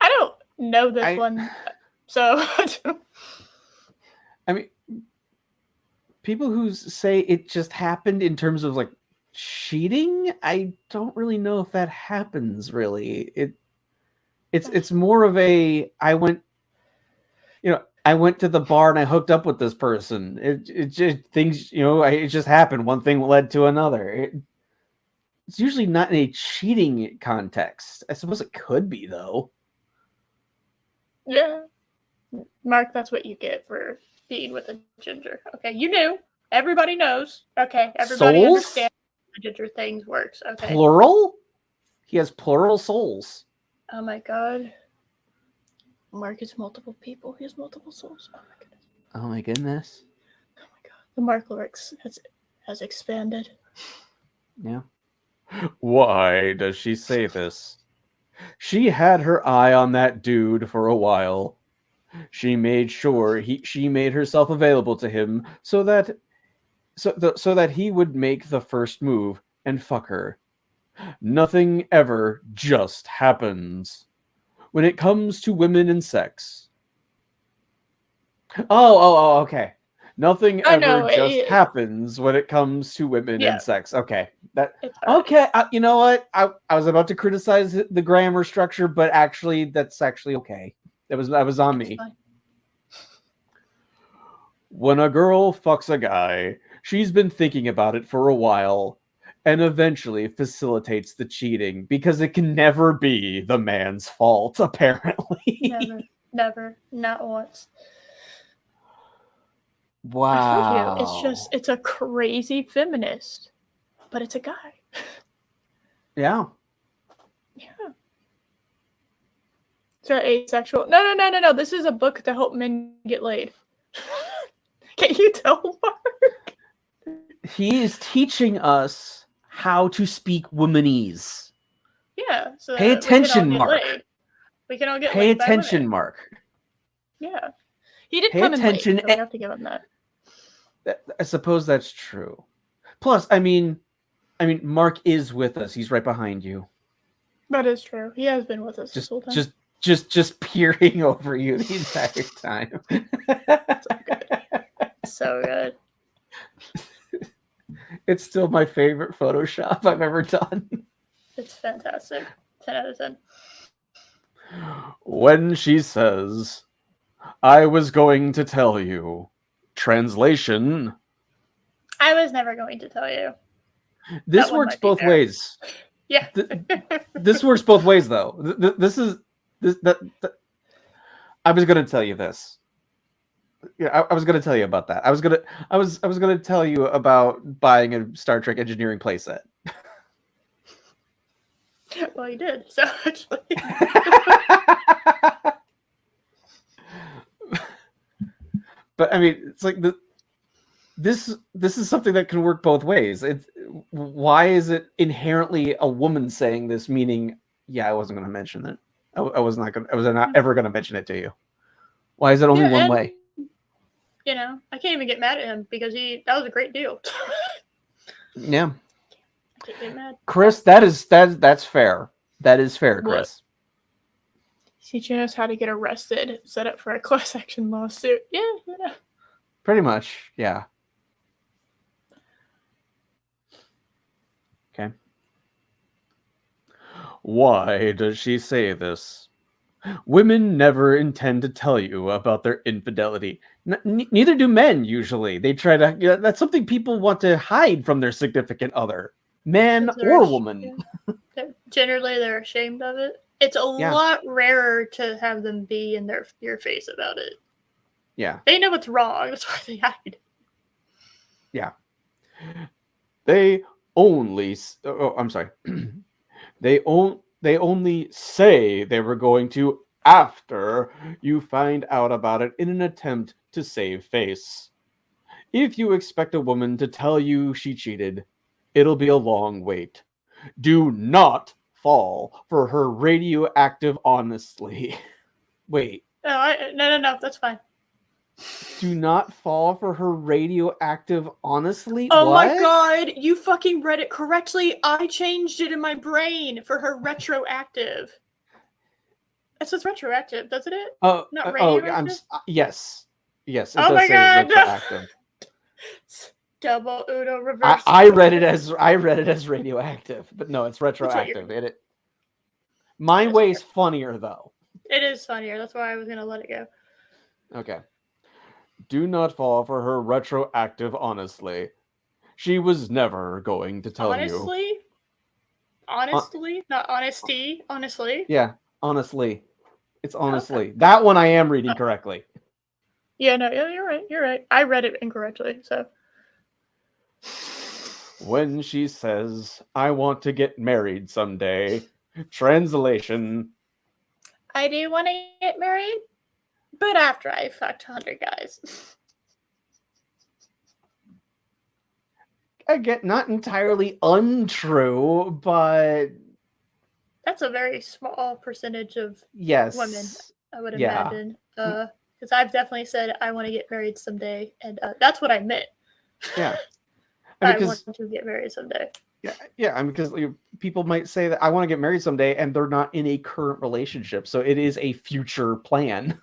I don't know this one, so. I mean, people who say it just happened in terms of like cheating, I don't really know if that happens. Really, it's more of a I went to the bar and I hooked up with this person. It just things it just happened. One thing led to another. It's usually not in a cheating context. I suppose it could be though. Yeah. Mark, that's what you get for being with a ginger. Okay, you knew. Everybody knows. Okay, everybody understands how the ginger things works. Okay. Plural? He has plural souls. Oh my god. Mark is multiple people. He has multiple souls. Oh my goodness. Oh my goodness. Oh my god. The Mark lyrics has expanded. Yeah. Why does she say this? She had her eye on that dude for a while. She made sure she made herself available to him so that he would make the first move and fuck her. Nothing ever just happens. When it comes to women and sex. Okay. Nothing ever just happens when it comes to women and sex. Okay. Okay. You know what? I was about to criticize the grammar structure, but actually, that's actually okay. That was on me. When a girl fucks a guy, she's been thinking about it for a while, and eventually facilitates the cheating because it can never be the man's fault. Apparently, never, not once. Wow. I told you, it's a crazy feminist, but it's a guy. Yeah. Yeah. So asexual. No. This is a book to help men get laid. Can you tell, Mark? He is teaching us how to speak womanese. Yeah. So pay attention, Mark. We can all get Pay laid. attention, Mark. Yeah. He did come in late, so we have to give him that. I suppose that's true. Plus, I mean, Mark is with us. He's right behind you. That is true. He has been with us this whole time. Just just peering over you the entire time. So good. It's still my favorite Photoshop I've ever done. It's fantastic. 10 out of 10. When she says, I was going to tell you. Translation. I was never going to tell you. This That one works might be both fair. ways. Yeah. This works both ways, though. I was going to tell you this. Yeah, I was going to tell you about that. I was going to tell you about buying a Star Trek engineering playset. Well, you did. So actually, but I mean, it's like this is something that can work both ways. It's why is it inherently a woman saying this? Meaning, yeah, I wasn't going to mention it. I was not ever going to mention it to you. Why is it only one way? You know, I can't even get mad at him because that was a great deal. Yeah. I can't get mad. Chris, that's fair. That is fair, Chris. Teaching us how to get arrested, set up for a class action lawsuit. Yeah, you know. Pretty much, yeah. Okay. Why does she say this? Women never intend to tell you about their infidelity. Neither do men, usually. They try to... Yeah, that's something people want to hide from their significant other. Man or woman. Generally, they're ashamed of it. It's a lot rarer to have them be in your face about it. Yeah. They know what's wrong. That's why they hide. Yeah. They only... Oh, I'm sorry. They only say they were going to after you find out about it in an attempt to save face. If you expect a woman to tell you she cheated, it'll be a long wait. Do not fall for her radioactive honesty. Wait. No, that's fine. Do not fall for her radioactive honestly? Oh what? My god, you fucking read it correctly. I changed it in my brain for her retroactive. It says retroactive, doesn't it? Not radioactive? Yes. Yes, it does say retroactive. Double Uno reverse. I read it as radioactive, but no, it's retroactive. My way's funnier though. It is funnier. That's why I was gonna let it go. Okay. Do not fall for her retroactive honestly. She was never going to tell you. Honestly? Not honesty. Honestly. Yeah, honestly. It's honestly. Okay. That one I am reading correctly. Yeah, no, you're right. You're right. I read it incorrectly, so. When she says, I want to get married someday. Translation. I do want to get married, but after I fucked 100 guys. Again, not entirely untrue, but... That's a very small percentage of women, I would imagine. Because I've definitely said I want to get married someday, and that's what I meant. Yeah. I want to get married someday. Yeah. I mean, because people might say that I want to get married someday, and they're not in a current relationship, so it is a future plan.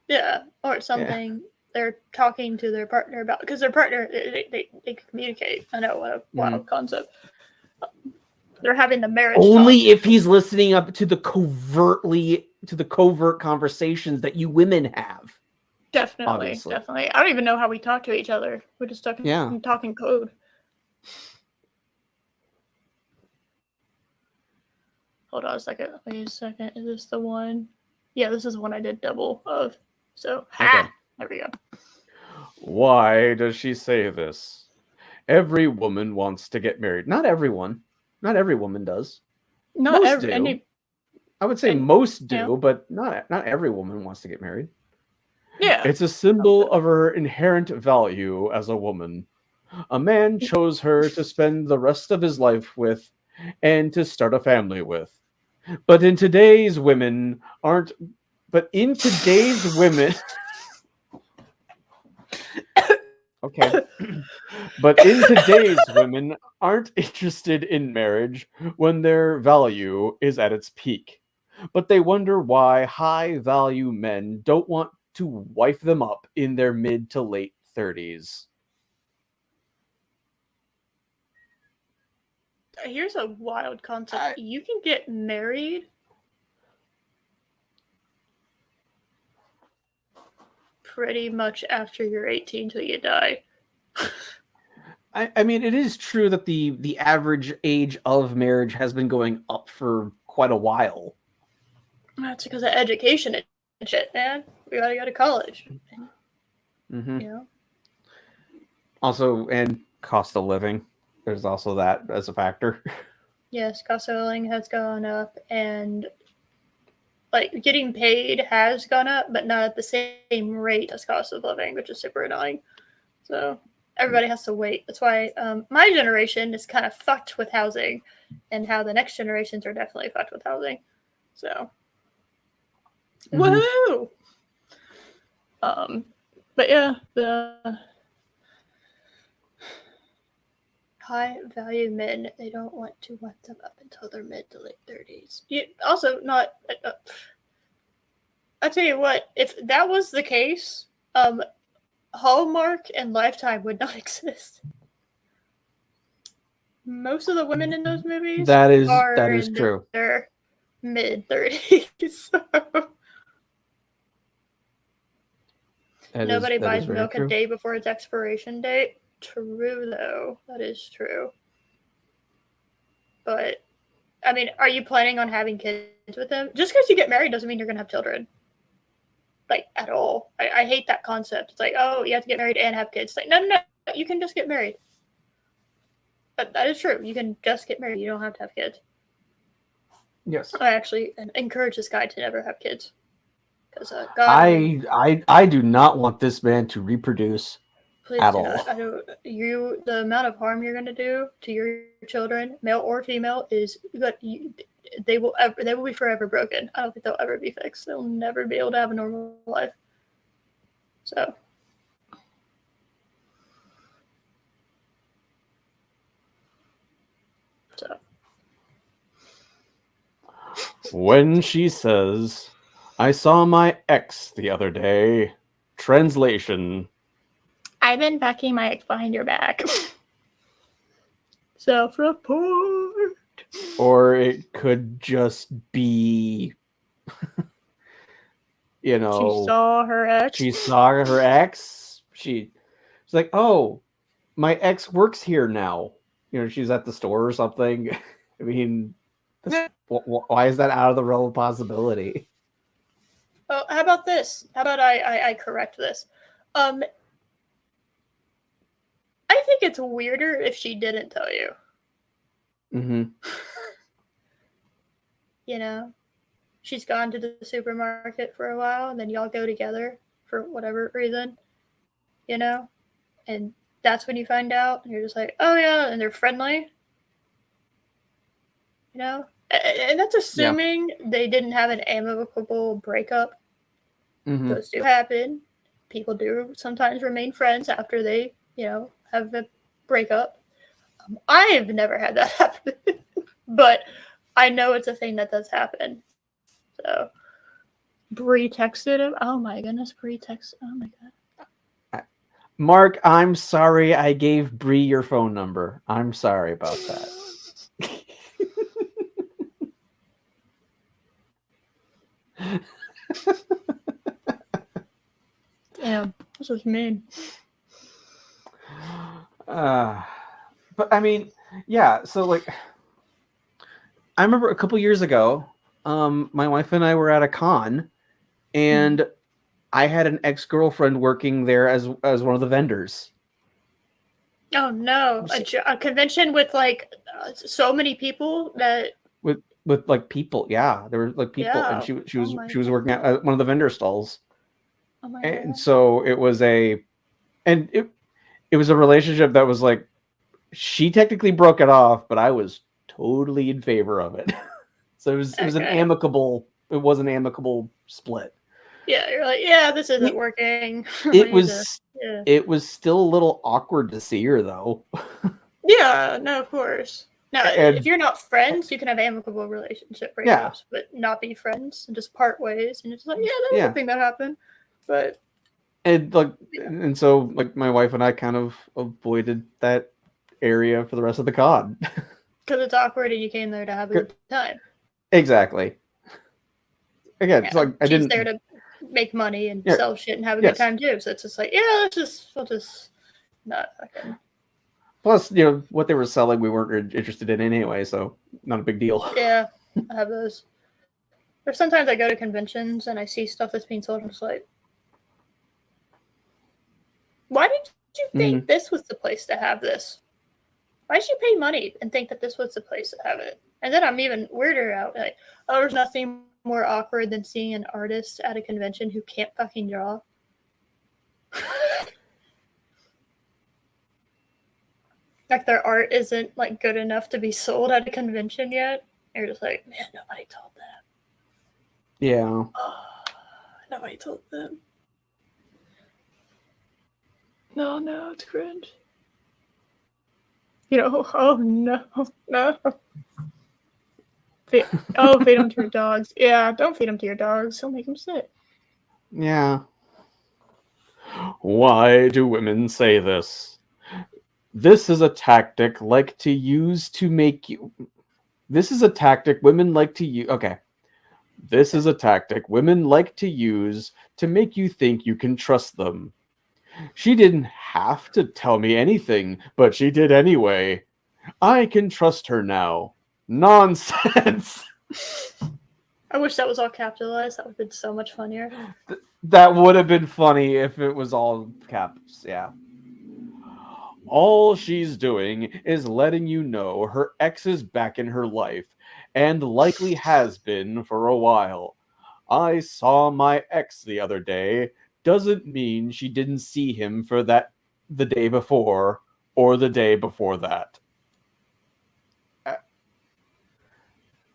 Yeah, or something they're talking to their partner about, because their partner they can communicate. I know, what a wild concept. They're having the marriage only talk. If he's listening up to the covert conversations that you women have. Definitely, obviously. Definitely. I don't even know how we talk to each other. We're just talking code. Hold on a second. Wait a second. Is this the one? Yeah, this is the one I did double of. So, there we go. Why does she say this? Every woman wants to get married. Not everyone. Not every woman does. Most do. I would say most do, but not every woman wants to get married. Yeah. It's a symbol of her inherent value as a woman. A man chose her to spend the rest of his life with and to start a family with. But in today's women aren't... Okay. But in today's women aren't interested in marriage when their value is at its peak. but they wonder why high-value men don't want to wife them up in their mid to late 30s. Here's a wild concept. I, You can get married pretty much after you're 18 till you die. I mean, it is true that the average age of marriage has been going up for quite a while. That's because of education and shit, man. We gotta go to college. Mm-hmm. You know? Also, and cost of living. There's also that as a factor. Yes, cost of living has gone up, and like getting paid has gone up, but not at the same rate as cost of living, which is super annoying. So everybody has to wait. That's why my generation is kind of fucked with housing, and how the next generations are definitely fucked with housing. So, woohoo! But yeah, the high value men, they don't want to wipe them up until their mid to late 30s. Also, not. I tell you what, if that was the case, Hallmark and Lifetime would not exist. Most of the women in those movies That are is in true. their mid 30s. Nobody That is buys very milk a true. day before its expiration date. True, though. That is true. But, I mean, are you planning on having kids with them? Just because you get married doesn't mean you're going to have children. Like, at all. I hate that concept. It's like, oh, you have to get married and have kids. It's like, no, you can just get married. But that is true. You can just get married. You don't have to have kids. Yes. I actually encourage this guy to never have kids. Because God, I do not want this man to reproduce please at do all. not. I don't. The amount of harm you're going to do to your children, male or female, is good. They will be forever broken. I don't think they'll ever be fixed. They'll never be able to have a normal life. So. When she says, "I saw my ex the other day," translation: I've been fucking my ex behind your back. Self-report. Or it could just be, She saw her ex. She saw her ex. She's like, "Oh, my ex works here now." She's at the store or something. I mean, why is that out of the realm of possibility? Oh, how about this? How about I correct this? I think it's weirder if she didn't tell you. Mm-hmm. She's gone to the supermarket for a while, and then y'all go together for whatever reason, and that's when you find out, and you're just like, oh yeah, and they're friendly, and that's assuming they didn't have an amicable breakup. Mm-hmm. Those do happen. People do sometimes remain friends after they, have a breakup. I have never had that happen, but I know it's a thing that does happen. So, Bree texted him. Oh my goodness, Bree texted. Oh my god. Mark, I'm sorry I gave Bree your phone number. I'm sorry about that. Damn, this is mean. But I mean, yeah. So like, I remember a couple years ago, my wife and I were at a con, and I had an ex-girlfriend working there as one of the vendors. Oh no, a convention with like so many people that with like people, yeah, there were like people, and she was working at one of the vendor stalls. Oh my and god. So it was it was a relationship that was like, she technically broke it off, but I was totally in favor of it. So it was an amicable split. Yeah, you're like, yeah, this isn't working. It was still a little awkward to see her though. Yeah, no, of course. Now, And if you're not friends, you can have amicable relationship yeah, breakups, but not be friends and just part ways. And it's like, yeah, that was a yeah. thing that happened. But And like, yeah, and so like my wife and I kind of avoided that area for the rest of the con. because it's awkward and you came there to have a good time. Exactly. Again, it's Yeah, like I she's there didn't. to make money and Yeah. sell shit and have a good Yes. time too. So it's just like, yeah, we'll just not fucking. Plus, what they were selling, we weren't interested in anyway, so not a big deal. Yeah, I have those. Or sometimes I go to conventions and I see stuff that's being sold and I'm just like, why did you think this was the place to have this? Why did you pay money and think that this was the place to have it? And then I'm even weirder out. Like, oh, there's nothing more awkward than seeing an artist at a convention who can't fucking draw. Like their art isn't like good enough to be sold at a convention yet. You're just like, man, nobody told them. Yeah. Oh, nobody told them. No, it's cringe. Oh no, no. Feed them to your dogs. Yeah, don't feed them to your dogs. He'll make them sick. Yeah. Why do women say this? This is a tactic like to use to make you. This is a tactic women like to use. Okay. This is a tactic women like to use to make you think you can trust them. She didn't have to tell me anything, but she did anyway. I can trust her now. Nonsense. I wish that was all capitalized. That would have been so much funnier. That would have been funny if it was all caps. Yeah. All she's doing is letting you know her ex is back in her life, and likely has been for a while. I saw my ex the other day. Doesn't mean she didn't see him for that the day before or the day before that.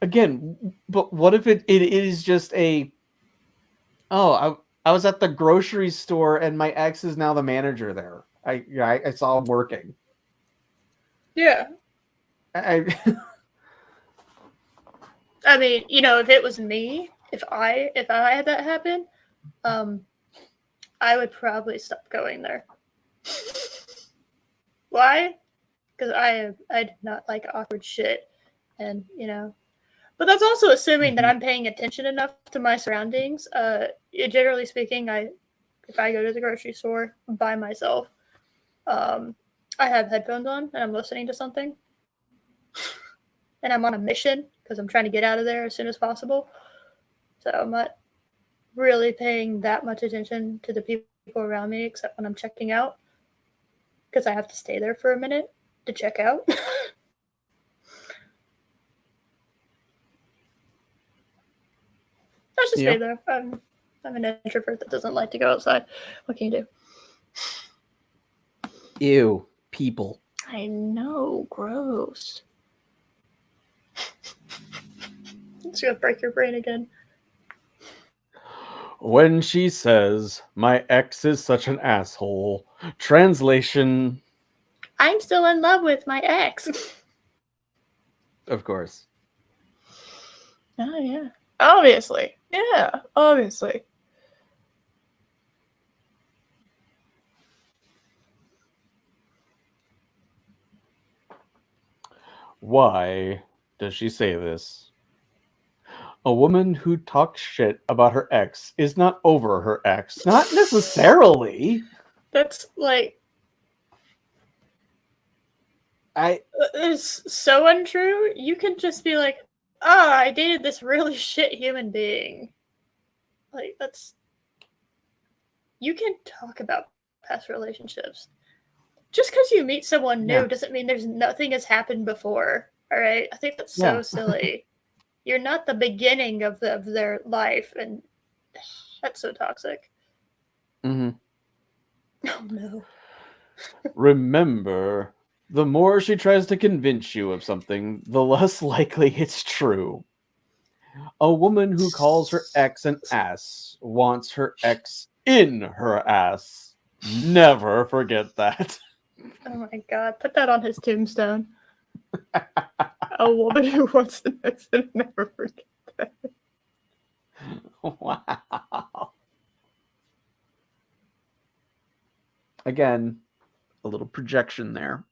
Again, but what if it is just a I was at the grocery store and my ex is now the manager there. I saw him working. Yeah. I I mean, if it was me, if I had that happen, I would probably stop going there. Why? Because I do not like awkward shit, and But that's also assuming that I'm paying attention enough to my surroundings. Generally speaking, if I go to the grocery store by myself, I have headphones on and I'm listening to something, and I'm on a mission because I'm trying to get out of there as soon as possible. So I'm not really paying that much attention to the people around me, except when I'm checking out, because I have to stay there for a minute to check out. I should stay there. I'm an introvert that doesn't like to go outside. What can you do? Ew, people. I know, gross. It's gonna break your brain again. When she says, my ex is such an asshole. Translation. I'm still in love with my ex. Of course. Oh, yeah. Obviously. Yeah, obviously. Why does she say this? A woman who talks shit about her ex is not over her ex. Not necessarily. That's like... I It's so untrue. You can just be like, oh, I dated this really shit human being. Like, that's... You can talk about past relationships. Just because you meet someone new doesn't mean there's nothing has happened before. All right? I think that's so silly. You're not the beginning of their life, and that's so toxic. Mm-hmm. Oh, no. Remember, the more she tries to convince you of something, the less likely it's true. A woman who calls her ex an ass wants her ex in her ass. Never forget that. Oh my god, put that on his tombstone. A woman who wants to next and never forget that. Wow. Again, a little projection there.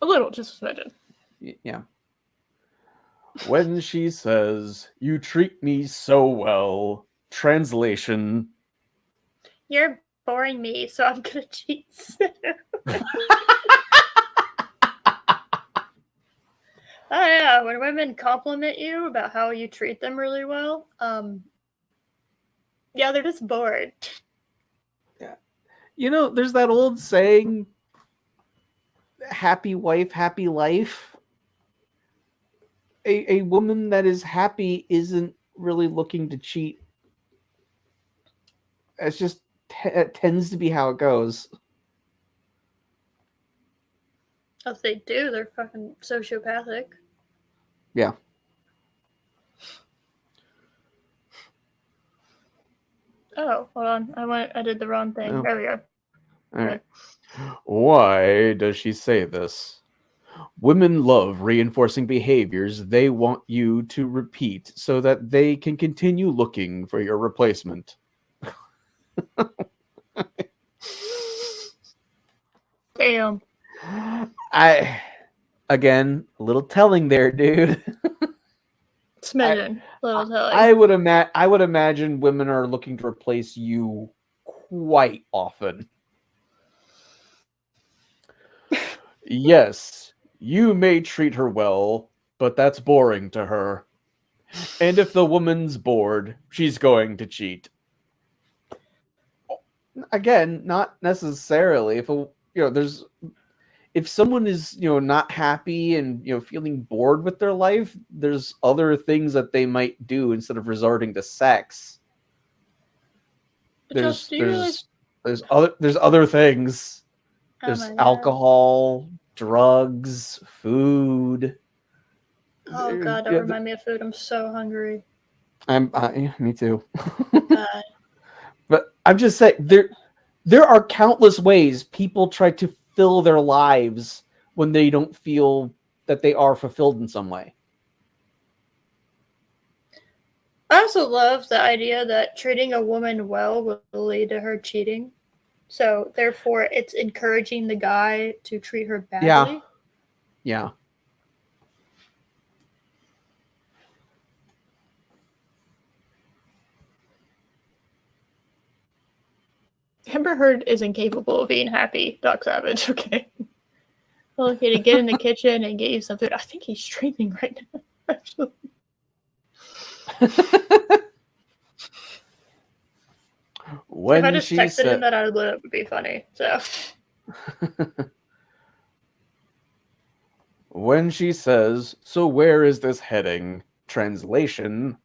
A little, just a smidgen. Yeah. When she says, "You treat me so well." Translation. You're boring me, so I'm gonna cheat. Oh yeah, when women compliment you about how you treat them really well, yeah, they're just bored. Yeah. You know, there's that old saying, happy wife, happy life. A woman that is happy isn't really looking to cheat. It's just it tends to be how it goes. If they do, they're fucking sociopathic. Yeah. Oh, hold on. I did the wrong thing. Oh. There we go. All right. Why does she say this? Women love reinforcing behaviors they want you to repeat so that they can continue looking for your replacement. Damn. Again, a little telling there, dude. Smidgen. Little telling. I would imagine women are looking to replace you quite often. Yes, you may treat her well, but that's boring to her. And if the woman's bored, she's going to cheat. Again, not necessarily. If someone is, not happy and, feeling bored with their life, there's other things that they might do instead of resorting to sex. Josh, do you realize? There's other things. Oh There's my god. alcohol, drugs, food. Oh god, don't remind me of food. I'm so hungry. Me too. God. But I'm just saying there are countless ways people try to fill their lives when they don't feel that they are fulfilled in some way. I also love the idea that treating a woman well will lead to her cheating. So therefore, it's encouraging the guy to treat her badly. Yeah. Amber Heard is incapable of being happy, Doc Savage, okay? Okay, to get in the kitchen and get you some food. I think he's streaming right now, actually. If I just texted him that I would, it would be funny. So when she says, "So where is this heading?" Translation.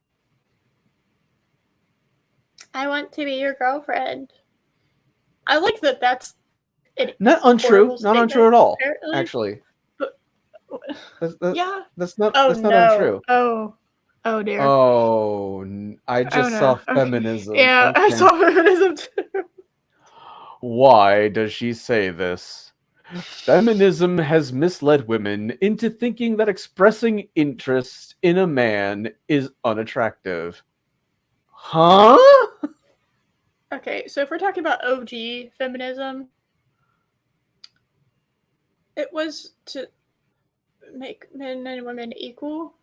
I want to be your girlfriend. I like that that's not untrue. Not untrue at all, apparently. Actually. But, yeah. That's not untrue. Oh dear. Oh, I just saw feminism. Yeah, okay. I saw feminism too. Why does she say this? Feminism has misled women into thinking that expressing interest in a man is unattractive. Huh? Okay, so if we're talking about OG feminism, it was to make men and women equal.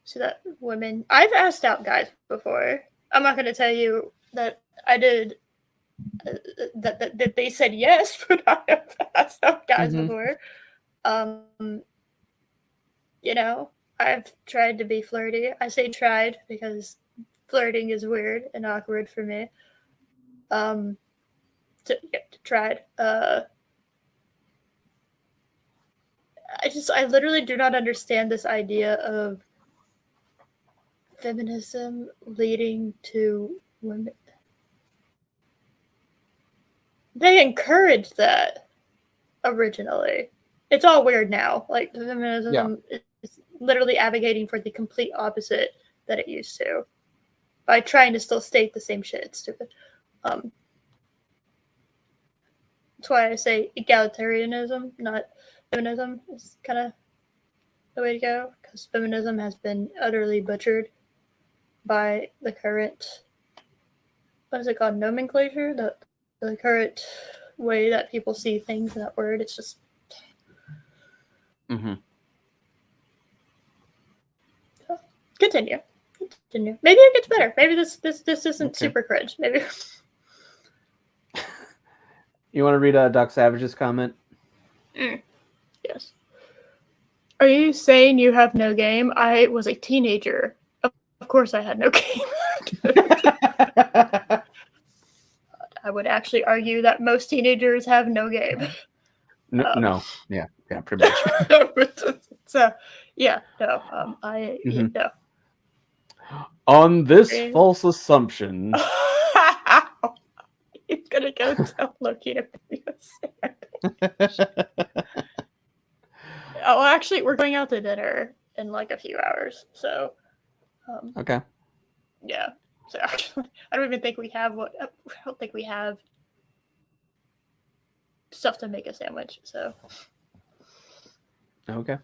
So that women... I've asked out guys before. I'm not going to tell you that I did... that they said yes, but I have asked out guys before. I've tried to be flirty. I say tried because flirting is weird and awkward for me. Tried. I literally do not understand this idea of feminism leading to women. They encouraged that originally. It's all weird now. Like feminism is literally advocating for the complete opposite that it used to by trying to still state the same shit. It's stupid. That's why I say egalitarianism, not feminism is kind of the way to go because feminism has been utterly butchered by the current, what is it called, nomenclature, the current way that people see things in that word. It's just Mm-hmm. continue. Continue. Maybe it gets better. Maybe this isn't Okay. super cringe. Maybe. You want to read Doc Savage's comment? Yes. Are you saying you have no game? I was a teenager. Of course I had no game. I would actually argue that most teenagers have no game. No. Yeah, pretty much. So, yeah, no. Mhm. No. On this false assumption. He's gonna go tell Loki to be a Oh, actually, we're going out to dinner in like a few hours, so. Okay. Yeah. So actually, I don't even think we have I don't think we have stuff to make a sandwich. So. Okay.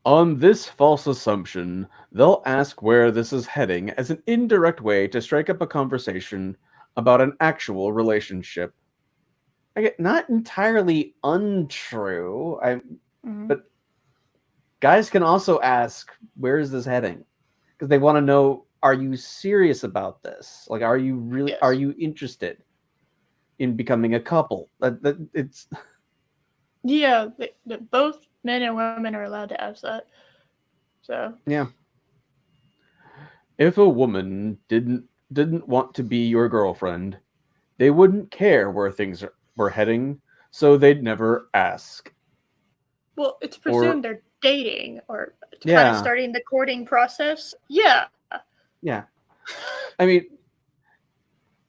On this false assumption, they'll ask where this is heading as an indirect way to strike up a conversation about an actual relationship. Not entirely untrue, but guys can also ask, where is this heading? Because they want to know, are you serious about this? Like, are you really, are you interested in becoming a couple? It's... Yeah, both men and women are allowed to ask that. So. Yeah. If a woman didn't want to be your girlfriend, they wouldn't care where things were heading, so they'd never ask. Well, it's presumed they're dating or kind of starting the courting process. Yeah. Yeah. I mean,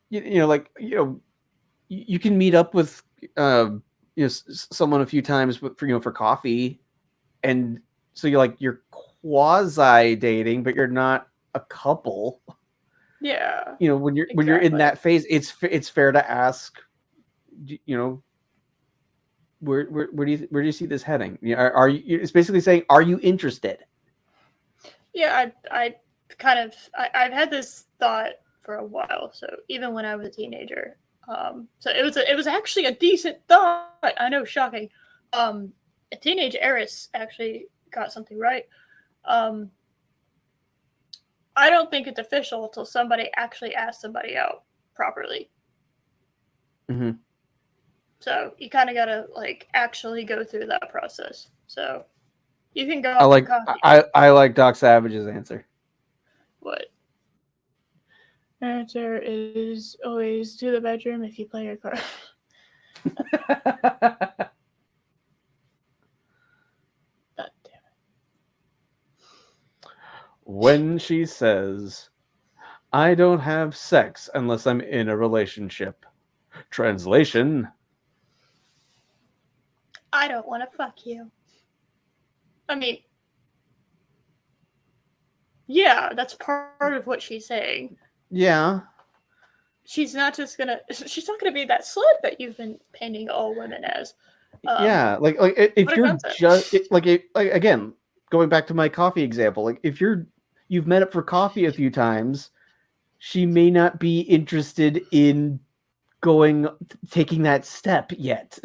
you can meet up with someone a few times for coffee, and so you're quasi dating, but you're not a couple. Yeah. When you're in that phase, it's fair to ask, where do you see this heading? Are you? It's basically saying, are you interested? Yeah, I've had this thought for a while. So even when I was a teenager, so it was actually a decent thought. I know, shocking. A teenage heiress actually got something right. I don't think it's official until somebody actually asks somebody out properly. Mm-hmm. So you kind of gotta actually go through that process. So you can go. I like Doc Savage's answer. What? Answer is always to the bedroom if you play your card. God damn it. When she says, I don't have sex unless I'm in a relationship. Translation. I don't want to fuck you. I mean, yeah, that's part of what she's saying. Yeah. She's not gonna be that slut that you've been painting all women as. Yeah, like if you're just again, going back to my coffee example, like if you've met up for coffee a few times, she may not be interested in taking that step yet.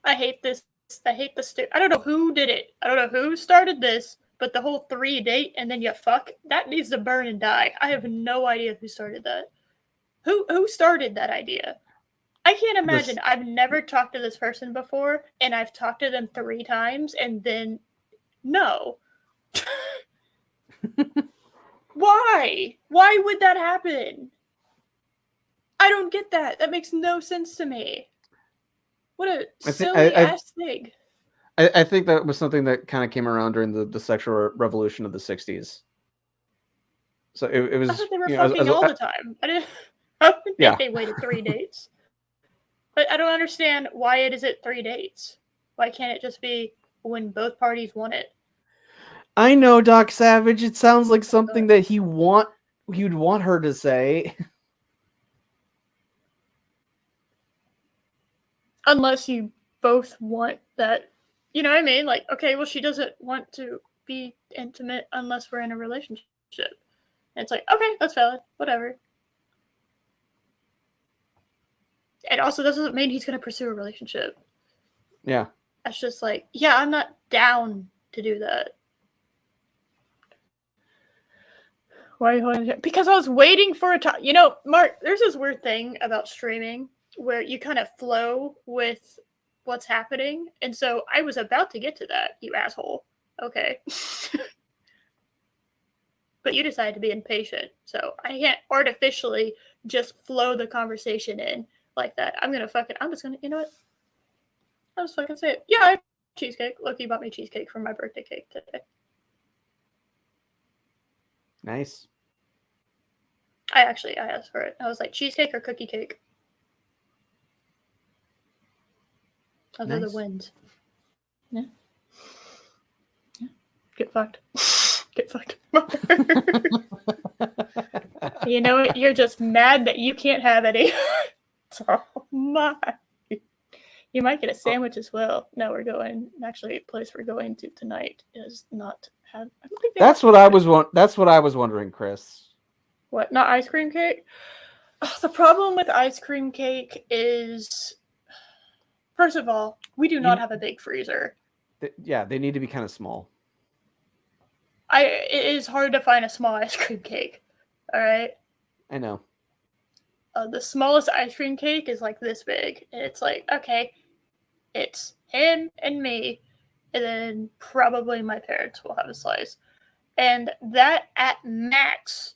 I hate this. I hate the I don't know who did it. I don't know who started this, but the whole 3 date and then you fuck, that needs to burn and die. I have no idea who started that. Who started that idea? I can't imagine. I've never talked to this person before, and I've talked to them 3 times, and then no. Why? Why would that happen? I don't get that. That makes no sense to me. What a silly ass thing. I think that was something that kind of came around during the sexual revolution of the 60s. So it was. I thought they were fucking all the time. I don't think they waited 3 dates. But I don't understand why it is at 3 dates. Why can't it just be when both parties want it? I know, Doc Savage. It sounds like something that you'd want her to say. Unless you both want that You know what I mean? Like, okay, well, she doesn't want to be intimate unless we're in a relationship. And it's like, okay, that's valid. Whatever. And also, this doesn't mean he's going to pursue a relationship. Yeah. That's just like, yeah, I'm not down to do that. Why are you holding it? Because I was waiting for a time. You know, Mark, there's this weird thing about streaming where you kind of flow with what's happening. And so I was about to get to that, you asshole. Okay. But you decided to be impatient. So I can't artificially just flow the conversation in like that. I'm just going to, you know what? I'll just fucking say it. Yeah, I have cheesecake. Loki bought me cheesecake for my birthday cake today. Nice. I asked for it. I was like, cheesecake or cookie cake? Those are the wins. Yeah. Yeah. Get fucked. Get fucked. You know what? You're just mad that you can't have any. Oh my. You might get a sandwich as well. No, we're going. Actually, a place we're going to tonight does not have. I don't think That's what I was wondering, Chris. What? Not ice cream cake? Oh, the problem with ice cream cake is, first of all, we do not have a big freezer. Yeah, they need to be kind of small. It is hard to find a small ice cream cake. All right. I know. The smallest ice cream cake is like this big. And it's like, okay, it's him and me, and then probably my parents will have a slice. And that at max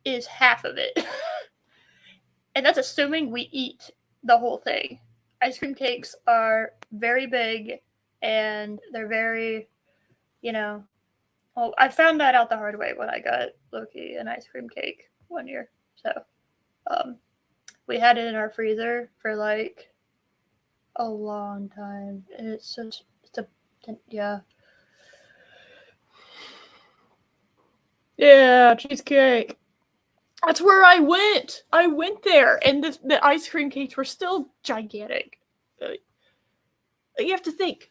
is half of it. And that's assuming we eat the whole thing. Ice cream cakes are very big and they're very, well, I found that out the hard way when I got Loki an ice cream cake one year. So we had it in our freezer for like a long time. And it's yeah. Yeah, cheesecake. That's where I went. I went there, and the ice cream cakes were still gigantic. You have to think.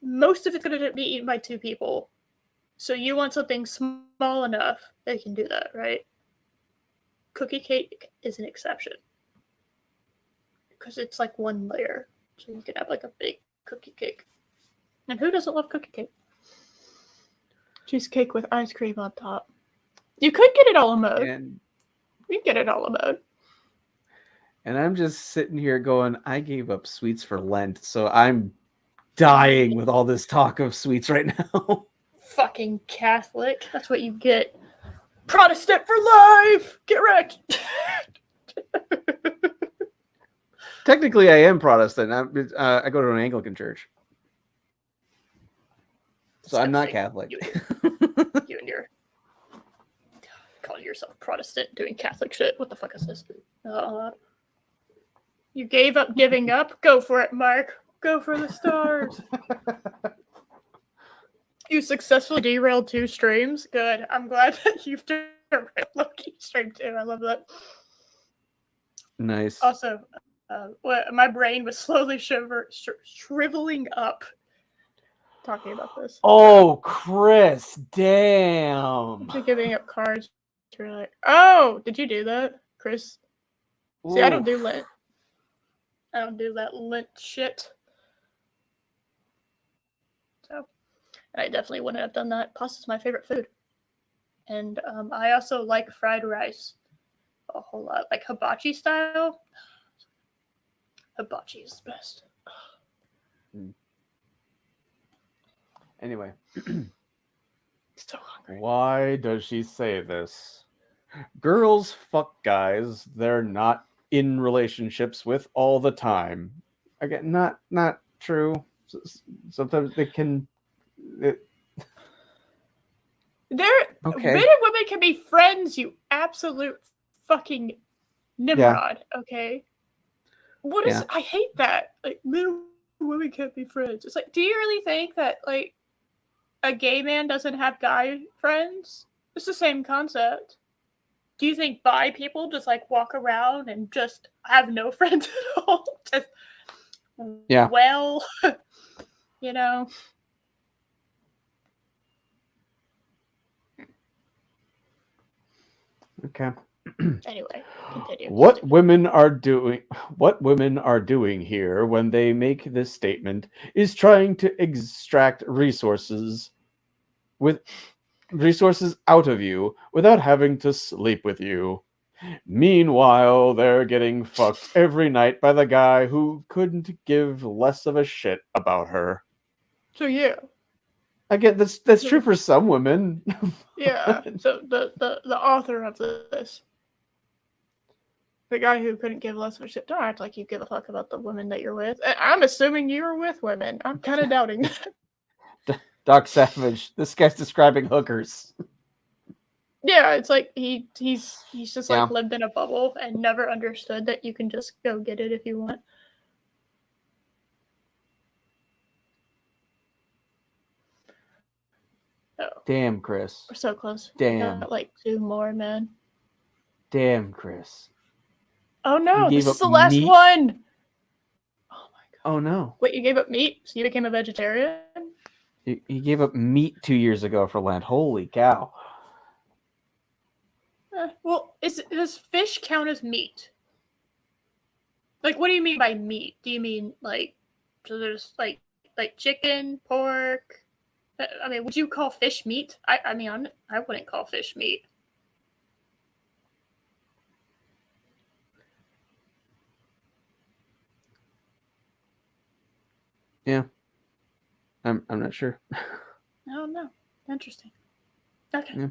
Most of it's going to be eaten by 2 people. So you want something small enough that you can do that, right? Cookie cake is an exception. Because it's like 1 layer. So you can have like a big cookie cake. And who doesn't love cookie cake? Cheesecake with ice cream on top. You could get it a la mode. You can get it a la mode. And I'm just sitting here going, I gave up sweets for Lent, so I'm dying with all this talk of sweets right now. Fucking Catholic. That's what you get. Protestant for life! Get wrecked! Technically, I am Protestant. I go to an Anglican church. So I'm not Catholic. You and your calling yourself Protestant doing Catholic shit. What the fuck is this? You gave up giving up? Go for it, Mark. Go for the stars. You successfully derailed 2 streams. Good. I'm glad that you've derailed Loki stream too. I love that. Nice. Also, my brain was slowly shriveling up talking about this. Oh, Chris, damn. You're giving up cards. You're like, oh, did you do that, Chris? See, I don't do Lent. I don't do that Lent shit. So, and I definitely wouldn't have done that. Pasta's my favorite food. And I also like fried rice a whole lot. Like hibachi style. Hibachi is the best. Anyway. So hungry. Why does she say this? Girls fuck guys they're not in relationships with all the time. Again, not true. Sometimes they can. Men and women can be friends, you absolute fucking Nimrod. Yeah. Okay. What is? Yeah. I hate that. Like, men and women can't be friends. It's like, do you really think that like a gay man doesn't have guy friends? It's the same concept. Do you think bi people just like walk around and just have no friends at all? Just, yeah. Well, you know. Okay. Anyway, continue. What Stupid. women are doing here when they make this statement is trying to extract resources out of you without having to sleep with you. Meanwhile, they're getting fucked every night by the guy who couldn't give less of a shit about her. So yeah, Again, that's true so, for some women. yeah. So the author of this, the guy who couldn't give less of a shit. Don't act like you give a fuck about the women that you're with. I'm assuming you're with women. I'm kind of doubting that. Doc Savage, this guy's describing hookers. Yeah, it's like he's just Yeah. like lived in a bubble and never understood that you can just go get it if you want. Oh, Damn, Chris. we're so close. We Damn. got like 2 more, man. Damn, Chris. Oh You no, gave this up is the last meat? one. Oh my god. Oh no. Wait, you gave up meat? So you became a vegetarian? He gave up meat 2 years ago for Lent. Holy cow. Well, does fish count as meat? Like, what do you mean by meat? Do you mean like, so there's like chicken, pork? I mean, would you call fish meat? I mean, I wouldn't call fish meat. Yeah. I'm not sure. I don't know. Interesting. Okay. Yeah.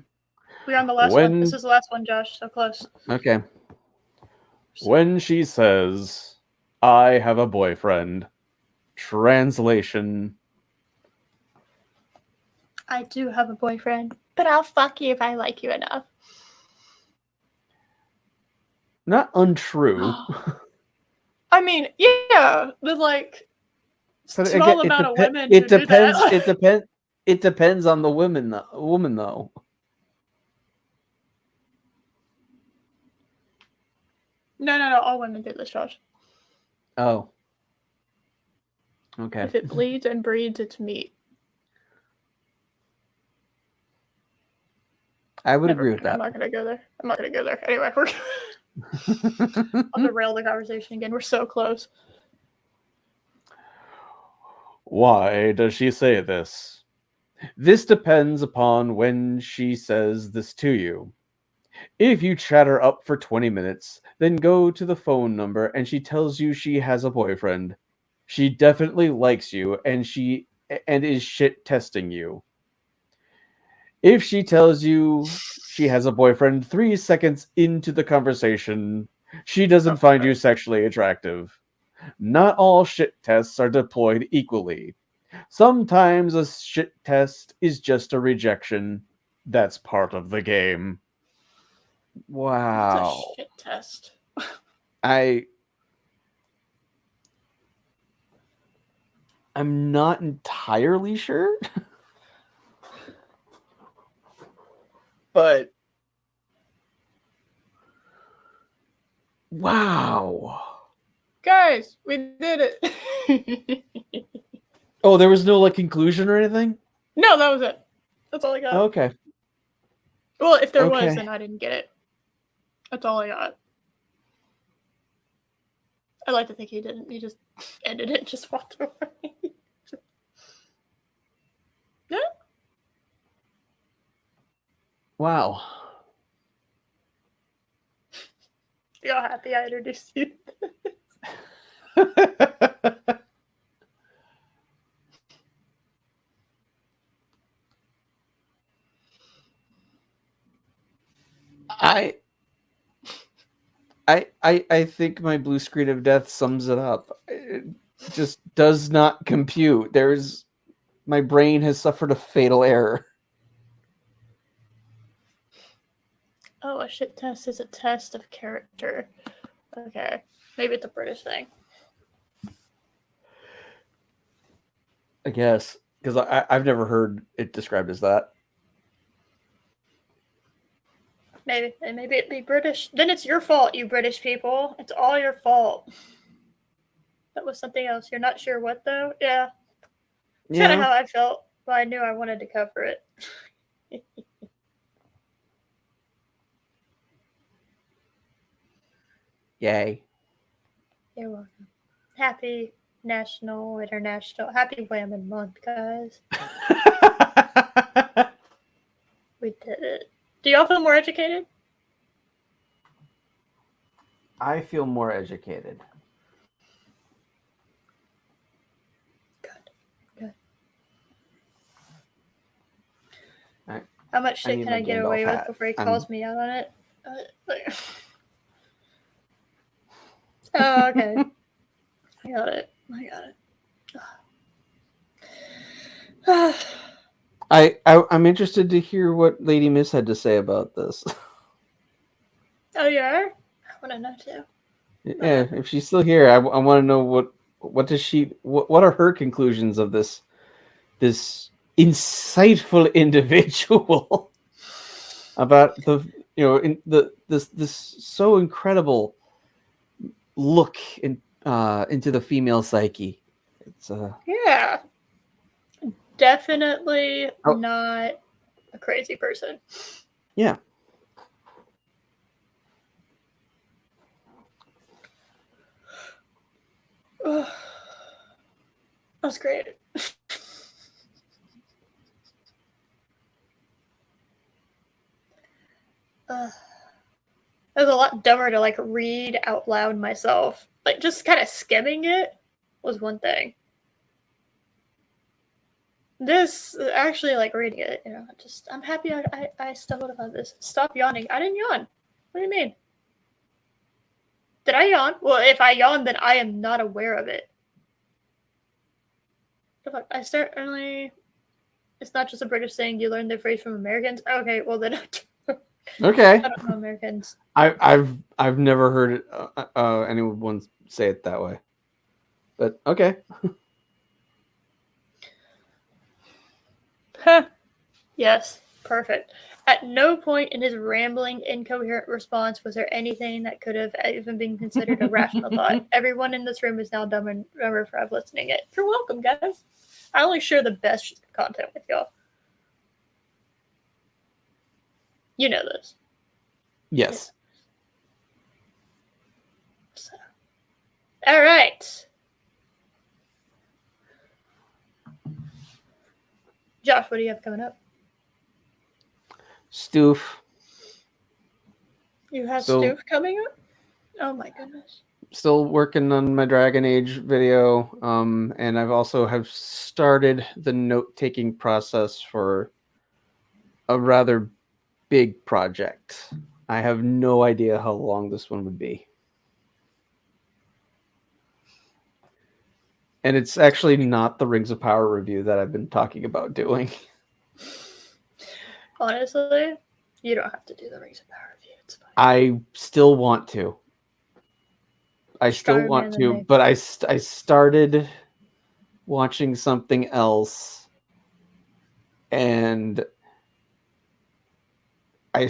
We're on the last one. This is the last one, Josh. So close. Okay. When she says, I have a boyfriend. Translation. I do have a boyfriend, but I'll fuck you if I like you enough. Not untrue. I mean, yeah, but like But small again, amount of women who do that. It depends on the woman though. No. All women do this, Josh. Oh. Okay. If it bleeds and breeds, it's meat. I would agree with that. I'm not gonna go there. Anyway, we're I'll derail the conversation again. We're so close. Why does she say this? This depends upon when she says this to you. If you chat her up for 20 minutes, then go to the phone number and she tells you she has a boyfriend, she definitely likes you and is shit testing you. If she tells you she has a boyfriend 3 seconds into the conversation, she doesn't find you sexually attractive. Not all shit tests are deployed equally. Sometimes a shit test is just a rejection. That's part of the game. Wow. It's a shit test. I'm not entirely sure. But wow. Guys, we did it. Oh, there was no like conclusion or anything? No, that was it. That's all I got. Okay. Well, if there Okay. was, then I didn't get it. That's all I got. I like to think he didn't. He just ended it and just walked away. Yeah. Wow. You're happy I introduced you. I think my blue screen of death sums it up. It just does not compute. My brain has suffered a fatal error. Oh, a shit test is a test of character. Okay. Maybe it's a British thing. I guess. Because I've never heard it described as that. Maybe it'd be British. Then it's your fault, you British people. It's all your fault. That was something else. You're not sure what though? Yeah. It's kind of Yeah. how I felt, but I knew I wanted to cover it. Yay. You're welcome. Happy Happy Women Month, guys. We did it. Do y'all feel more educated? I feel more educated. Good. Good. I, How much I shit need can my I get Gandalf away with hat. before he calls me out on it? Oh, okay. I got it. I'm interested to hear what Lady Miss had to say about this. Oh, you are? I want to know too. Yeah, if she's still here, I want to know what does she what are her conclusions of this insightful individual about the in this so incredible look into the female psyche. It's Yeah. Definitely oh, not a crazy person. yeah. That's great. It was a lot dumber to like read out loud myself. Like just kind of skimming it was one thing. This actually like reading it, just I'm happy I stumbled upon this. Stop yawning. I didn't yawn. What do you mean? Did I yawn? Well, if I yawn, then I am not aware of it. I certainly. It's not just a British saying. You learned the phrase from Americans. Okay, well then. Okay. I don't know Americans. I've never heard anyone say it that way, but okay. Huh. Yes, perfect. At no point in his rambling, incoherent response was there anything that could have even been considered a rational thought. Everyone in this room is now dumb and dumber for listening it. You're welcome, guys. I only share the best content with y'all. You know this. Yes. So. All right. Josh, what do you have coming up? Stoof. You have Stoof coming up? Oh my goodness. Still working on my Dragon Age video, and I've also have started the note-taking process for a rather big project. I have no idea how long this one would be. And it's actually not the Rings of Power review that I've been talking about doing. Honestly, you don't have to do the Rings of Power review. It's fine. I still want to. But I started watching something else, and I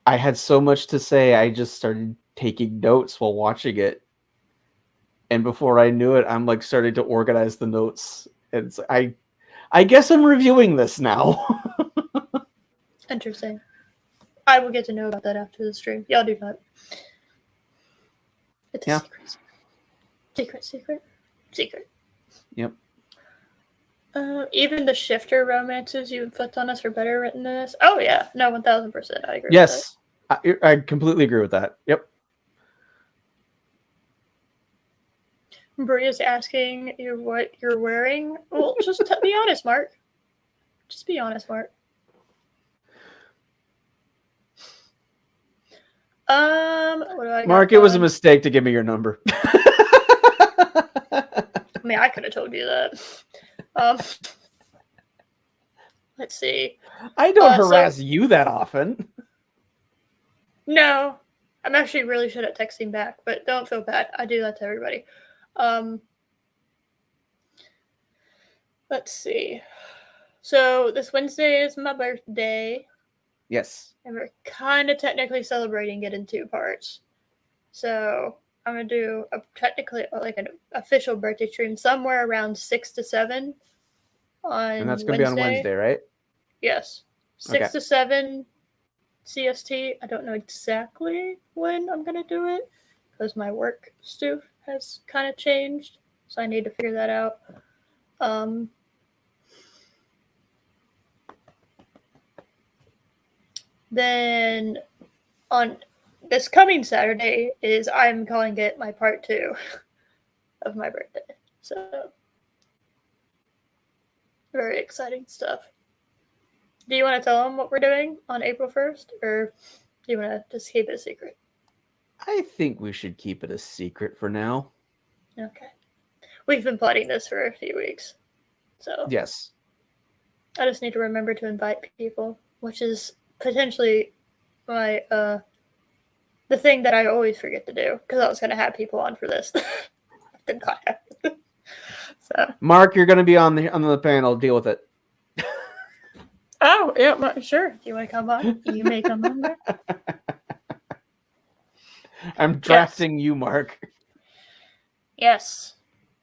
had so much to say, I just started taking notes while watching it. And before I knew it, I'm like starting to organize the notes. It's I guess I'm reviewing this now. Interesting. I will get to know about that after the stream. Y'all do not. It's a secret. Yep. Even the shifter romances you inflict on us are better written than this. Oh yeah, no, 1000%. I agree. Yes, with that. I completely agree with that. Yep. Bria's asking you what you're wearing. Well, just be honest, Mark. Just be honest, Mark. What do I got? Mark, it was a mistake to give me your number. I mean, I could have told you that. Let's see. I don't harass you that often. No, I'm actually really shit at texting back, but don't feel bad. I do that to everybody. Let's see. So this Wednesday is my birthday. Yes. And we're kind of technically celebrating it in two parts. So I'm gonna do technically like an official birthday stream somewhere around 6 to 7 on And that's going to be on Wednesday, right? Yes, 6 Okay. to 7 CST. I don't know exactly when I'm gonna do it because my work stuff has kind of changed, so I need to figure that out. Then on this coming Saturday is I'm calling it my part 2 of my birthday. So very exciting stuff. Do you want to tell them what we're doing on April 1st, or do you want to just keep it a secret? I think we should keep it a secret for now. Okay. We've been plotting this for a few weeks. So yes, I just need to remember to invite people, which is potentially my the thing that I always forget to do because I was going to have people on for this. Did not happen. So Mark, you're going to be on the panel. Deal with it. Oh yeah, sure. Do you want to come on? You may come on there. I'm drafting you, Mark. Yes.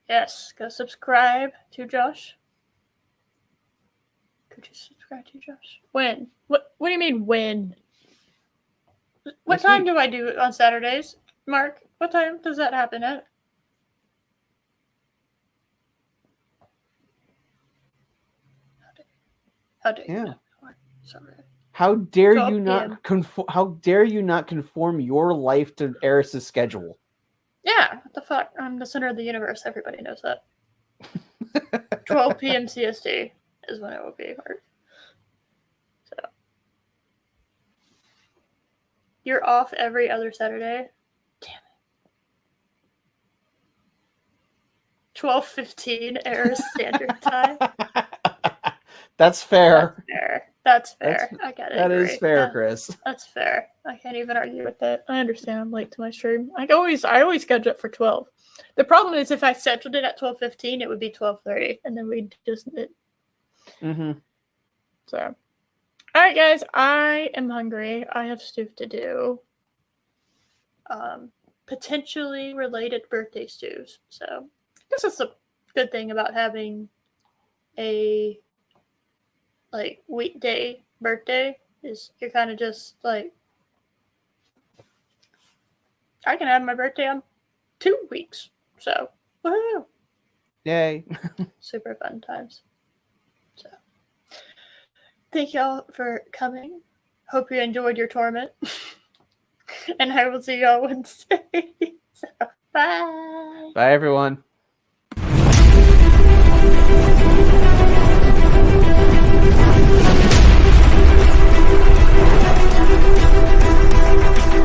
Go subscribe to Josh. Could you subscribe to Josh? When? What do you mean when? What time do I do it on Saturdays, Mark? What time does that happen at? How dare you not? Sorry. How dare 12 you not p.m. How dare you not conform your life to Eris's schedule? Yeah, what the fuck? I'm the center of the universe. Everybody knows that. 12 p.m. CST is when it will be, Mark. So you're off every other Saturday. Damn it. 12:15 Eris Standard Time. That's fair. That's fair. I gotta That agree. is fair, Chris. That's fair. I can't even argue with that. I understand I'm late to my stream. I always schedule it for 12. The problem is if I scheduled it at 12:15, it would be 12:30, and then we'd just. So, all right, guys. I am hungry. I have stuff to do. Potentially related birthday stews. So, this is a good thing about having a weekday birthday is you're kind of just like I can have my birthday on 2 weeks, so woohoo! Yay! Super fun times. So thank y'all for coming. Hope you enjoyed your torment, and I will see y'all Wednesday. So bye. Bye, everyone.